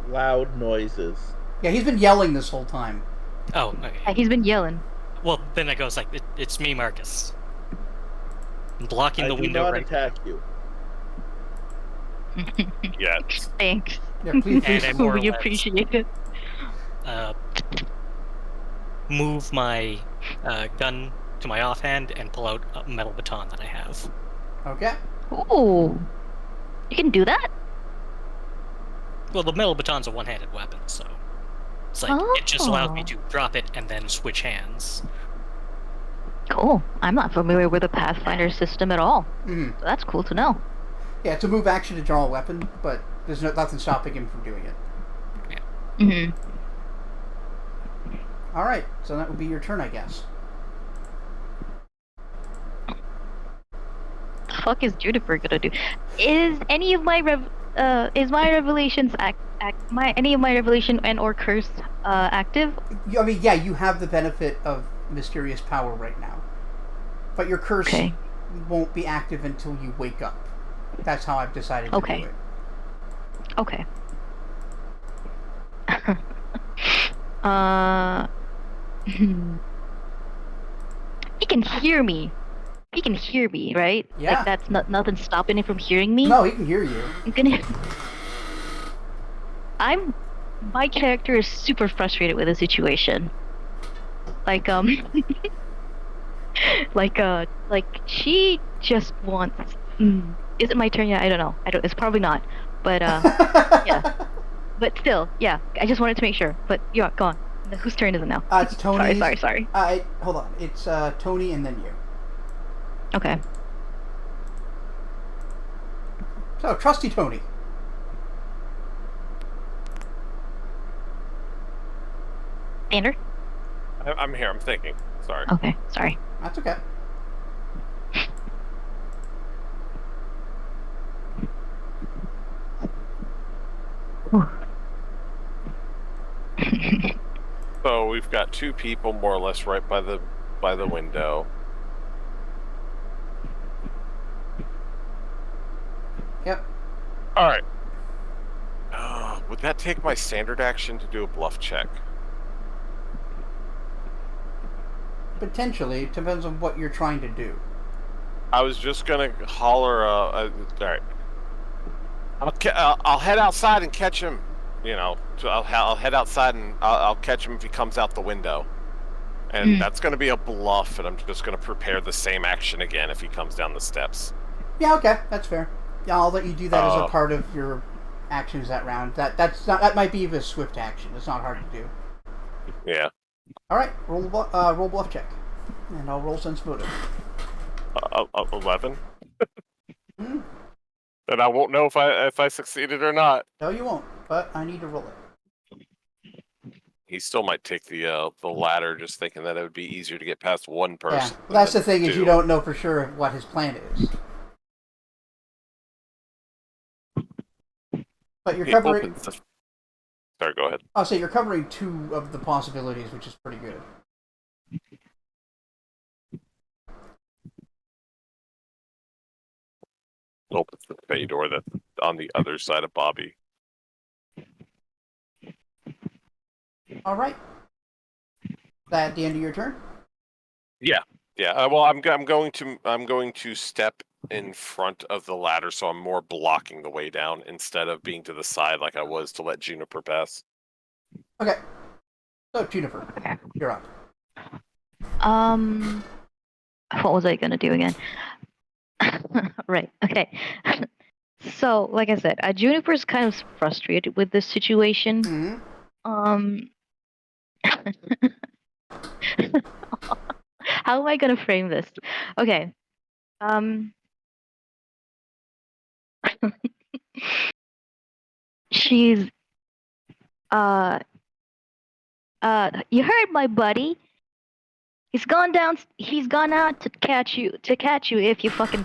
Loud noises. Yeah, he's been yelling this whole time. Oh, okay. Yeah, he's been yelling. Well, then I goes like, "It's me, Marcus. I'm blocking I the do window not right attack you. Yeah. Thanks. Yeah, please. And I more or We less, appreciate it. move my gun to my offhand and pull out a metal baton that I have. Okay. Ooh. You can do that? Well, the metal baton's a one-handed weapon, so it's like it just allows me Oh. to drop it and then switch hands. Cool. I'm not familiar with the Pathfinder system at all. Mm-hmm. So that's cool to know. Yeah, it's a move action to draw a weapon, but there's nothing stopping him from doing it. Mm-hmm. Alright, so that would be your turn, I guess. The fuck is Juniper gonna do? Is any of my is my revelations any of my revelation and or curse active? I mean, yeah, you have the benefit of mysterious power right now. But your curse won't be active until you wake up. That's how I've decided to do it. Okay. He can hear me. He can hear me, right? Yeah. Like that's nothing stopping him from hearing me. No, he can hear you. My character is super frustrated with the situation. Like like she just wants. Is it my turn yet? I don't know. It's probably not. But yeah. But still, yeah. I just wanted to make sure. But yeah, go on. Whose turn is it now? It's Tony's. Sorry. Hold on. It's Tony and then you. Okay. So, trusty Tony. Xander? I'm here. I'm thinking. Sorry. Okay, sorry. That's okay. So we've got two people more or less right by the window. Yep. All right. Would that take my standard action to do a bluff check? Potentially. It depends on what you're trying to do. I was just gonna holler. All right. I'll head outside and catch him. You know, so I'll head outside and I'll catch him if he comes out the window. And that's going to be a bluff, and I'm just going to prepare the same action again if he comes down the steps. Yeah, okay, that's fair. Yeah, I'll let you do that as a part of your actions that round. That might be a swift action. It's not hard to do. Yeah. All right, roll bluff check, and I'll roll sense motive. 11. Then I won't know if I succeeded or not. No, you won't. But I need to roll it. He still might take the ladder, just thinking that it would be easier to get past one person. Yeah, well, that's the thing is you don't know for sure what his plan is. But you're covering. Sorry, go ahead. I'll say you're covering two of the possibilities, which is pretty good. Opens the bay door that's on the other side of Bobby. All right. That at the end of your turn? Yeah. Well, I'm going to step in front of the ladder, so I'm more blocking the way down instead of being to the side like I was to let Juniper pass. Okay. So Juniper, you're up. What was I gonna do again? Right. Okay. So, like I said, Juniper's kind of frustrated with this situation. Hmm. Um, how am I gonna frame this? Okay. Um, she's you heard my buddy. He's gone down. He's gone out to catch you. To catch you if you fucking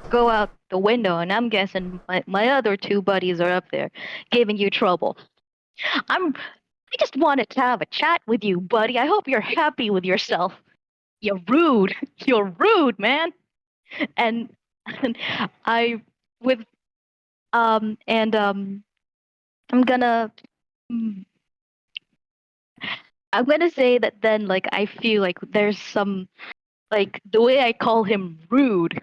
go out the window. And I'm guessing my other two buddies are up there, giving you trouble. I just wanted to have a chat with you, buddy. I hope you're happy with yourself. You're rude. You're rude, man. And, and I with and I'm gonna mm, I'm gonna say that then like I feel like there's some like the way I call him rude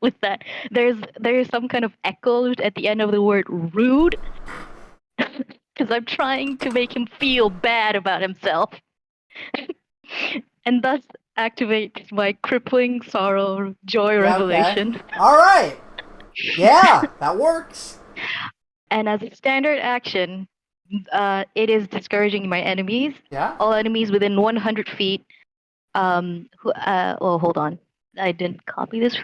with that there's some kind of echo at the end of the word rude because I'm trying to make him feel bad about himself and thus activate my crippling sorrow joy Yeah, revelation. okay. All right. Yeah, that works. And as a standard action, it is discouraging my enemies. Yeah. All enemies within 100 feet. Oh, hold on. I didn't copy this.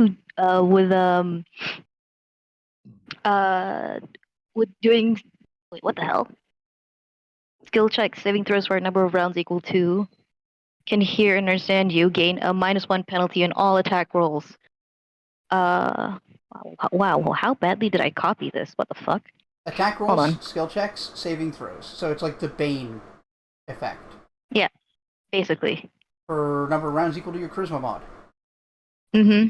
With doing. Wait, what the hell? Skill check, saving throws for a number of rounds equal to. Can hear and understand you. Gain a -1 penalty on all attack rolls. Wow. Well, how badly did I copy this? What the fuck? Attack Hold rolls, on. skill checks, saving throws. So it's like the Bane effect. Yeah, basically. For number of rounds equal to your charisma mod. Mm-hmm.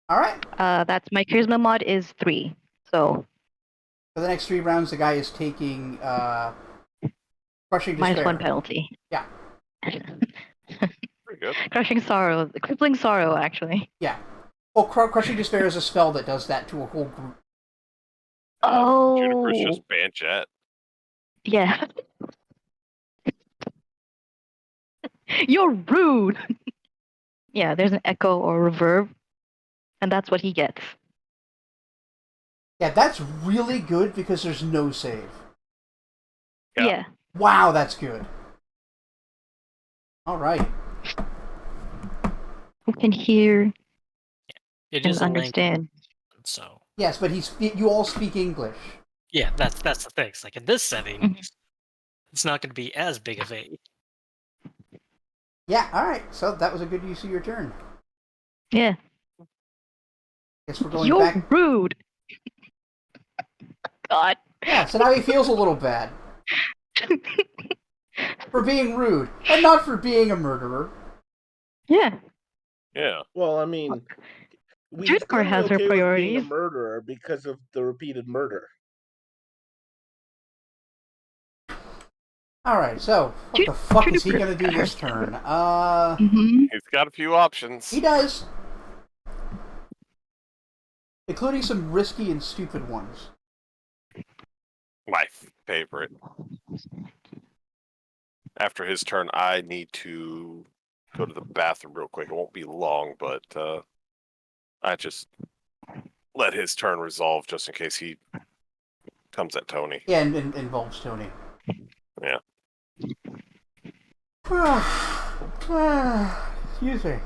All right. That's my charisma mod is 3. So For the next 3 rounds, the guy is taking crushing despair. -1 penalty. Yeah. Pretty good. Crushing sorrow, crippling sorrow, actually. Yeah. Well, crushing despair is a spell that does that to a whole group. Juniper's Oh, just Banjet. yeah. You're rude. Yeah, there's an echo or reverb, and that's what he gets. Yeah, that's really good because there's no save. Yeah. Yeah. Wow, that's good. All right. Who can hear It and is a language, understand? so Yes, but you all speak English. yeah, that's the thing. It's like in this setting, Mhm. it's not going to be as big of a. Yeah, all right. So that was a good use of your turn. Yeah. Guess we're going You're back. rude. God. Yeah, so now he feels a little bad for being rude and not for being a murderer. Yeah. Yeah. Well, I mean, we Juniper still has her okay with being priorities. a murderer because of the repeated murder. All right, so what the fuck is he gonna do this turn? Mm-hmm. He's got a few options. He does, including some risky and stupid ones. My favorite. After his turn, I need to go to the bathroom real quick. It won't be long, but I just let his turn resolve just in case he comes at Tony. Yeah, and involves Tony. Yeah. Excuse me.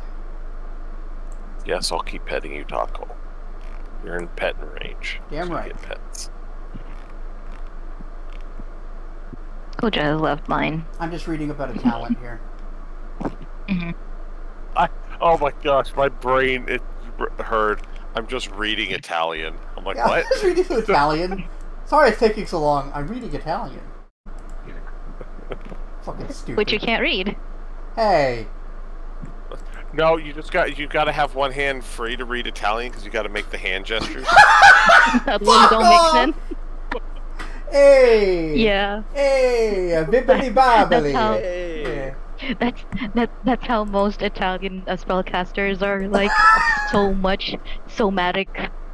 Yes, I'll keep petting you, Taco. You're in petting range. Damn so you right. get pets. Coach has left mine. I'm just reading about a talent here. Mm-hmm. Oh my gosh, my brain it heard. I'm just reading Italian. I'm like, Yeah, what? I was reading Italian. Sorry it's taking so long. I'm reading Italian. Fucking stupid. Which you can't read. Hey. No, you got to have one hand free to read Italian because you got to make the hand gestures. Otherwise, it don't make sense. Hey. Yeah. Hey. Bibbidi bobbidi. That's how- Hey. That's how most Italian spellcasters are like. So much somatic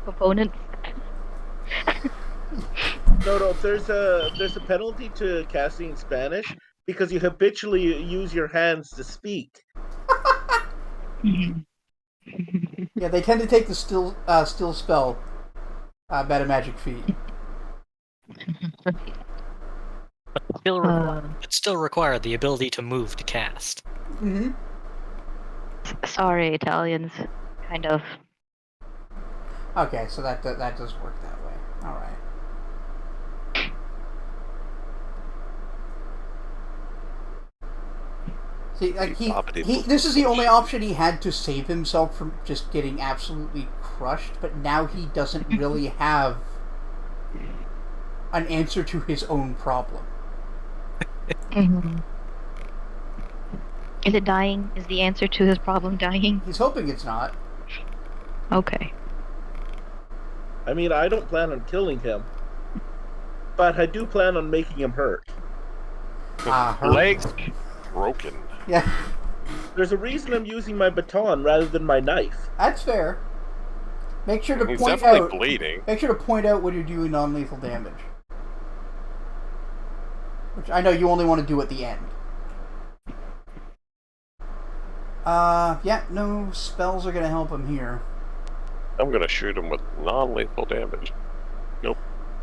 components. No, there's a penalty to casting in Spanish because you habitually use your hands to speak. Yeah, they tend to take the still spell meta magic feat. Still require the ability to move to cast. Mm-hmm. Sorry, Italians. Kind of. Okay, so that does work that way. All right. See, like this is the only option he had to save himself from just getting absolutely crushed. But now he doesn't really have an answer to his own problem. Is it dying? Is the answer to his problem dying? He's hoping it's not. Okay. I mean, I don't plan on killing him, but I do plan on making him hurt. Legs broken. Yeah. There's a reason I'm using my baton rather than my knife. That's fair. Make sure to He's point definitely out. bleeding. Make sure to point out when you're doing non-lethal damage, which I know you only want to do at the end. Yeah, no spells are gonna help him here. I'm gonna shoot him with non-lethal damage. Nope.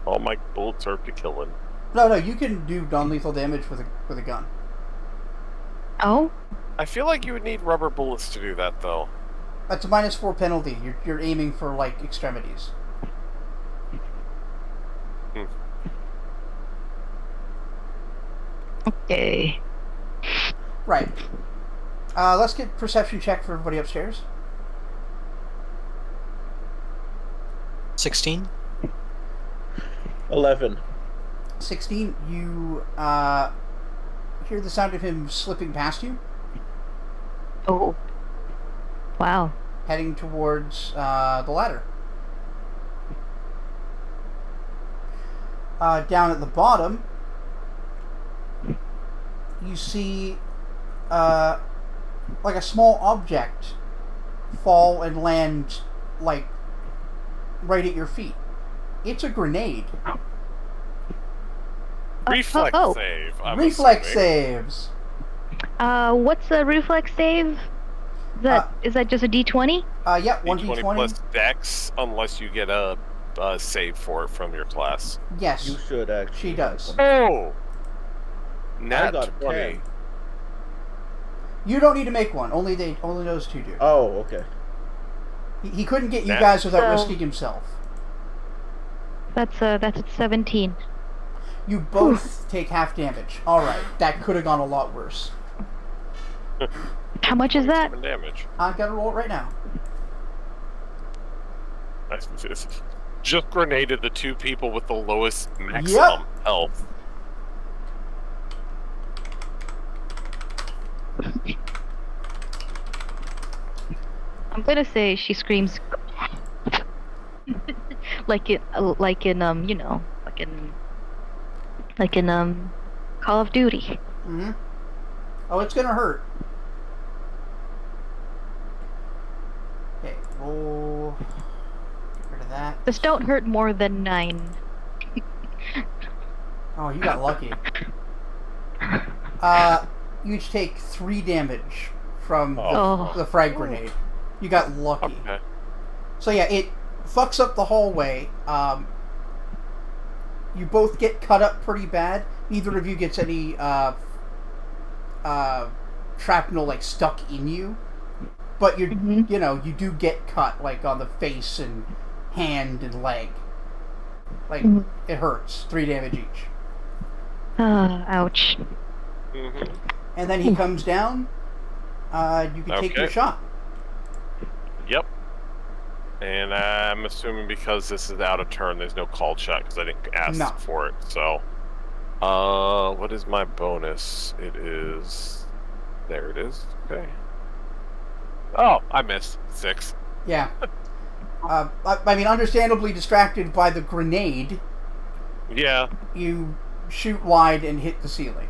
All my bullets serve to kill him. No, you can do non-lethal damage with a gun. Oh? I feel like you would need rubber bullets to do that, though. That's a -4 penalty. You're aiming for like extremities. Okay. Right. Let's get perception check for everybody upstairs. 16. 11. 16. You hear the sound of him slipping past you, Oh. Wow. heading towards the ladder. Down at the bottom, you see like a small object fall and land like right at your feet. It's a grenade. Reflex oh. save. I'm Reflex assuming. saves. What's a reflex save? Is that just a D20? Yeah, one D20 d20 plus Dex, unless you get a save for it from your class. Yes, You should actually. she does. Oh! I Nat got 20. 10. You don't need to make one. Only those two do. Oh, okay. He couldn't get you That- guys without So- risking himself. That's 17. You both take half damage. All right, that could have gone a lot worse. How much is that? 7 damage. I gotta roll it right now. That's just grenaded the two people with the lowest maximum health. I'm gonna say she screams like in Call of Duty. Mm-hmm. Oh, it's gonna hurt. Okay, roll. Get rid of that. This don't hurt more than 9. Oh, you got lucky. You each take 3 damage from Oh. the frag grenade. You got lucky. Okay. So yeah, it fucks up the hallway. You both get cut up pretty bad. Neither of you gets any shrapnel like stuck in you, but you you do get cut like on the face and hand and leg. Like it hurts. 3 damage each. Ouch. Mm-hmm. And then he comes down. You can take your Okay. shot. Yep. And I'm assuming because this is out of turn, there's no called shot because I didn't ask No. for it. So, what is my bonus? It is. There it is. Okay. Oh, I missed 6. Yeah. I mean, understandably distracted by the grenade, Yeah. you shoot wide and hit the ceiling.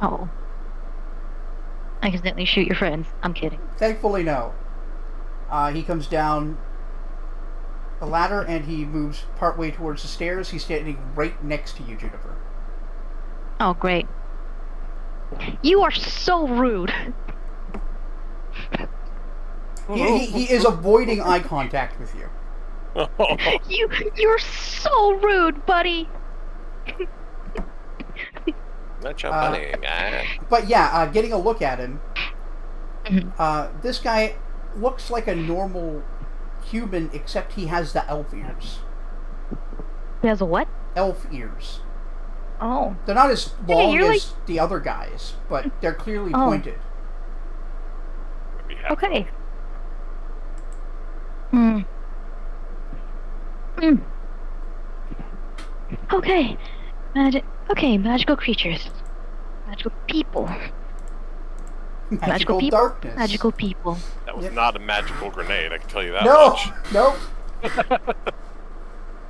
Oh. I accidentally shoot your friends. I'm kidding. Thankfully, no. He comes down the ladder and he moves partway towards the stairs. He's standing right next to you, Juniper. Oh, great. You are so rude. He is avoiding eye contact with you. You're so rude, buddy. Not your Uh, bunny. But yeah, getting a look at him, Mhm. this guy looks like a normal human, except he has the elf ears. He has a what? Elf ears. Oh. They're not as long you're as the other guys, but they're clearly Oh. pointed. Okay. Hmm. Hmm. Okay. Magical creatures. Magical people. Magical people. darkness. Magical people. That was Yep. not a magical grenade, I can tell you that No, much. no.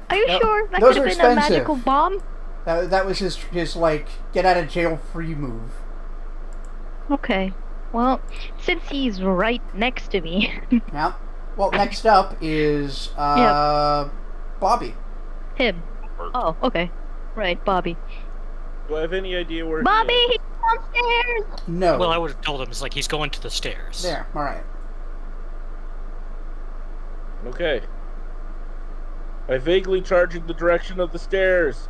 Are you No, sure that those could are have been a expensive. magical bomb? That was his like get out of jail free move. Okay. Well, since he's right next to me, Yeah. Well, next up is Bobby. him. Oh, okay. Right, Bobby. Do I have any idea where Bobby, he is? he's downstairs. No. Well, I would have told him, it's like he's going to the stairs. There. All right. Okay. I vaguely charge in the direction of the stairs,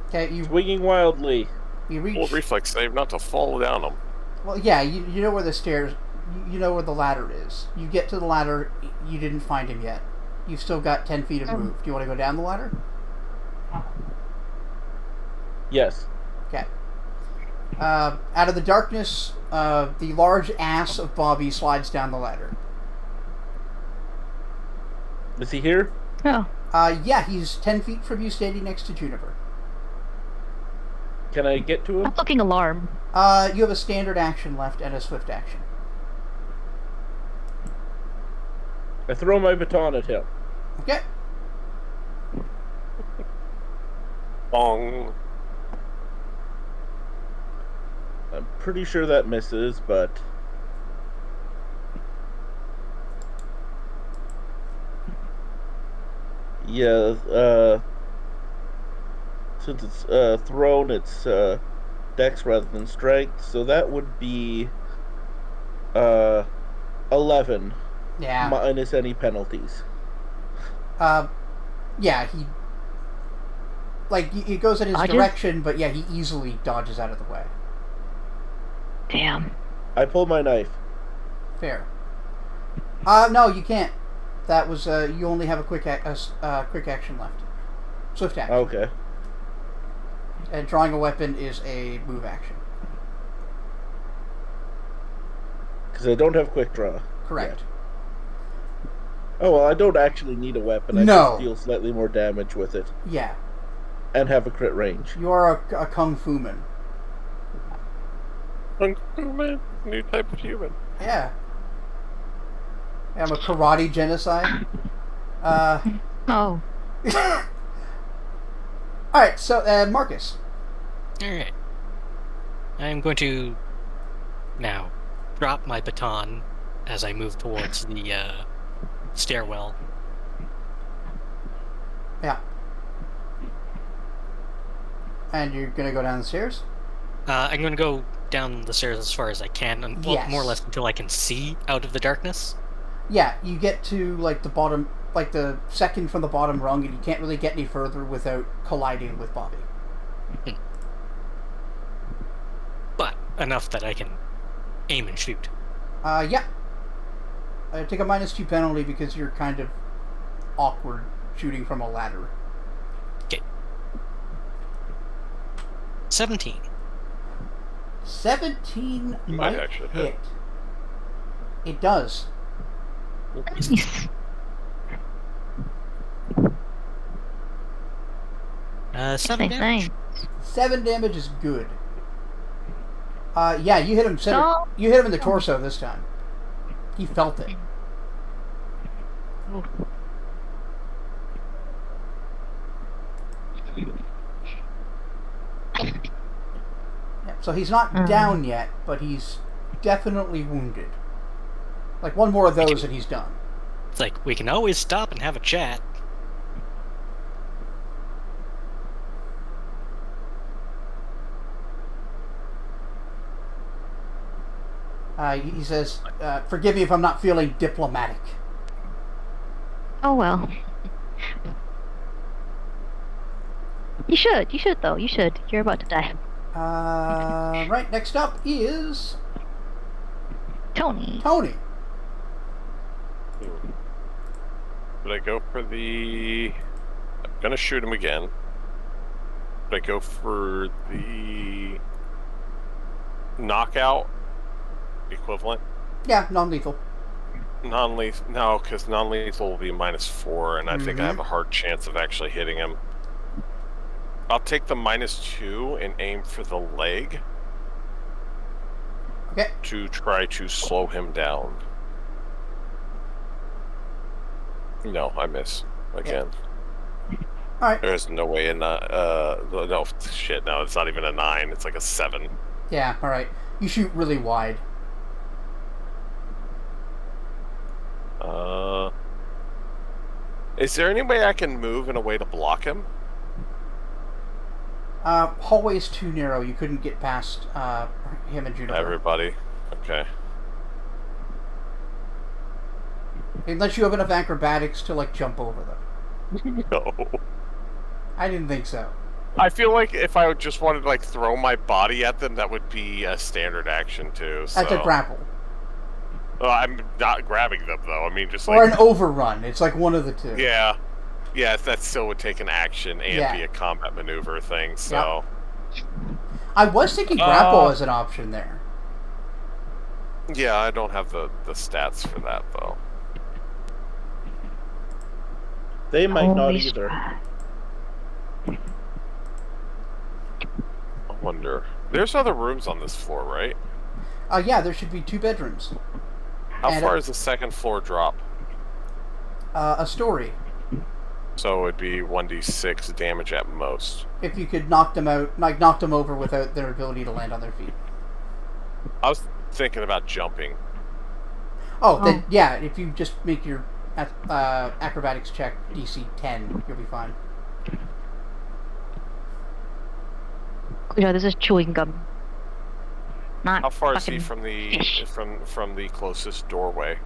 Okay. You swinging wildly. reach. Full reflex save not to fall down them. Well, yeah. You know where the stairs. You know where the ladder is. You get to the ladder. You didn't find him yet. You've still got 10 feet of move. Do you want to go down the ladder? Yes. Okay. Out of the darkness, the large ass of Bobby slides down the ladder. Is he here? Oh. Yeah, he's 10 feet from you, standing next to Juniper. Can I get to him? I'm looking alarm. You have a standard action left and a swift action. I throw my baton at him. Okay. Bong. I'm pretty sure that misses, but yeah, since it's thrown, it's dex rather than strength, so that would be 11 Yeah. minus any penalties. Yeah, he... Like, he goes in his Dodges? direction, but yeah, he easily dodges out of the way. Damn. I pull my knife. Fair. No, you can't. That was, you only have a quick action left. Swift action. Okay. And drawing a weapon is a move action. Because I don't have quick draw. Correct. yet. Oh, well, I don't actually need a weapon. I No. just deal slightly more damage with it. Yeah. And have a crit range. You are a kung fu man. Man, new type of human. Yeah. I'm a karate genocide. Oh. Alright, so, Marcus. Alright. I'm going to now drop my baton as I move towards the stairwell. Yeah. And you're gonna go down the stairs? I'm going to go down the stairs as far as I can, and well, Yes. more or less until I can see out of the darkness. Yeah, you get to, like, the bottom, like, the second from the bottom rung, and you can't really get any further without colliding with Bobby. But enough that I can aim and shoot. Yeah. Take a -2 penalty because you're kind of awkward shooting from a ladder. Okay. 17. 17 Might might actually hit. hit. It does. Nice. 7 damage. Nice. 7 damage is good. Yeah, you hit him center. No. You hit him in the torso this time. He felt it. Oh. Yeah, so he's not down yet, but he's definitely wounded. Like, one more of those and he's done. It's like, we can always stop and have a chat. He says, "Forgive me if I'm not feeling diplomatic." Oh well. You should though. You should. You're about to die. Right. Next up is Tony. Tony. Would I go for the... I'm gonna shoot him again. Would I go for the... knockout equivalent? Yeah, non-lethal. Non-lethal... No, because non-lethal will be -4, and I think I have a hard chance of actually hitting him. I'll take the -2 and aim for the leg. Okay. To try to slow him down. No, I miss again. All right. There's no way in no shit. No, it's not even a 9. It's like a 7. Yeah. All right. You shoot really wide. Is there any way I can move in a way to block him? Hallway's too narrow. You couldn't get past him and Juniper. Everybody. Okay. Unless you have enough acrobatics to like jump over them. No. I didn't think so. I feel like if I just wanted to like throw my body at them, that would be a standard action too. So. That's a grapple. Well, I'm not grabbing them though. I mean, just like Or an overrun. It's like one of the two. yeah, that still would take an action and be a combat maneuver thing. So. Yep. I was thinking grapple as an option there. Yeah, I don't have the stats for that though. They might not Holy either. I wonder. There's other rooms on this floor, right? Yeah, there should be 2 bedrooms. How far is the second floor drop? A story. So it'd be 1d6 damage at most. If you could knock them out, like knock them over without their ability to land on their feet. I was thinking about jumping. Oh, then yeah, if you just make your acrobatics check DC 10, you'll be fine. Yeah, this is chewing gum. Not How far is he fucking from the closest doorway?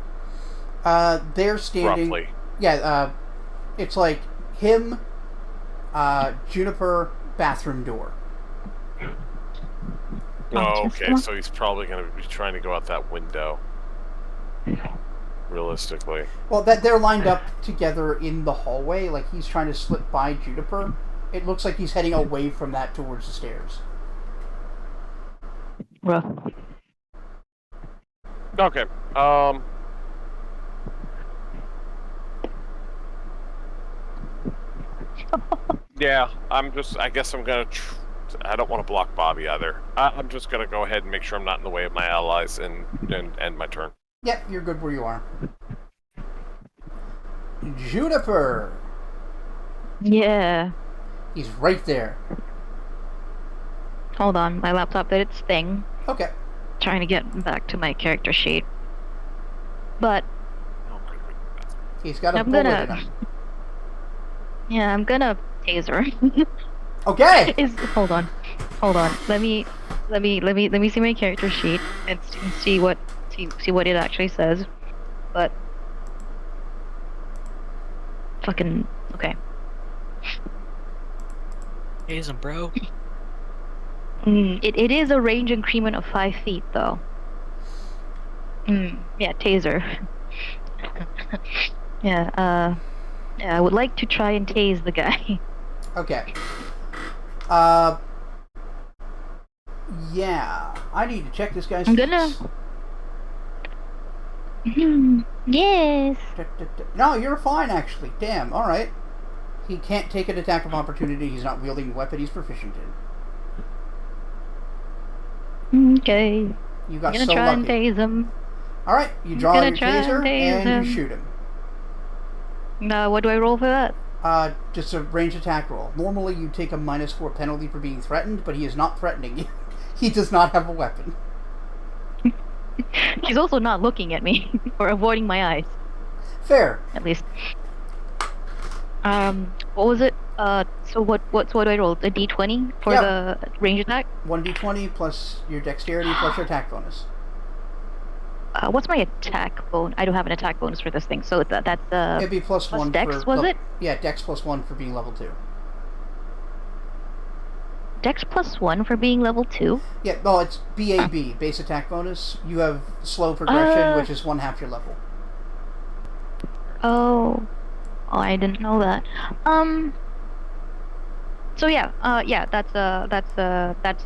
They're standing. Roughly. Yeah, it's like him, Juniper, bathroom door. Oh, okay. So he's probably going to be trying to go out that window. Realistically. Well, that they're lined up together in the hallway. Like he's trying to slip by Juniper. It looks like he's heading away from that towards the stairs. rough. Okay. Yeah, I guess I'm gonna. I don't want to block Bobby either. I'm just gonna go ahead and make sure I'm not in the way of my allies and end my turn. Yep, you're good where you are. Juniper. Yeah. He's right there. Hold on, my laptop did its thing. Okay. Trying to get back to my character sheet. But He's got a I'm bullet gonna- in him. yeah, I'm gonna taser. Okay. Hold on. Let me see my character sheet and see what it actually says. But fucking okay. Tase him, bro. It is a range increment of 5 feet though. Yeah, taser. Yeah, I would like to try and tase the guy. Okay. Yeah. I need to check this guy's I'm gonna- feats. Yes. No, you're fine, actually. Damn, alright. He can't take an attack of opportunity. He's not wielding a weapon he's proficient in. Okay. You got I'm gonna so try and lucky. tase him. Alright, you draw gonna your try and taser tase and him. you shoot him. What do I roll for that? Just a range attack roll. Normally you take a -4 penalty for being threatened, but he is not threatening you. He does not have a weapon. He's also not looking at me or avoiding my eyes, Fair. at least. What was it? So what do I roll? A D20 for Yep. the range attack? 1d20 plus your dexterity plus your attack bonus. What's my attack bonus? I don't have an attack bonus for this thing, so that's It'd be plus plus one Dex, for was it? Yeah, Dex plus 1 for being level 2. Dex plus 1 for being level 2. Yeah, well, it's BAB, base attack bonus. You have slow progression, which is 1/2 your level. Oh, I didn't know that. So yeah, that's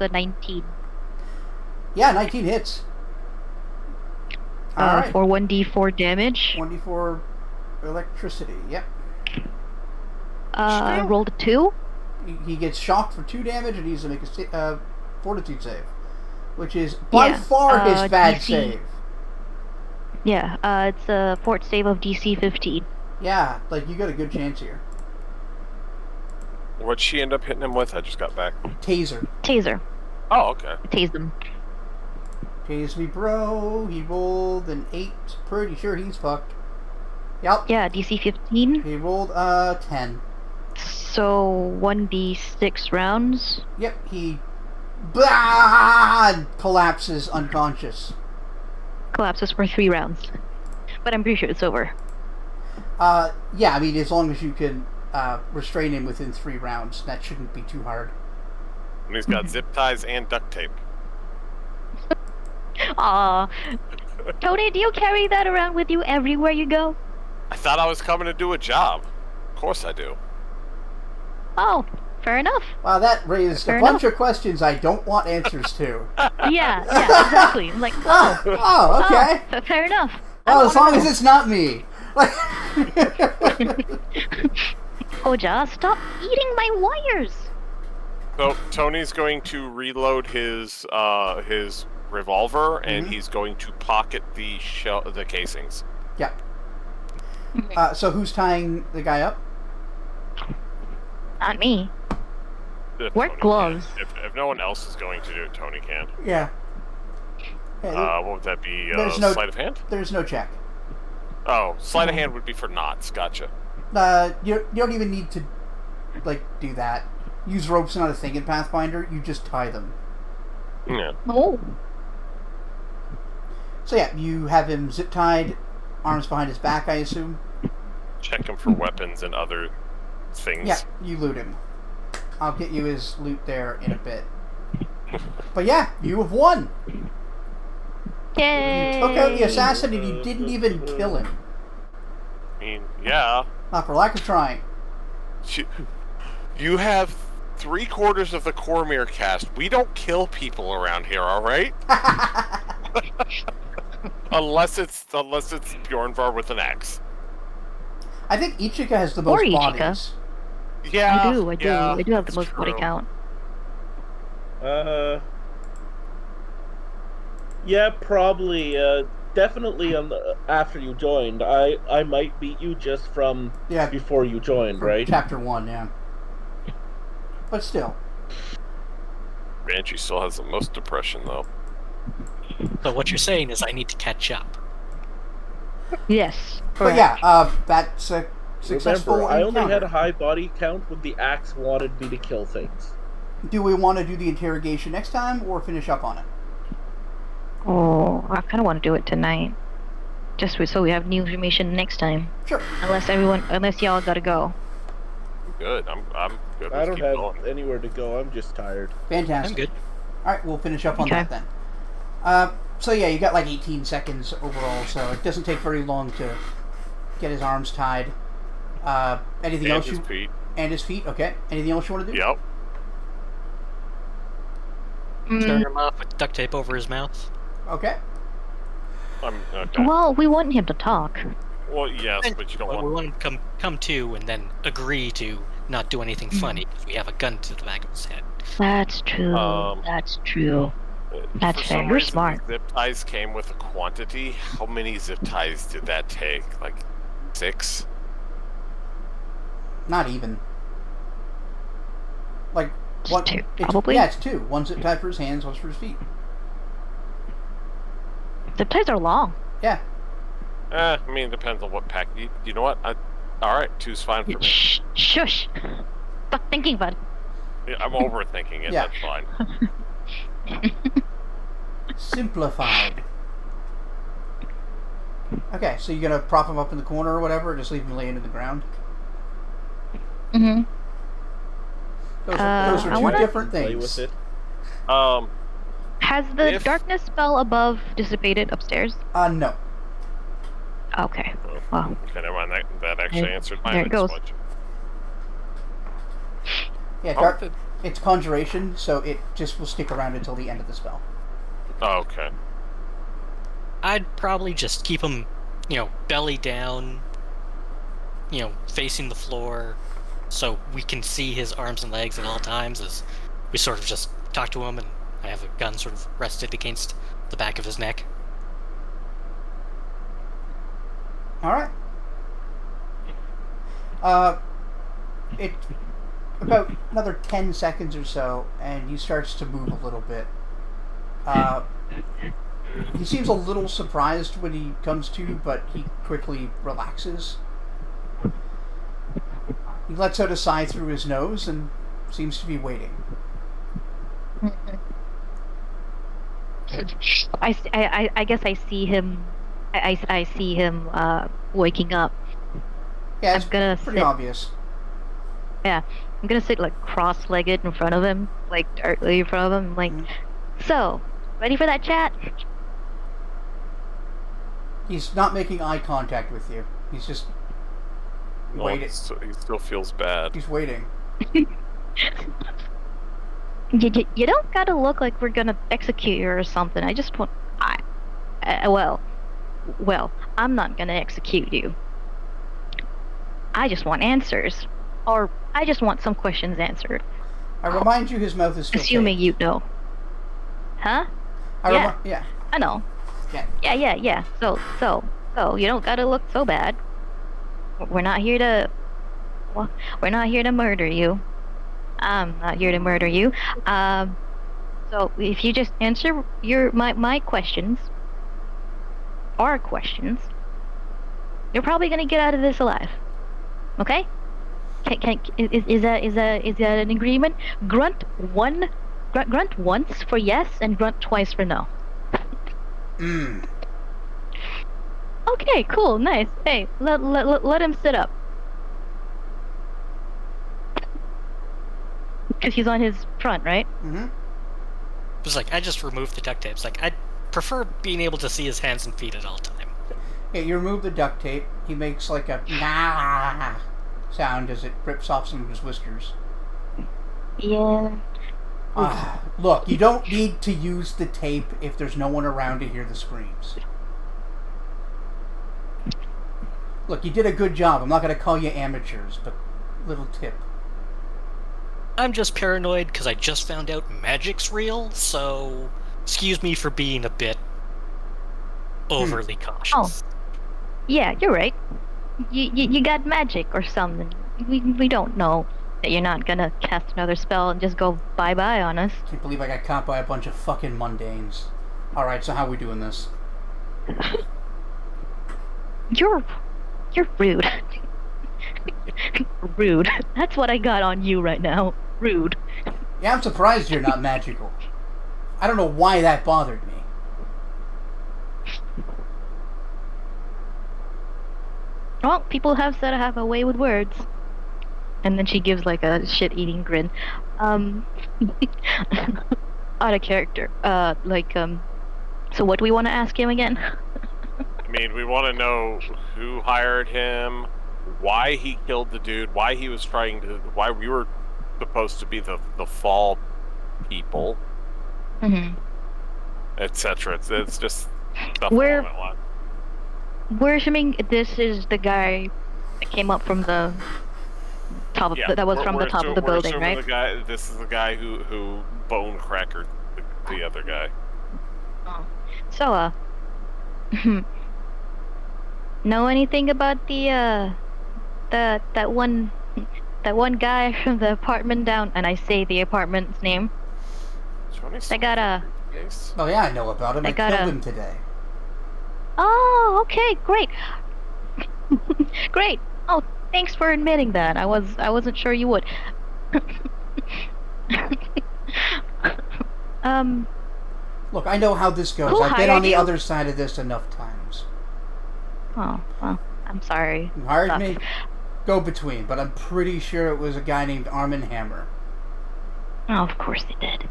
a 19. Yeah, 19 hits. All right. For 1d4 damage. 1d4 electricity. Yep. Rolled a 2. He gets shocked for 2 damage and he needs to make a fortitude save, which is by far his bad DC. save. Yeah, it's a fort save of DC 15. Yeah, like you got a good chance here. What'd she end up hitting him with? I just got back. Taser. Taser. Oh, okay. Tase them. Tase me, bro. He rolled an 8. Pretty sure he's fucked. Yep. Yeah, DC 15. He rolled 10. So 1d6 rounds. Yep. He collapses unconscious. Collapses for 3 rounds. But I'm pretty sure it's over. Yeah, I mean, as long as you can restrain him within 3 rounds, that shouldn't be too hard. And he's got zip ties and duct tape. Aw. Tony, do you carry that around with you everywhere you go? I thought I was coming to do a job. Of course I do. Oh, fair enough. Wow, that raised Fair a bunch enough. of questions I don't want answers to. Yeah, exactly. I'm like, oh, Okay. Fair enough. Well, as long as it's not me. Oja, stop eating my wires. So Tony's going to reload his revolver, and he's going to pocket the casings. Yeah. So who's tying the guy up? Not me. If Wear Tony gloves. can. If no one else is going to do it, Tony can. Yeah. What would that be? There's no- Sleight of hand? There's no check. Oh, sleight of hand would be for knots. Gotcha. You don't even need to, do that. Use rope's not a thing in Pathfinder. You just tie them. Yeah. Oh. So yeah, you have him zip tied, arms behind his back, I assume. Check him for weapons and other things. Yeah, you loot him. I'll get you his loot there in a bit. But yeah, you have won. Yay. You took out the assassin and you didn't even kill him. I mean, yeah. Not for lack of trying. You have 3/4 of the Cormyr cast. We don't kill people around here, all right? unless it's Bjornvar with an axe. I think Ichika has the most Or Ichika. bodies. Yeah, I do yeah, have the that's most body true. count. Yeah, probably. Definitely after you joined. I might beat you just from Yeah, before you joined, from right? Chapter 1, yeah. But still. Banshee still has the most depression, though. So what you're saying is I need to catch up. Yes. But yeah, that's a successful Remember, I only encounter. had a high body count when the axe wanted me to kill things. Do we want to do the interrogation next time or finish up on it? Oh, I kind of want to do it tonight. Just so we have new information next time. Sure. Unless y'all gotta go. Good. I'm good. I Let's don't keep have going. anywhere to go. I'm just tired. Fantastic. I'm good. Alright, we'll finish up on Okay. that then. So yeah, you got 18 seconds overall, so it doesn't take very long to get his arms tied. Anything And else his you... feet. And his feet, okay. Anything else you want to do? Yep. Turn him up with duct tape over his mouth. Okay. Okay. Well, we want him to talk. Well, yes, but you don't Well, we want. want him come to and then agree to not do anything funny if we have a gun to the back of his head. That's true. Um, That's true. That's For fair. some You're reason, smart. the zip ties came with a quantity. How many zip ties did that take? Like 6? Not even. Like, Just one... 2, it's- probably. Yeah, it's 2. One zip tied for his hands, one's for his feet. Zip ties are long. Yeah. I mean, it depends on what pack. You know what? Alright, 2's fine for me. Shush. Stop thinking about it. Yeah, I'm overthinking it, Yeah. that's fine. Simplified. Okay, so you're gonna prop him up in the corner or whatever, or just leave him laying in the ground? Mm-hmm. Those I are two wanna- different Play things. with it. Has the If- darkness spell above dissipated upstairs? No. Okay. Oh, Well, okay, never mind. That actually answered my there it next goes. question. Yeah, Oh, dark. did- It's conjuration, so it just will stick around until the end of the spell. Oh, okay. I'd probably just keep him, belly down, facing the floor, so we can see his arms and legs at all times as we sort of just talk to him, and I have a gun sort of rested against the back of his neck. All right. It about another 10 seconds or so, and he starts to move a little bit. He seems a little surprised when he comes to, but he quickly relaxes. He lets out a sigh through his nose and seems to be waiting. I guess I see him. I see him waking up. Yeah, it's I'm gonna pretty sit- obvious. Yeah, I'm gonna sit like cross-legged in front of him, like directly in front of him. Like, so ready for that chat? He's not making eye contact with you. He's just No, waiting. he still feels bad. He's waiting. You don't gotta look like we're gonna execute you or something. I just want well, I'm not gonna execute you. I just want answers, or I just want some questions answered. I remind you his mouth is still Assuming taped. you know. Huh? Yeah. I know. Yeah. Yeah. So you don't gotta look so bad. We're not here to. Well, we're not here to murder you. I'm not here to murder you. So if you just answer my questions, our questions, you're probably gonna get out of this alive. Okay? Is that an agreement? Grunt once for yes, and grunt twice for no. Okay, cool, nice. Hey, let him sit up. Because he's on his front, right? Mm-hmm. It's like, I just removed the duct tape. It's like, I'd prefer being able to see his hands and feet at all time. Yeah, you remove the duct tape. He makes like a nah sound as it rips off some of his whiskers. Yeah. Look, you don't need to use the tape if there's no one around to hear the screams. Look, you did a good job. I'm not going to call you amateurs, but little tip. I'm just paranoid because I just found out magic's real, so excuse me for being a bit overly cautious. Yeah, you're right. You got magic or something. We don't know that you're not gonna cast another spell and just go bye-bye on us. Can't believe I got caught by a bunch of fucking mundanes. Alright, so how we doing this? You're rude. Rude. That's what I got on you right now. Rude. Yeah, I'm surprised you're not magical. I don't know why that bothered me. Well, people have said I have a way with words. And then she gives like a shit-eating grin. Out of character. So what do we want to ask him again? I mean, we want to know who hired him, why he killed the dude, why he was why we were supposed to be the fall people, Mm-hmm. etc. It's just stuff We're- along that line. We're assuming this is the guy that came up from the top of Yeah, that was we're- from we're the top of assu- the we're building, assuming right? This is the guy who bone crackered the other guy. So, know anything about that one guy from the apartment down? And I say the apartment's name. I got a. Yes. Oh yeah, I know about him. I I got killed a- him today. Oh, okay, great, great. Oh, thanks for admitting that. I wasn't sure you would. Look, I know how this goes. Who I've been on hired the you? other side of this enough times. Oh, well, I'm sorry. Who hired Sucks. me? Go between, but I'm pretty sure it was a guy named Armin Hammer. Oh, of course they did.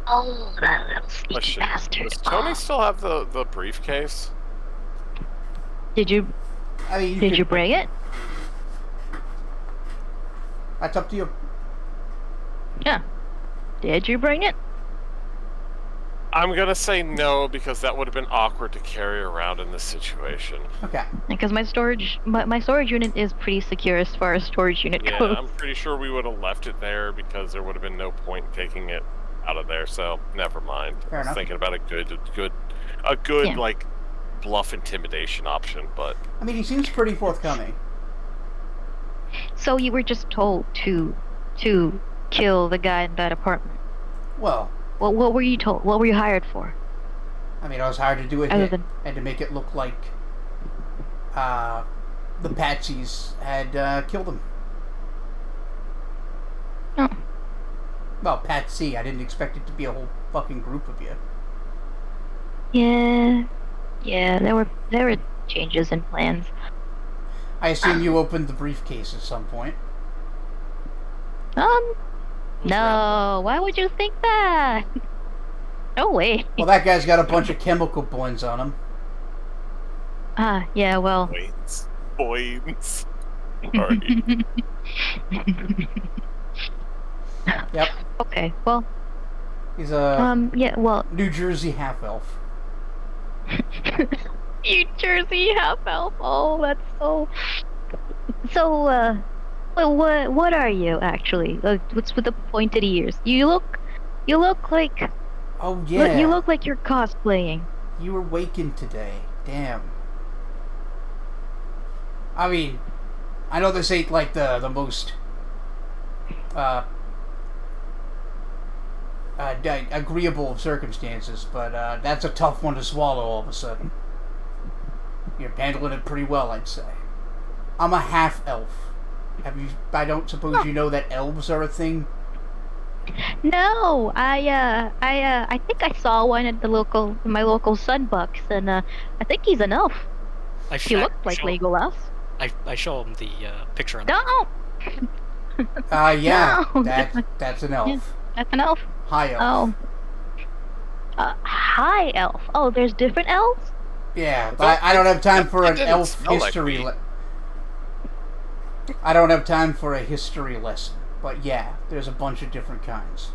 Oh, that little sneaky Question: bastard. Does Tony Oh. still have the briefcase? Did you I mean, did you bring it? That's up to you. Yeah. Did you bring it? I'm gonna say no because that would have been awkward to carry around in this situation. Okay. Because my storage unit is pretty secure as far as storage unit Yeah, goes. I'm pretty sure we would have left it there because there would have been no point in taking it out of there. So never mind. Fair I was enough. thinking about a good Yeah. like bluff intimidation option, but I mean, he seems pretty forthcoming. So you were just told to kill the guy in that apartment. Well, What were you told? What were you hired for? I mean, I was hired to do a Other hit than- and to make it look like the Patsies had killed him. Oh. Well, Patsy, I didn't expect it to be a whole fucking group of you. Yeah. There were changes in plans. I assume you opened the briefcase at some point. No. Why would you think that? No way. Well, that guy's got a bunch of chemical boins on him. Yeah. Well. boins. Sorry. Yep. Okay. Well. He's a Yeah. Well. New Jersey half-elf. New Jersey half elf. Oh, that's so. So, well, what are you actually? What's with the pointed ears? You look like. Oh, yeah. You look like you're cosplaying. You were wakened today. Damn. I mean, I know this ain't like the most agreeable of circumstances, but that's a tough one to swallow all of a sudden. You're handling it pretty well, I'd say. I'm a half-elf. I don't suppose you know that elves are a thing? No, I think I saw one at my local Sunbucks, and I think he's an elf. He looked like Legolas. I show him the picture on the No, Yeah, No. that's an elf. Yeah. That's an elf. High elf. Oh, high elf. Oh, there's different elves. Yeah, I don't have time for it an didn't elf smell like history. meat. I don't have time for a history lesson, but yeah, there's a bunch of different kinds.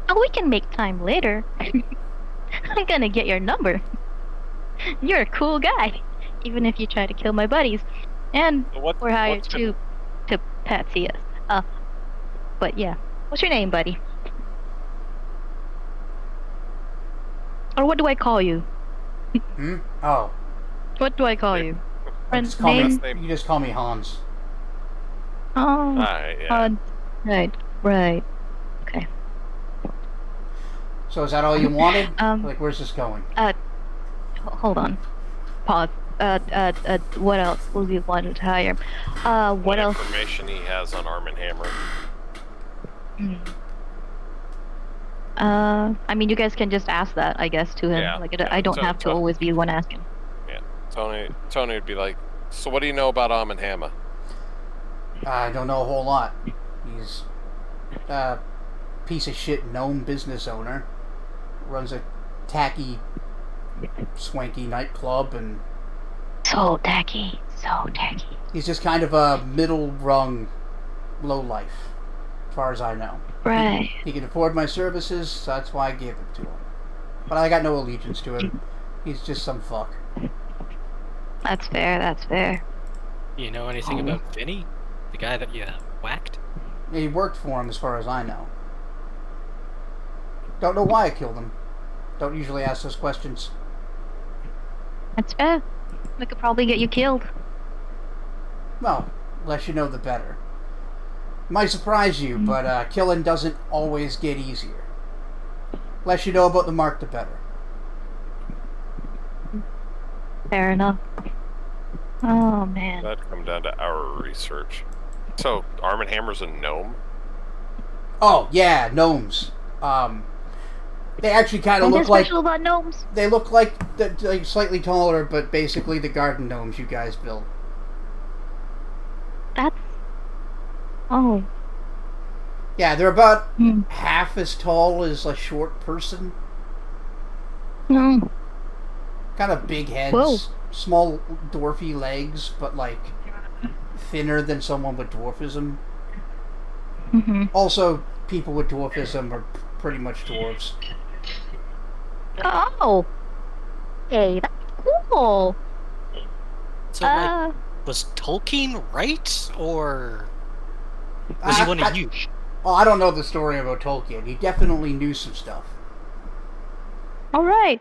Oh, we can make time later. I'm gonna get your number. You're a cool guy, even if you try to kill my buddies. And we're hired to patsy us. But yeah, what's your name, buddy? Or what do I call you? Oh, What do I call you? Friend's just call name? name? you just call me Hans. Oh, Alright, yeah. right. Okay. So is that all you wanted? Um, Like, where's this going? Hold on. Pause. What else would we want to hire? What else? Information he has on Arm & Hammer. I mean, you guys can just ask that, I guess, to him. Yeah, Like, yeah. I don't So- have to so- always be the one asking. Yeah. Tony would be like, so what do you know about Arm & Hammer? I don't know a whole lot. He's a piece of shit gnome business owner. Runs a tacky, swanky nightclub, and So tacky. he's just kind of a middle-rung lowlife, as far as I know. Right. He can afford my services, so that's why I gave them to him. But I got no allegiance to him. He's just some fuck. That's fair. You know anything about Vinny? The guy that you whacked? He worked for him, as far as I know. Don't know why I killed him. Don't usually ask those questions. That's fair. We could probably get you killed. Well, less you know, the better. Might surprise you, but killing doesn't always get easier. Less you know about the mark, the better. Fair enough. Oh, man. That'd come down to our research. So, Arm & Hammer's a gnome? Oh, yeah, gnomes. They actually kind of Something look like special about gnomes? they look like slightly taller, but basically the garden gnomes you guys built. That's... Oh. Yeah, they're about Hmm. half as tall as a short person. No. Kind of big heads, Whoa. small dwarfy legs, but like thinner than someone with dwarfism. Mm-hmm. Also, people with dwarfism are pretty much dwarves. Oh. Hey, that's cool. So, like, was Tolkien right, or was he one of you? Well, I don't know the story about Tolkien. He definitely knew some stuff. All right.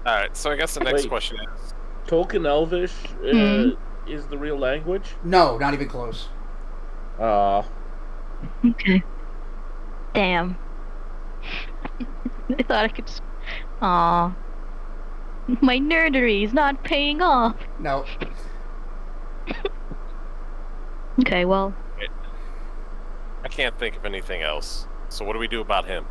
All right. So I guess the next Wait. question is: Tolkien Elvish is the real language? No, not even close. Okay. Damn. I thought I could just... Aw. My nerdery is not paying off. No. Okay, well... I can't think of anything else. So what do we do about him?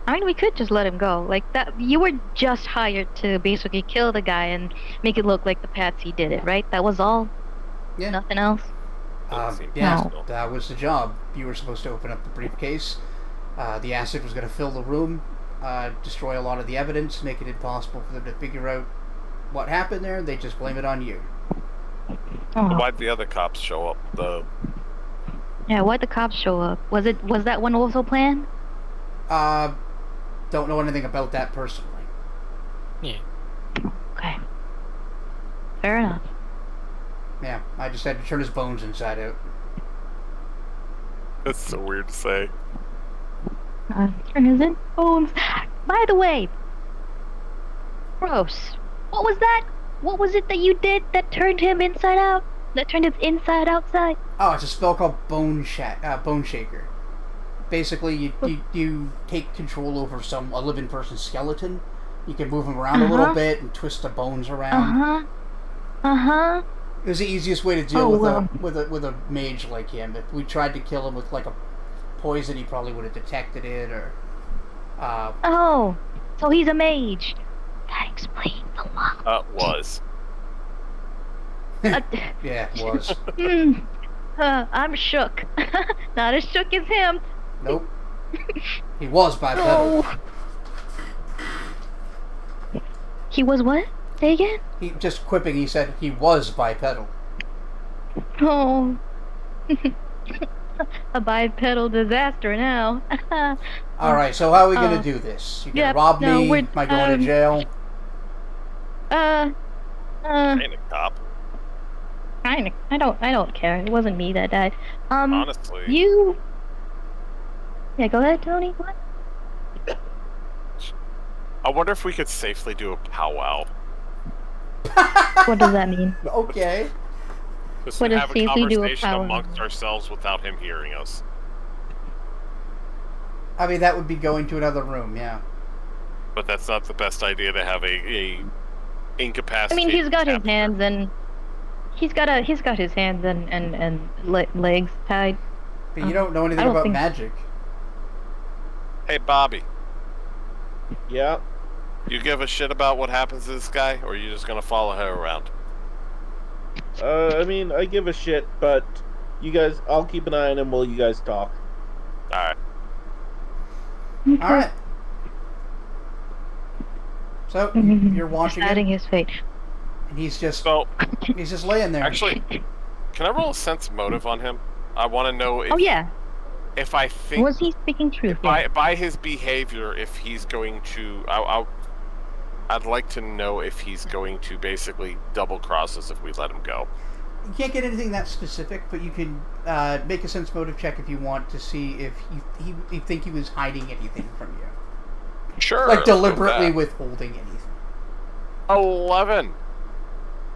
I mean, we could just let him go. Like, that... You were just hired to basically kill the guy and make it look like the Patsy did it, right? That was all? Yeah. Nothing else? Yeah, possible. that was the job. You were supposed to open up the briefcase. The acid was going to fill the room, destroy a lot of the evidence, make it impossible for them to figure out what happened there. They just blame it on you. Oh. Why'd the other cops show up, though? Yeah, why'd the cops show up? Was that one also planned? Don't know anything about that personally. Yeah. Okay. Fair enough. Yeah, I just had to turn his bones inside out. That's so weird to say. Turn his in bones. By the way, gross. What was that? What was it that you did that turned him inside out? That turned his inside outside? Oh, it's a spell called Bone Shaker. Basically, you take control over a living person's skeleton. You can move him around a little bit and twist the bones around. It was the easiest way to deal with a mage like him. If we tried to kill him with like a poison, he probably would have detected it, or. Oh, so he's a mage. That explains a lot. Was. Yeah, it was. I'm shook. Not as shook as him. Nope. He was bipedal. Oh. He was what? Say again? He just quipping. He said he was bipedal. Oh. A bipedal disaster now. All right. So how are we gonna do this? You gonna rob me? Am I going to jail? Ain't a cop. I don't care. It wasn't me that died. Honestly. You. Yeah, go ahead, Tony. What? I wonder if we could safely do a powwow. What does that mean? Okay. Just What does have a safely do a conversation powwow amongst mean? ourselves without him hearing us. I mean, that would be going to another room. Yeah. But that's not the best idea to have a I incapacitated. mean, he's got his captor. hands and he's got his hands and legs tied. But you don't know I anything don't about think- magic. Hey, Bobby, Yeah. you give a shit about what happens to this guy, or are you just gonna follow her around? I mean, I give a shit, but you guys, I'll keep an eye on him while you guys talk. Alright. All right. So you're watching Deciding him, his fate. and he's just So, laying there. actually, can I roll a sense motive on him? I want to know if, Oh yeah. if I think Was he speaking truth? Yeah. by his behavior, if he's going to, I'd like to know if he's going to basically double cross us if we let him go. You can't get anything that specific, but you can make a sense motive check if you want to see if you think he was hiding anything from you, Sure. like let's go with deliberately that. withholding anything. 11.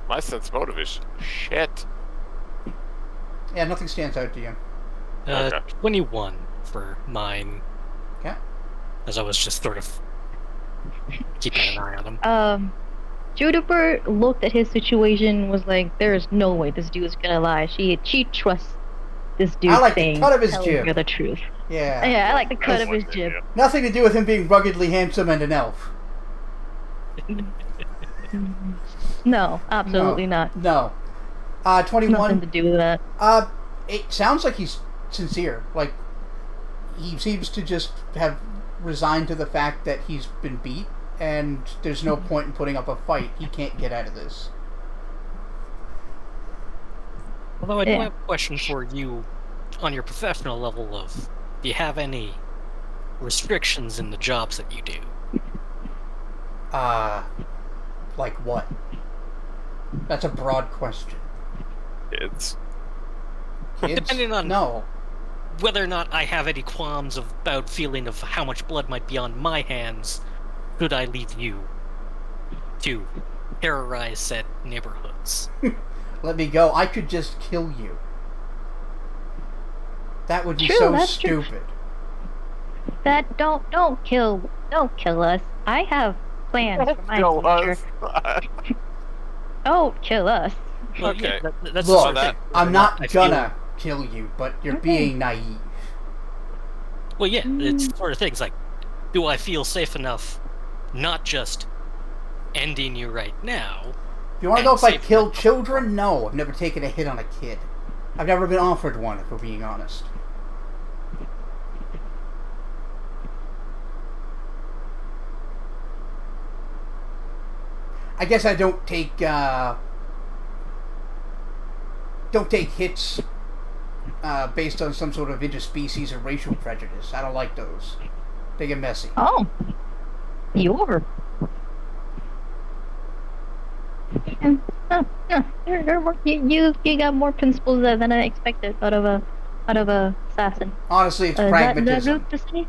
My sense motive is shit. Yeah, nothing stands out to you. Okay. 21 for mine, Okay. as I was just sort of keeping an eye on him. Juniper looked at his situation, was like, "There is no way this dude's gonna lie. She trusts this dude I like the saying cut of his telling jib. her the truth." Yeah. Yeah, I like the cut That's of his one jib. thing, Nothing to do with him being ruggedly handsome and an elf. No, absolutely not. No. 21. Nothing to do with that. It sounds like he's sincere. Like, he seems to just have resigned to the fact that he's been beat, and there's no point in putting up a fight. He can't get out of this. Although I do Yeah. have a question for you on your professional level of, do you have any restrictions in the jobs that you do? Like what? That's a broad question. Kids. Kids? Depending on- No. Whether or not I have any qualms about feeling of how much blood might be on my hands, should I leave you to terrorize said neighborhoods? Let me go. I could just kill you. That would be True, so that's true. stupid. That don't kill us. I have plans for my Kill future. us. Don't kill us. Well, Okay. yeah, that's the Look, sort of thing. I'm not I feel- gonna kill you, but you're Okay. being naive. Well, yeah, it's the sort of things like, do I feel safe enough not just ending you right now? If you want to know if I safe kill enough- children? No, I've never taken a hit on a kid. I've never been offered one, if we're being honest. I guess I don't take hits based on some sort of interspecies or racial prejudice. I don't like those. They get messy. Oh, you're. You got more principles than I expected out of a assassin. Honestly, it's Is that pragmatism. rude to say?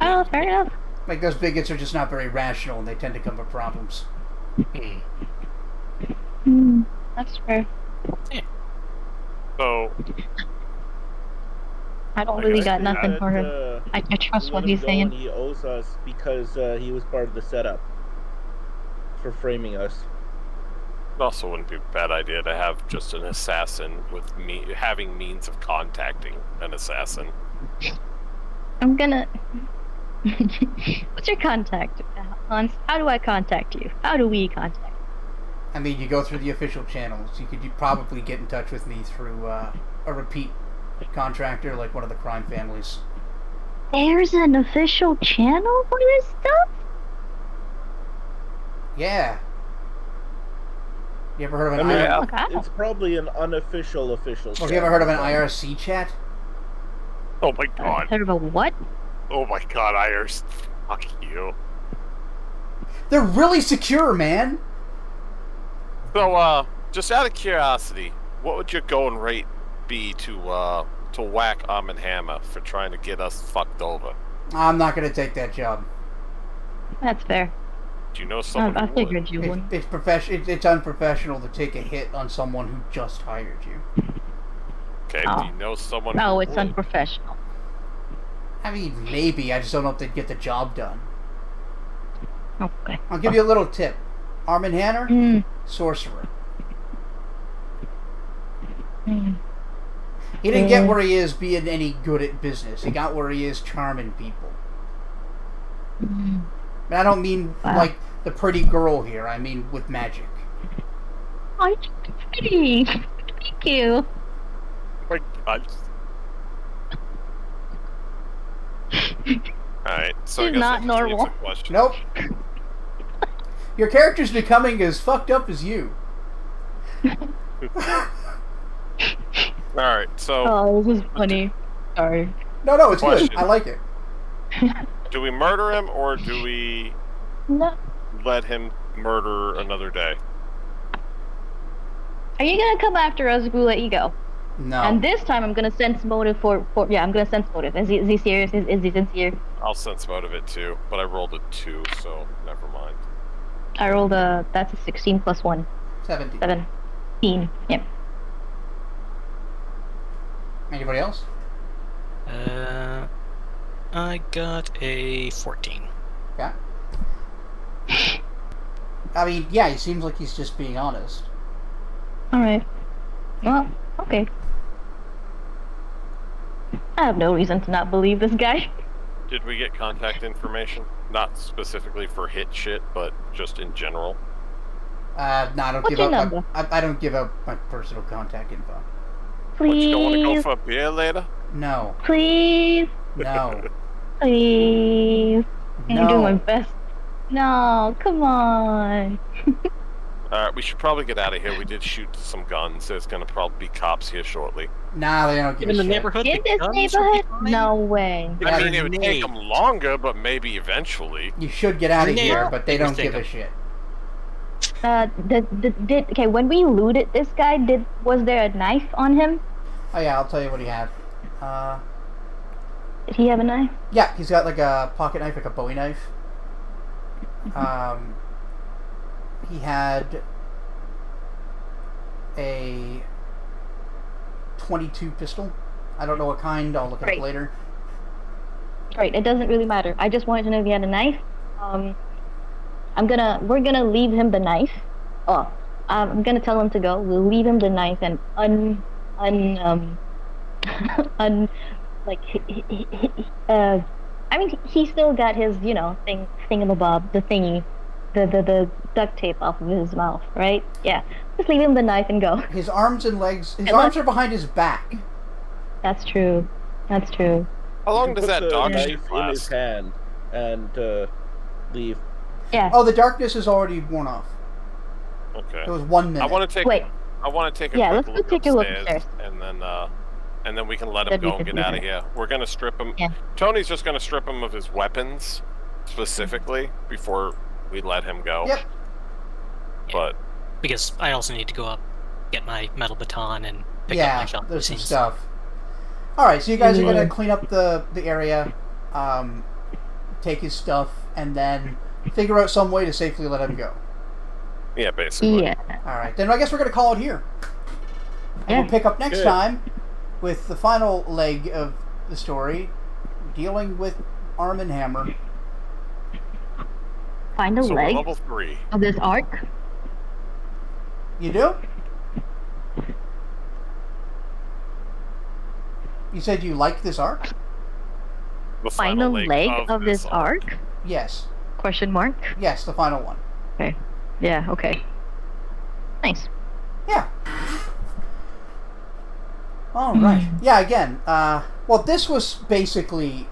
Oh, fair enough. Like, those bigots are just not very rational, and they tend to come with problems. That's fair. So, I don't I really guess got we nothing That, for him. I trust we what let him he's go saying. and he owes us because he was part of the setup for framing us. it also wouldn't be a bad idea to have just an assassin with having means of contacting an assassin. I'm gonna. What's your contact, Hans? How do I contact you? How do we contact? I mean, you go through the official channels. You probably get in touch with me through a repeat contractor, like one of the crime families. There's an official channel for this stuff? Yeah. You ever heard of I an mean, Yeah. Okay. it's probably an unofficial official. Have you ever heard of an channel. IRC chat? Oh my god. Heard of a what? Oh my god, Ayers. Fuck you. They're really secure, man. So, just out of curiosity, what would your going rate be to whack Hammer for trying to get us fucked over? I'm not gonna take that job. That's fair. Do you know someone I who figured you would. It's unprofessional to take a hit on someone who just hired you. would? Okay, Oh. do you know someone No, who it's would? unprofessional. I mean, maybe. I just don't know if they'd get the job done. Okay. I'll give you a little tip. Armin Hanner, Mm. sorcerer. Mm. He didn't get where he is being any good at business. He got where he is charming people. Mm. And I don't mean Wow. like the pretty girl here. I mean with magic. Oh, you're pretty. Thank you. Oh my god. Alright, so I He's guess not that just leaves normal. the question. Nope. Your character's becoming as fucked up as you. Alright, so Oh, this is funny. Sorry. No, it's good. Question. I like it. do we murder him or do we No. let him murder another day? Are you gonna come after us if we let you go? No. And this time I'm gonna sense motive for yeah, I'm gonna sense motive. Is he serious? Is he sincere? I'll sense motive it too, but I rolled a 2, so never mind. I rolled that's a 16 plus 1. 17. 17. Yep. Anybody else? I got a 14. Yeah. I mean, yeah, he seems like he's just being honest. Alright. Well, okay. I have no reason to not believe this guy. Did we get contact information? Not specifically for hit shit, but just in general. No, I don't What's give your out. number? I don't give out my personal contact info. What, you don't want to go Please, for a beer later? No, please, no, please. I'm doing my no. best. No, come on. Alright, we should probably get out of here. We did shoot some guns. There's gonna probably be cops here shortly. Nah, they don't give In a the shit. neighborhood, In the this guns would be neighborhood? fine. No way. Yeah, I mean, it would take grenade. them longer, but maybe eventually. You should get out of Grenade. here, but they They were don't give a thinking. shit. Okay, when we looted this guy, was there a knife on him? Oh yeah, I'll tell you what he had. Did he have a knife? Yeah, he's got like a pocket knife, like a Bowie knife. He had a .22 pistol. I don't know what kind. I'll look it Right. up later. Right, it doesn't really matter. I just wanted to know if he had a knife. We're gonna leave him the knife. Oh, I'm gonna tell him to go. We'll leave him the knife and like, I mean, he still got his, thingamabob, the thingy, the duct tape off of his mouth, right? Yeah, just leave him the knife and go. His arms and legs. His And arms are behind his back. That's true. That's true. How long You does put that the dog knife shit in his last? hand and leave. Yeah. Oh, the darkness is already worn off. Okay. It was 1 minute. I want to take. Wait. I want to take a Yeah, quick let's go look take a look upstairs, and then we can let him Then we go and can get do out of that. here. We're gonna strip him. Yeah. Tony's just gonna strip him of his weapons specifically before we let him go. Yep. But Because I also need to go up, get my metal baton, and pick up my Yeah, shotgun there's some scenes. stuff. All right, so you guys are Yeah. gonna clean up the area, take his stuff, and then figure out some way to safely let him go. yeah, basically. Yeah. All right, then I guess we're gonna call it here. And Yeah. we'll pick up next Good. time with the final leg of the story, dealing with Arm and Hammer. Find a So we're leg level 3. of this arc. You do? You said you liked this arc? The Find a final leg of this arc? Yes. Question mark. Yes, the final one. Okay. Yeah. Okay. Nice. Yeah. All right. Yeah. Again. Well, this was basically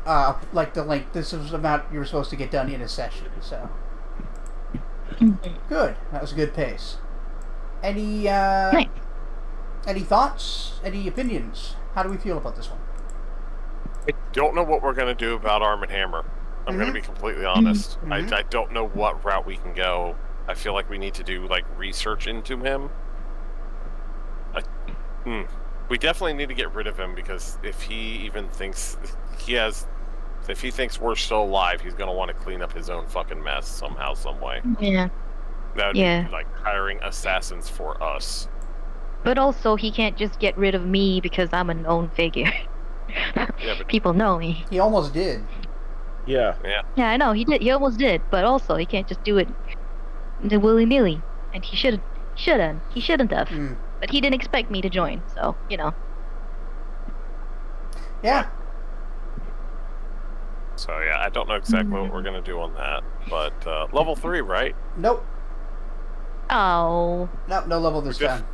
like the link. This was about you were supposed to get done in a session. So good. That was a good pace. Any Nice. any thoughts? Any opinions? How do we feel about this one? I don't know what we're gonna do about Arm and Hammer. I'm gonna be completely honest. Mhm. I don't know what route we can go. I feel like we need to do like research into him. We definitely need to get rid of him because if he even thinks if he thinks we're still alive, he's gonna want to clean up his own fucking mess somehow, some way. Yeah. That would Yeah. be like hiring assassins for us. But also, he can't just get rid of me because I'm a known figure. Yeah, but People know me. He almost did. Yeah. Yeah, I know he did. He almost did. But also, he can't just do it willy nilly. And he shouldn't have. Mm. But he didn't expect me to join. So Yeah. So yeah, I don't know exactly what we're gonna do on that. But level 3, right? Nope. Oh. Nope. No level this We're time.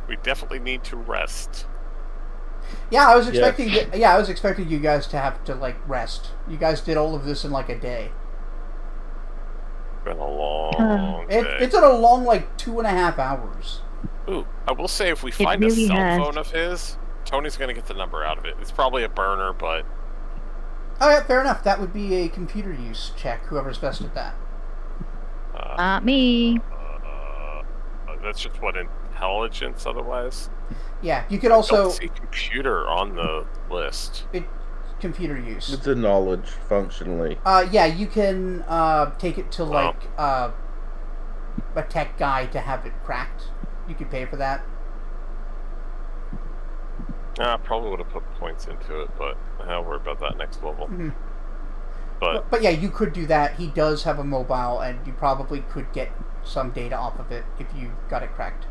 We definitely need to rest. Yeah, I was Yes. expecting. Yeah, I was expecting you guys to have to like rest. You guys did all of this in like a day. Been a long day. It's been a long like 2.5 hours. Ooh, I will say if we find really a cell has. phone of his, Tony's gonna get the number out of it. It's probably a burner, but Oh yeah, fair enough. That would be a computer use check. Whoever's best at that. Not me. That's just what intelligence. Otherwise, Yeah, you could I also don't see computer on the list. computer use. It's a knowledge, functionally. Yeah, you can take it to like a tech guy to have it cracked. You could pay for that. I probably would have put points into it, but I'll worry about that next level. Mhm. But yeah, you could do that. He does have a mobile, and you probably could get some data off of it if you got it cracked.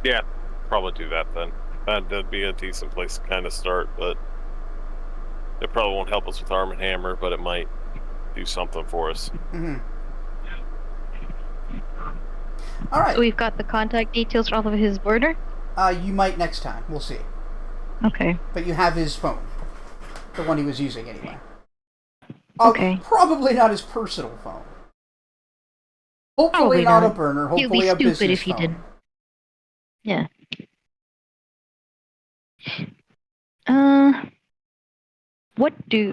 yeah, probably do that then. That'd be a decent place to kind of start, but it probably won't help us with Arm and Hammer, but it might do something for us. Mm-hmm. All right. So we've got the contact details off of his border. You might next time. We'll see. Okay. But you have his phone, the one he was using anyway. Okay. Probably not his personal phone. Hopefully Probably not a not. burner. He'd Hopefully be a stupid business if he phone. didn't. Yeah.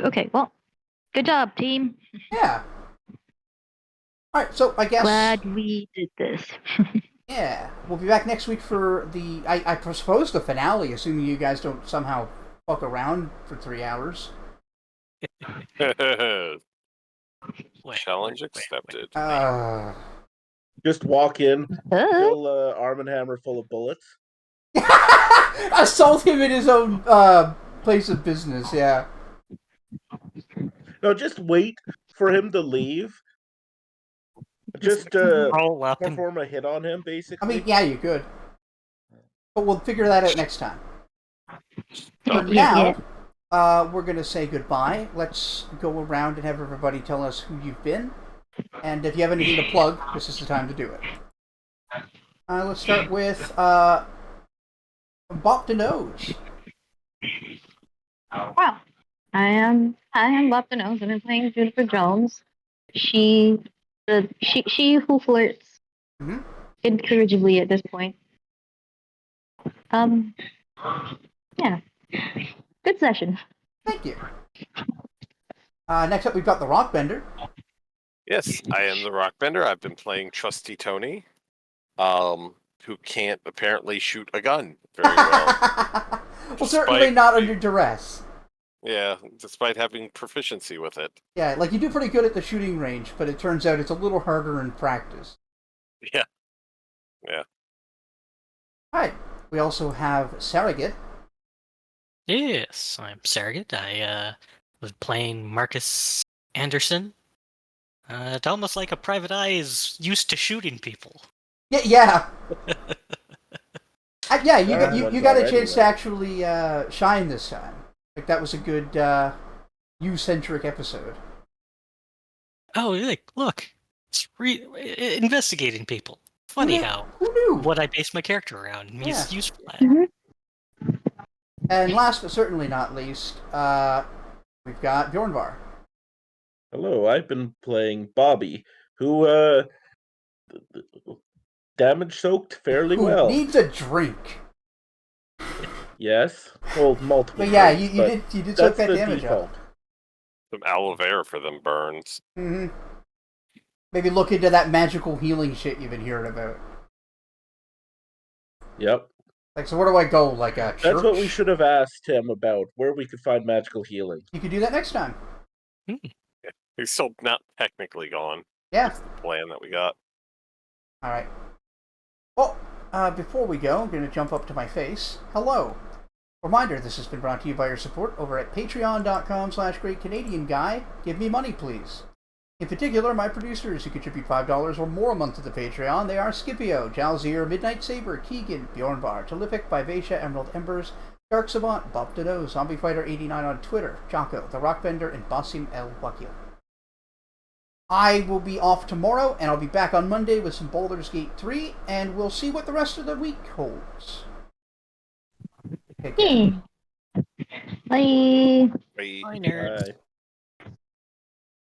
Okay, well, good job, team. Yeah. All right. So I guess. Glad we did this. Yeah, we'll be back next week for the, I suppose, the finale, assuming you guys don't somehow fuck around for 3 hours. Challenge accepted. Just walk in, Huh? fill Arm and Hammer full of bullets. Assault him in his own place of business, yeah. No, just wait for him to leave. Just Roll up and perform a hit on him, I basically. mean, yeah, you could. But we'll figure that out next time. For Yeah. now, we're going to say goodbye. Let's go around and have everybody tell us who you've been. And if you have anything to plug, this is the time to do it. Let's start with Bop the Nose. Wow. I am Lopton Nose, and I'm playing Juniper Jones. She who flirts Mhm. incorrigibly at this point. Yeah. Good session. Thank you. Next up, we've got the Rockbender. Yes, I am the Rockbender. I've been playing Trusty Tony, who can't apparently shoot a gun very well. Well, certainly not under duress. Yeah, despite having proficiency with it. Yeah, like you do pretty good at the shooting range, but it turns out it's a little harder in practice. Yeah. Yeah. Alright, we also have Surrogate. yes, I'm Surrogate. I was playing Marcus Anderson. It's almost like a private eye is used to shooting people. Yeah. Yeah, you got a Already, chance to right? actually shine this time. Like that was a good you-centric episode. Oh, like, look, it's investigating people. Funny how Who knew? what I base my character around Yeah. is useful at. And last but certainly not least, we've got Bjornvar. Hello, I've been playing Bobby, who damage soaked fairly Who well. needs a drink? Yes, well, multiple. But yeah, drinks, you but did soak that's that the damage default. up. Some aloe vera for them burns. Mm-hmm. Maybe look into that magical healing shit you've been hearing about. Yep. Like, so where do I go? Like a church? That's what we should have asked him about, where we could find magical healing. You could do that next time. He's still not technically gone. Yeah. That's the plan that we got. Alright. Well, before we go, I'm going to jump up to my face. Hello. Reminder, this has been brought to you by your support over at patreon.com/greatcanadianguy. Give me money, please. In particular, my producers who contribute $5 or more a month to the Patreon. They are Scipio, Jalzir, Midnight Saber, Keegan, Bjornvar, Telefic, Vivacia, Emerald Embers, Dark Savant, Bob Dedeaux, Zombie Fighter 89 on Twitter, Jocko, The Rockbender, and Basim El Wakil. I will be off tomorrow, and I'll be back on Monday with some Baldur's Gate 3, and we'll see what the rest of the week holds. Take care. Bye. Bye. Bye, nerds. Bye.